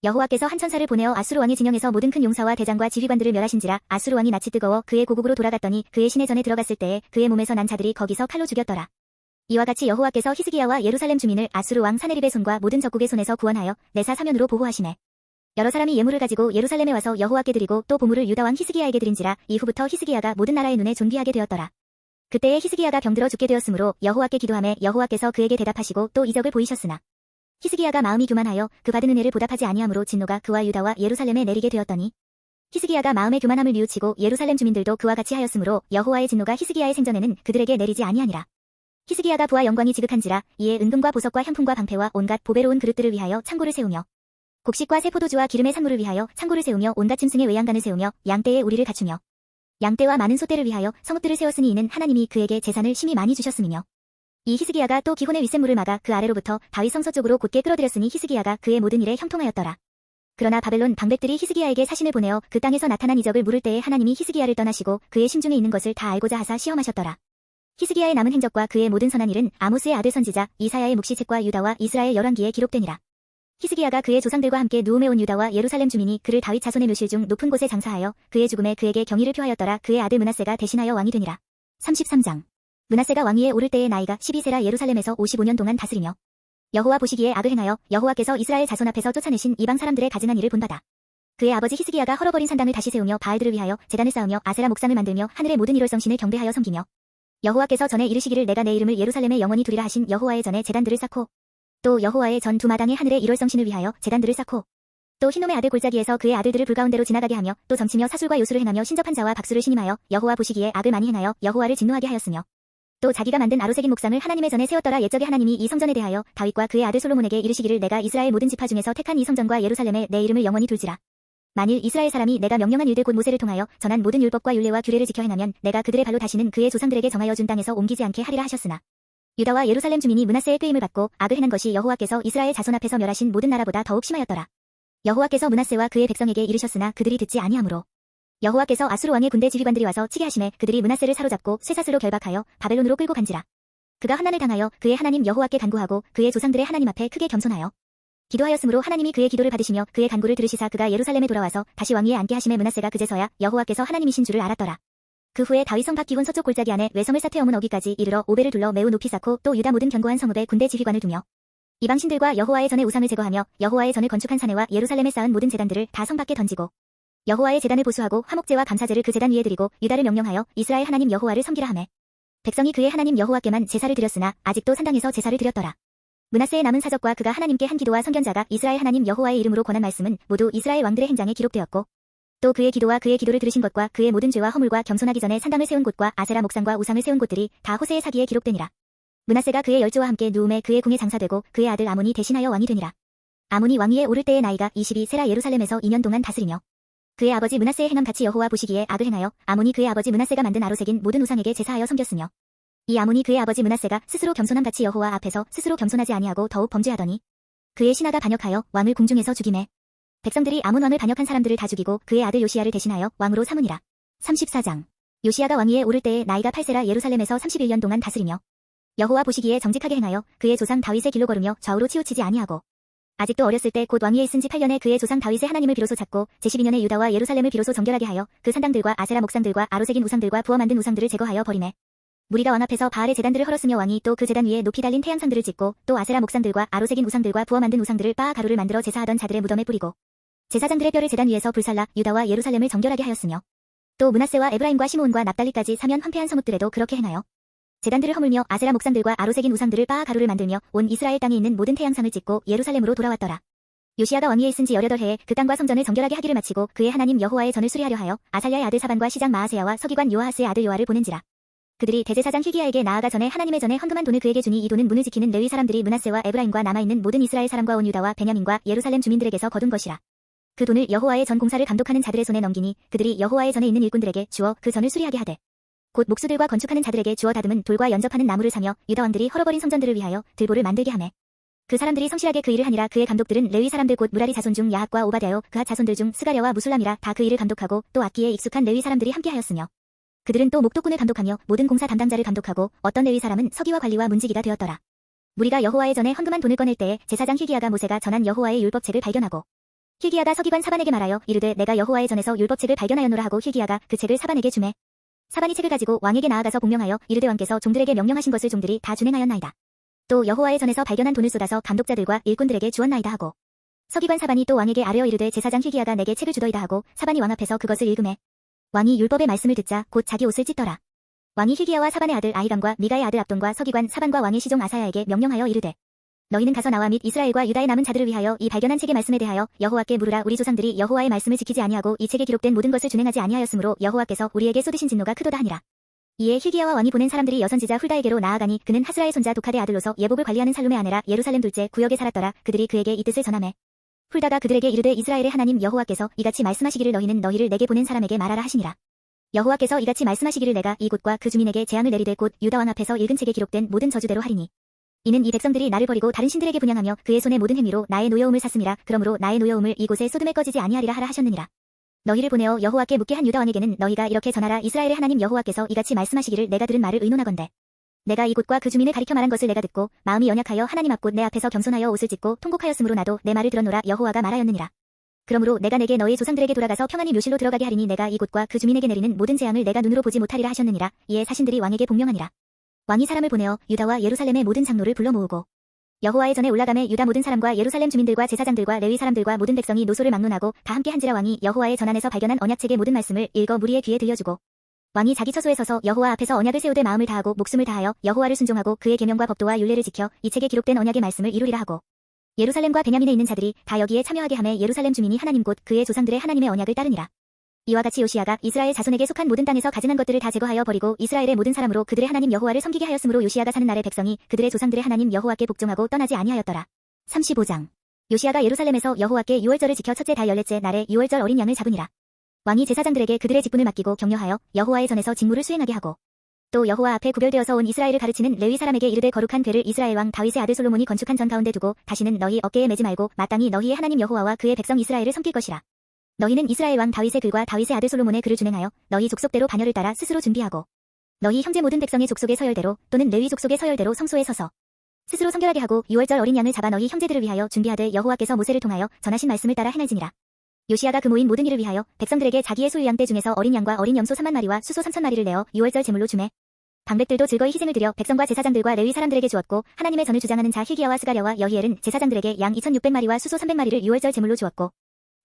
여호와께서 한 천사를 보내어 아수르 왕의 진영에서 모든 큰 용사와 대장과 지휘관들을 멸하신지라. 아수르 왕이 낯이 뜨거워 그의 고국으로 돌아갔더니 그의 신의 전에 들어갔을 때에 그의 몸에서 난 자들이 거기서 칼로 죽였더라. 이와 같이 여호와께서 히스기야와 예루살렘 주민을 아수르 왕 사네립의 손과 모든 적국의 손에서 구원하여 내사 사면으로 보호하시네. 여러 사람이 예물을 가지고 예루살렘에 와서 여호와께 드리고 또 보물을 유다 왕 히스기야에게 드린지라. 이후부터 히스기야가 모든 나라의 눈에 존귀하게 되었더라. 그때에 히스기야가 병들어 죽게 되었으므로 여호와께 기도하매 여호와께서 그에게 대답하시고 또 이적을 보이셨으나 히스기야가 마음이 교만하여 그 받은 은혜를 보답하지 아니하므로 진노가 그와 유다와 예루살렘에 내리게 되었더니 히스기야가 마음의 교만함을 뉘우치고 예루살렘 주민들도 그와 같이 하였으므로 여호와의 진노가 히스기야의 생전에는 그들에게 내리지 아니하니라. 히스기야가 부와 영광이 지극한지라. 이에 은금과 보석과 향품과 방패와 온갖 보배로운 그릇들을 위하여 창고를 세우며 곡식과 새 포도주와 기름의 산물을 위하여 창고를 세우며 온갖 짐승의 외양간을 세우며 양떼의 우리를 갖추며 양떼와 많은 소떼를 위하여 성읍들을 세웠으니 이는 하나님이 그에게 재산을 심히 많이 주셨음이며 이 히스기야가 또 기혼의 윗샘물을 막아 그 아래로부터 다윗 성소 쪽으로 곧게 끌어들였으니 히스기야가 그의 모든 일에 형통하였더라. 그러나 바벨론 방백들이 히스기야에게 사신을 보내어 그 땅에서 나타난 이적을 물을 때에 하나님이 히스기야를 떠나시고 그의 심중에 있는 것을 다 알고자 하사 시험하셨더라. 히스기야의 남은 행적과 그의 모든 선한 일은 아모스의 아들 선지자 이사야의 묵시책과 유다와 이스라엘 열왕기에 기록되니라. 히스기야가 그의 조상들과 함께 누움에 온 유다와 예루살렘 주민이 그를 다윗 자손의 묘실 중 높은 곳에 장사하여 그의 죽음에 그에게 경의를 표하였더라. 그의 아들 므낫세가 대신하여 왕이 되니라. 33장 므낫세가 왕위에 오를 때의 나이가 12세라. 예루살렘에서 55년 동안 다스리며 여호와 보시기에 악을 행하여 여호와께서 이스라엘 자손 앞에서 쫓아내신 이방 사람들의 가증한 일을 본받아 그의 아버지 히스기야가 헐어버린 산당을 다시 세우며 바알들을 위하여 제단을 쌓으며 아세라 목상을 만들며 하늘의 모든 일월성신을 경배하여 섬기며 여호와께서 전에 이르시기를 내가 내 이름을 예루살렘에 영원히 두리라 하신 여호와의 전에 제단들을 쌓고 또 여호와의 전 두 마당에 하늘의 일월성신을 위하여 제단들을 쌓고 또 히놈의 아들 골짜기에서 그의 아들들을 불가운데로 지나가게 하며 또 점치며 사술과 요술을 행하며 신접한 자와 박수를 신임하여 여호와 보시기에 악을 많이 행하여 여호와를 진노하게 하였으며 또 자기가 만든 아로새긴 목상을 하나님의 전에 세웠더라. 옛적에 하나님이 이 성전에 대하여 다윗과 그의 아들 솔로몬에게 이르시기를 내가 이스라엘 모든 지파 중에서 택한 이 성전과 예루살렘에 내 이름을 영원히 둘지라. 만일 이스라엘 사람이 내가 명령한 일들 곧 모세를 통하여 전한 모든 율법과 율례와 규례를 지켜 행하면 내가 그들의 발로 다시는 그의 조상들에게 정하여 준 땅에서 옮기지 않게 하리라 하셨으나 유다와 예루살렘 주민이 므낫세의 꾀임을 받고 악을 행한 것이 여호와께서 이스라엘 자손 앞에서 멸하신 모든 나라보다 더욱 심하였더라. 여호와께서 므낫세와 그의 백성에게 이르셨으나 그들이 듣지 아니하므로 여호와께서 아수르 왕의 군대 지휘관들이 와서 치게 하심에 그들이 므낫세를 사로잡고 쇠사슬로 결박하여 바벨론으로 끌고 간지라. 그가 환난을 당하여 그의 하나님 여호와께 간구하고 그의 조상들의 하나님 앞에 크게 겸손하여 기도하였으므로 하나님이 그의 기도를 받으시며 그의 간구를 들으시사 그가 예루살렘에 돌아와서 다시 왕위에 앉게 하심에 므낫세가 그제서야 여호와께서 하나님이신 줄을 알았더라. 그 후에 다윗성 밖 기온 서쪽 골짜기 안에 외성을 쌓되 어문 어기까지 이르러 오벨을 둘러 매우 높이 쌓고 또 유다 모든 견고한 성읍에 군대 지휘관을 두며 이방신들과 여호와의 전에 우상을 제거하며 여호와의 전을 건축한 사내와 예루살렘에 쌓은 모든 제단들을 다 성 밖에 던지고 여호와의 제단을 보수하고 화목제와 감사제를 그 제단 위에 드리고 유다를 명령하여 이스라엘 하나님 여호와를 섬기라 하매 백성이 그의 하나님 여호와께만 제사를 드렸으나 아직도 산당에서 제사를 드렸더라. 므낫세의 남은 사적과 그가 하나님께 한 기도와 선견자가 이스라엘 하나님 여호와의 이름으로 권한 말씀은 모두 이스라엘 왕들의 행장에 기록되었고 또 그의 기도와 그의 기도를 들으신 것과 그의 모든 죄와 허물과 겸손하기 전에 산당을 세운 곳과 아세라 목상과 우상을 세운 곳들이 다 호세의 사기에 기록되니라. 므낫세가 그의 열조와 함께 누움에 그의 궁에 장사되고 그의 아들 아몬이 대신하여 왕이 되니라. 아몬이 왕위에 오를 때의 나이가 22세라 예루살렘에서 2년 동안 다스리며 그의 아버지 므낫세의 행함 같이 여호와 보시기에 악을 행하여 아몬이 그의 아버지 므낫세가 만든 아로색인 모든 우상에게 제사하여 섬겼으며 이 아몬이 그의 아버지 므낫세가 스스로 겸손함 같이 여호와 앞에서 스스로 겸손하지 아니하고 더욱 범죄하더니 그의 신하가 반역하여 왕을 궁중에서 죽이매 백성들이 아몬 왕을 반역한 사람들을 다 죽이고 그의 아들 요시야를 대신하여 왕으로 삼으니라. 34장 요시야가 왕위에 오를 때의 나이가 8세라 예루살렘에서 31년 동안 다스리며 여호와 보시기에 정직하게 행하여 그의 조상 다윗의 길로 걸으며 좌우로 치우치지 아니하고 아직도 어렸을 때 곧 왕위에 있은 지 8년에 그의 조상 다윗의 하나님을 비로소 찾고 제12년에 유다와 예루살렘을 비로소 정결하게 하여 그 산당들과 아세라 목상들과 아로색인 우상들과 부어 만든 우상들을 제거하여 버리매 무리가 왕 앞에서 바알의 제단들을 헐었으며 왕이 또 그 제단 위에 높이 달린 태양상들을 짓고 또 아세라 목상들과 아로색인 우상들과 부어 만든 우상들을 빻아 가루를 만들어 제사하던 자들의 무덤에 뿌리고 제사장들의 뼈를 제단 위에서 불살라 유다와 예루살렘을 정결하게 하였으며 또 므낫세와 에브라임과 시므온과 납달리까지 사면 황폐한 성읍들에도 그렇게 행하여 제단들을 허물며 아세라 목상들과 아로색인 우상들을 빻아 가루를 만들며 온 이스라엘 땅에 있는 모든 태양상을 짓고 예루살렘으로 돌아왔더라. 요시야가 왕위에 있은 지 18해에 그 땅과 성전을 정결하게 하기를 마치고 그의 하나님 여호와의 전을 수리하려 하여 아살랴의 아들 사반과 시장 마아세야와 서기관 요아하스의 아들 요아를 보낸지라. 그들이 대제사장 희기야에게 나아가 전에 하나님의 전에 헌금한 돈을 그에게 주니 이 돈은 문을 지키는 레위 사람들이 므낫세와 에브라임과 남아있는 모든 이스라엘 사람과 온 유다와 베냐민과 예루살렘 주민들에게서 거둔 것이라. 그 돈을 여호와의 전 공사를 감독하는 자들의 손에 넘기니 그들이 여호와의 전에 있는 일꾼들에게 주어 그 전을 수리하게 하되 곧 목수들과 건축하는 자들에게 주어 다듬은 돌과 연접하는 나무를 사며 유다 왕들이 헐어버린 성전들을 위하여 들보를 만들게 하매 그 사람들이 성실하게 그 일을 하니라. 그의 감독들은 레위 사람들 곧 무라리 자손 중 야핫과 오바댜요 그핫 자손들 중 스가랴와 무술람이라 다 그 일을 감독하고 또 악기에 익숙한 레위 사람들이 함께하였으며 그들은 또 목독군을 감독하며 모든 공사 담당자를 감독하고 어떤 레위 사람은 서기와 관리와 문지기가 되었더라. 무리가 여호와의 전에 헌금한 돈을 꺼낼 때에 제사장 희기야가 모세가 전한 여호와의 율법책을 발견하고 희기야가 서기관 사반에게 말하여 이르되 내가 여호와의 전에서 율법책을 발견하였노라 하고 희기야가 그 책을 사반에게 주매 사반이 책을 가지고 왕에게 나아가서 복명하여 이르되 왕께서 종들에게 명령하신 것을 종들이 다 준행하였나이다. 또 여호와의 전에서 발견한 돈을 쏟아서 감독자들과 일꾼들에게 주었나이다 하고 서기관 사반이 또 왕에게 아뢰어 이르되 제사장 희기야가 내게 책을 주더이다 하고 사반이 왕 앞에서 그것을 읽음에 왕이 율법의 말씀을 듣자 곧 자기 옷을 찢더라. 왕이 희기야와 사반의 아들 아히감과 미가의 아들 압돈과 서기관 사반과 왕의 시종 아사야에게 명령하여 이르되 너희는 가서 나와 및 이스라엘과 유다의 남은 자들을 위하여 이 발견한 책의 말씀에 대하여 여호와께 물으라. 우리 조상들이 여호와의 말씀을 지키지 아니하고 이 책에 기록된 모든 것을 준행하지 아니하였으므로 여호와께서 우리에게 쏟으신 진노가 크도다 하니라. 이에 희기야와 왕이 보낸 사람들이 여선지자 훌다에게로 나아가니 그는 하스라의 손자 도칼의 아들로서 예복을 관리하는 살룸의 아내라. 예루살렘 둘째 구역에 살았더라. 그들이 그에게 이 뜻을 전하매 훌다가 그들에게 이르되 이스라엘의 하나님 여호와께서 이같이 말씀하시기를 너희는 너희를 내게 보낸 사람에게 말하라 하시니라. 여호와께서 이같이 말씀하시기를 내가 이곳과 그 주민에게 재앙을 내리되 곧 유다 왕 앞에서 읽은 책에 기록된 모든 저주대로 하리니 이는 이 백성들이 나를 버리고 다른 신들에게 분향하며 그의 손의 모든 행위로 나의 노여움을 샀음이라. 그러므로 나의 노여움을 이곳에 소돔에 꺼지지 아니하리라 하라 하셨느니라. 너희를 보내어 여호와께 묻게 한 유다 왕에게는 너희가 이렇게 전하라. 이스라엘의 하나님 여호와께서 이같이 말씀하시기를 내가 들은 말을 의논하건대 내가 이곳과 그 주민을 가리켜 말한 것을 내가 듣고 마음이 연약하여 하나님 앞 곧 내 앞에서 겸손하여 옷을 찢고 통곡하였으므로 나도 내 말을 들었노라. 여호와가 말하였느니라. 그러므로 내가 내게 너희 조상들에게 돌아가서 평안히 묘실로 들어가게 하리니 내가 이곳과 그 주민에게 내리는 모든 재앙을 내가 눈으로 보지 못하리라 하셨느니라. 이에 사신들이 왕에게 복명하니라. 왕이 사람을 보내어 유다와 예루살렘의 모든 장로를 불러 모으고 여호와의 전에 올라가매 유다 모든 사람과 예루살렘 주민들과 제사장들과 레위 사람들과 모든 백성이 노소를 막론하고 다 함께 한지라. 왕이 여호와의 전 안에서 발견한 언약책의 모든 말씀을 읽어 무리의 귀에 들려주고 왕이 자기 처소에 서서 여호와 앞에서 언약을 세우되 마음을 다하고 목숨을 다하여 여호와를 순종하고 그의 계명과 법도와 율례를 지켜 이 책에 기록된 언약의 말씀을 이루리라 하고 예루살렘과 베냐민에 있는 자들이 다 여기에 참여하게 하매 예루살렘 주민이 하나님 곧 그의 조상들의 하나님의 언약을 따르니라. 이와 같이 요시야가 이스라엘 자손에게 속한 모든 땅에서 가증한 것들을 다 제거하여 버리고 이스라엘의 모든 사람으로 그들의 하나님 여호와를 섬기게 하였으므로 요시야가 사는 날에 백성이 그들의 조상들의 하나님 여호와께 복종하고 떠나지 아니하였더라. 35장 요시야가 예루살렘에서 여호와께 유월절을 지켜 첫째 달 14째 날에 유월절 어린 양을 잡으니라. 왕이 제사장들에게 그들의 직분을 맡기고 격려하여 여호와의 전에서 직무를 수행하게 하고 또 여호와 앞에 구별되어서 온 이스라엘을 가르치는 레위 사람에게 이르되 거룩한 궤를 이스라엘 왕 다윗의 아들 솔로몬이 건축한 전 가운데 두고 다시는 너희 어깨에 매지 말고 마땅히 너희의 하나님 여호와와 그의 백성 이스라엘을 섬길 것이라. 너희는 이스라엘 왕 다윗의 글과 다윗의 아들 솔로몬의 글을 준행하여 너희 족속대로 반열을 따라 스스로 준비하고 너희 형제 모든 백성의 족속의 서열대로 또는 레위 족속의 서열대로 성소에 서서 스스로 성결하게 하고 유월절 어린 양을 잡아 너희 형제들을 위하여 준비하되 여호와께서 모세를 통하여 전하신 말씀을 따라 행할지니라. 요시야가 그 모인 모든 일을 위하여 백성들에게 자기의 소유 양떼 중에서 어린 양과 어린 염소 3만 마리와 수소 3천 마리를 내어 유월절 제물로 주매 방백들도 즐거이 희생을 드려 백성과 제사장들과 레위 사람들에게 주었고 하나님의 전을 주장하는 자 hil기야와 스가랴와 여히엘은 제사장들에게 양 2,600마리와 수소 300마리를 유월절 제물로 주었고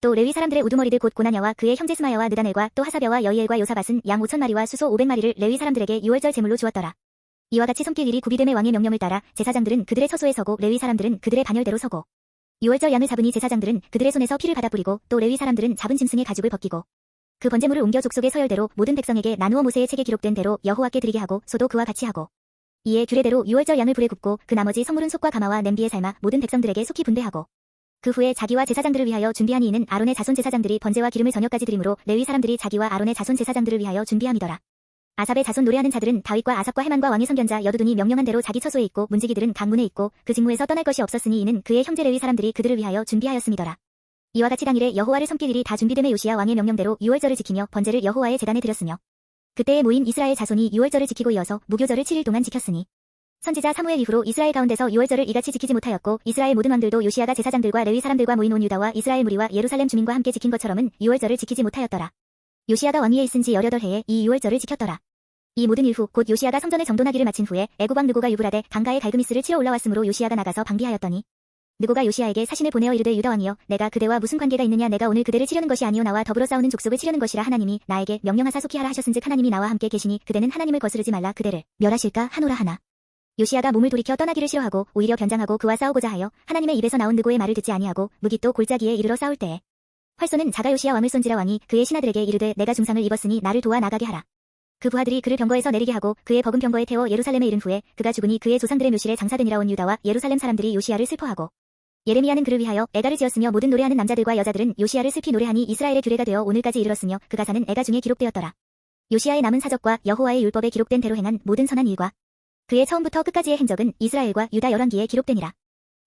또 레위 사람들의 우두머리들 곧 고나냐와 그의 형제 스마야와 느다넬과 또 하사벼와 여히엘과 요사밧은 양 5,000마리와 수소 500마리를 레위 사람들에게 유월절 제물로 주었더라. 이와 같이 섬길 일이 구비됨의 왕의 명령을 따라 제사장들은 그들의 처소에 서고 레위 사람들은 그들의 반열대로 서고 유월절 양을 잡으니 제사장들은 그들의 손에서 피를 받아 뿌리고 또 레위 사람들은 잡은 짐승의 가죽을 벗기고 그 번제물을 옮겨 족속의 서열대로 모든 백성에게 나누어 모세의 책에 기록된 대로 여호와께 드리게 하고 소도 그와 같이 하고 이에 규례대로 유월절 양을 불에 굽고 그 나머지 성물은 솥과 가마와 냄비에 삶아 모든 백성들에게 속히 분배하고 그 후에 자기와 제사장들을 위하여 준비하니 이는 아론의 자손 제사장들이 번제와 기름을 저녁까지 드림으로 레위 사람들이 자기와 아론의 자손 제사장들을 위하여 준비함이더라. 아삽의 자손 노래하는 자들은 다윗과 아삽과 헤만과 왕의 선견자 여두둔이 명령한 대로 자기 처소에 있고 문지기들은 각 문에 있고 그 직무에서 떠날 것이 없었으니 이는 그의 형제 레위 사람들이 그들을 위하여 준비하였음이더라. 이와 같이 당일에 여호와를 섬길 일이 다 준비됨에 요시야 왕의 명령대로 유월절을 지키며 번제를 여호와의 제단에 드렸으며 그때에 모인 이스라엘 자손이 유월절을 지키고 이어서 무교절을 7일 동안 지켰으니 선지자 사무엘 이후로 이스라엘 가운데서 유월절을 이같이 지키지 못하였고 이스라엘 모든 왕들도 요시야가 제사장들과 레위 사람들과 모인 온 유다와 이스라엘 무리와 예루살렘 주민과 함께 지킨 것처럼은 유월절을 지키지 못하였더라. 요시야가 왕위에 있은 지 18해에 이 유월절을 지켰더라. 이 모든 일 후 곧 요시야가 성전을 정돈하기를 마친 후에 애굽 왕 느고가 유브라데 강가에 갈그미스를 치러 올라왔으므로 요시야가 나가서 방비하였더니 느고가 요시야에게 사신을 보내어 이르되 유다 왕이여 내가 그대와 무슨 관계가 있느냐 내가 오늘 그대를 치려는 것이 아니오 나와 더불어 싸우는 족속을 치려는 것이라 하나님이 나에게 명령하사 속히 하라 하셨은즉 하나님이 나와 함께 계시니 그대는 하나님을 거스르지 말라 그대를 멸하실까 하노라 하나 요시야가 몸을 돌이켜 떠나기를 싫어하고 오히려 변장하고 그와 싸우고자 하여 하나님의 입에서 나온 느고의 말을 듣지 아니하고 무기또 골짜기에 이르러 싸울 때에 활소는 자가 요시야 왕을 쏜지라 왕이 그의 신하들에게 이르되 내가 중상을 입었으니 나를 도와 나가게 하라. 그 부하들이 그를 병거에서 내리게 하고 그의 버금 병거에 태워 예루살렘에 이른 후에 그가 죽으니 그의 조상들의 묘실에 장사되니라 온 유다와 예루살렘 사람들이 요시야를 슬퍼하고 예레미야는 그를 위하여 애가를 지었으며 모든 노래하는 남자들과 여자들은 요시야를 슬피 노래하니 이스라엘의 규례가 되어 오늘까지 이르렀으며 그 가사는 애가 중에 기록되었더라. 요시야의 남은 사적과 여호와의 율법에 기록된 대로 행한 모든 선한 일과 그의 처음부터 끝까지의 행적은 이스라엘과 유다 열왕기에 기록되니라.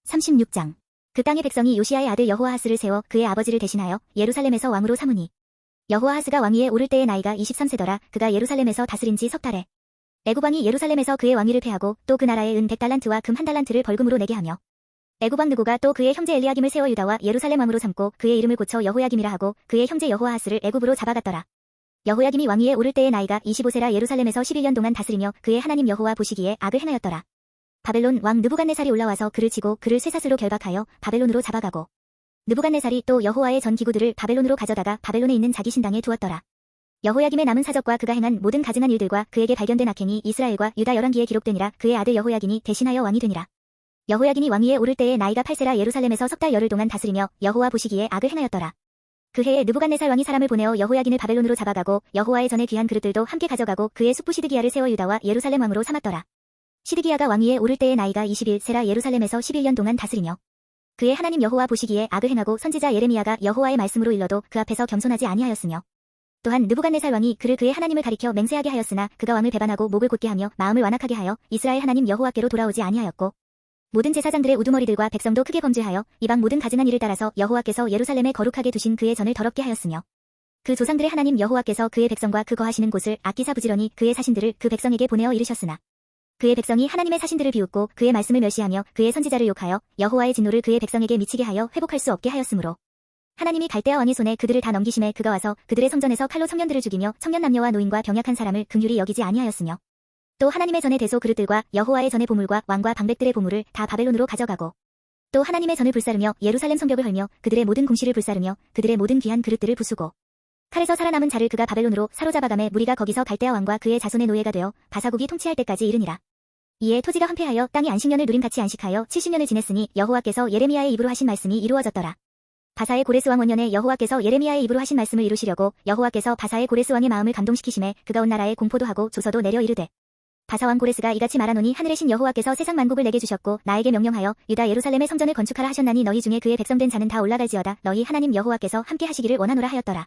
36장 그 땅의 백성이 요시야의 아들 여호아하스를 세워 그의 아버지를 대신하여 예루살렘에서 왕으로 삼으니 여호아하스가 왕위에 오를 때의 나이가 23세더라. 그가 예루살렘에서 다스린 지 석 달에 애굽 왕이 예루살렘에서 그의 왕위를 패하고 또 그 나라에 은 100달란트와 금 1달란트를 벌금으로 내게 하며 애굽 왕 느고가 또 그의 형제 엘리야김을 세워 유다와 예루살렘 왕으로 삼고 그의 이름을 고쳐 여호야김이라 하고 그의 형제 여호아하스를 애굽으로 잡아갔더라. 여호야김이 왕위에 오를 때의 나이가 25세라 예루살렘에서 11년 동안 다스리며 그의 하나님 여호와 보시기에 악을 행하였더라. 바벨론 왕 느부갓네살이 올라와서 그를 치고 그를 쇠사슬로 결박하여 바벨론으로 잡아가고 느부갓네살이 또 여호와의 전 기구들을 바벨론으로 가져다가 바벨론에 있는 자기 신당에 두었더라. 여호야김의 남은 사적과 그가 행한 모든 가증한 일들과 그에게 발견된 악행이 이스라엘과 유다 열왕기에 기록되니라. 그의 아들 여호야김이 대신하여 왕이 되니라. 여호야김이 왕위에 오를 때의 나이가 8세라 예루살렘에서 석 달 열흘 동안 다스리며 여호와 보시기에 악을 행하였더라. 그 해에 느부갓네살 왕이 사람을 보내어 여호야긴을 바벨론으로 잡아가고 여호와의 전에 귀한 그릇들도 함께 가져가고 그의 숙부 시드기야를 세워 유다와 예루살렘 왕으로 삼았더라. 시드기야가 왕위에 오를 때의 나이가 21세라 예루살렘에서 11년 동안 다스리며 그의 하나님 여호와 보시기에 악을 행하고 선지자 예레미야가 여호와의 말씀으로 일러도 그 앞에서 겸손하지 아니하였으며 또한 느부갓네살 왕이 그를 그의 하나님을 가리켜 맹세하게 하였으나 그가 왕을 배반하고 목을 곧게 하며 마음을 완악하게 하여 이스라엘 하나님 여호와께로 돌아오지 아니하였고 모든 제사장들의 우두머리들과 백성도 크게 범죄하여 이방 모든 가증한 일을 따라서 여호와께서 예루살렘에 거룩하게 두신 그의 전을 더럽게 하였으며 그 조상들의 하나님 여호와께서 그의 백성과 그 거하시는 곳을 아끼사 부지런히 그의 사신들을 그 백성에게 보내어 이르셨으나 그의 백성이 하나님의 사신들을 비웃고 그의 말씀을 멸시하며 그의 선지자를 욕하여 여호와의 진노를 그의 백성에게 미치게 하여 회복할 수 없게 하였으므로 하나님이 갈대아 왕의 손에 그들을 다 넘기심에 그가 와서 그들의 성전에서 칼로 청년들을 죽이며 청년 남녀와 노인과 병약한 사람을 긍휼히 여기지 아니하였으며 또 하나님의 전의 대소 그릇들과 여호와의 전의 보물과 왕과 방백들의 보물을 다 바벨론으로 가져가고 또 하나님의 전을 불사르며 예루살렘 성벽을 헐며 그들의 모든 궁실을 불사르며 그들의 모든 귀한 그릇들을 부수고 칼에서 살아남은 자를 그가 바벨론으로 사로잡아가매 무리가 거기서 갈대아 왕과 그의 자손의 노예가 되어 바사국이 통치할 때까지 이르니라. 이에 토지가 황폐하여 땅이 안식년을 누림 같이 안식하여 70년을 지냈으니 여호와께서 예레미야의 입으로 하신 말씀이 이루어졌더라. 바사의 고레스 왕 원년에 여호와께서 예레미야의 입으로 하신 말씀을 이루시려고 여호와께서 바사의 고레스 왕의 마음을 감동시키심에 그가 온 나라에 공포도 하고 조서도 내려 이르되 바사 왕 고레스가 이같이 말하노니 하늘의 신 여호와께서 세상 만국을 내게 주셨고 나에게 명령하여 유다 예루살렘의 성전을 건축하라 하셨나니 너희 중에 그의 백성된 자는 다 올라갈지어다. 너희 하나님 여호와께서 함께 하시기를 원하노라 하였더라.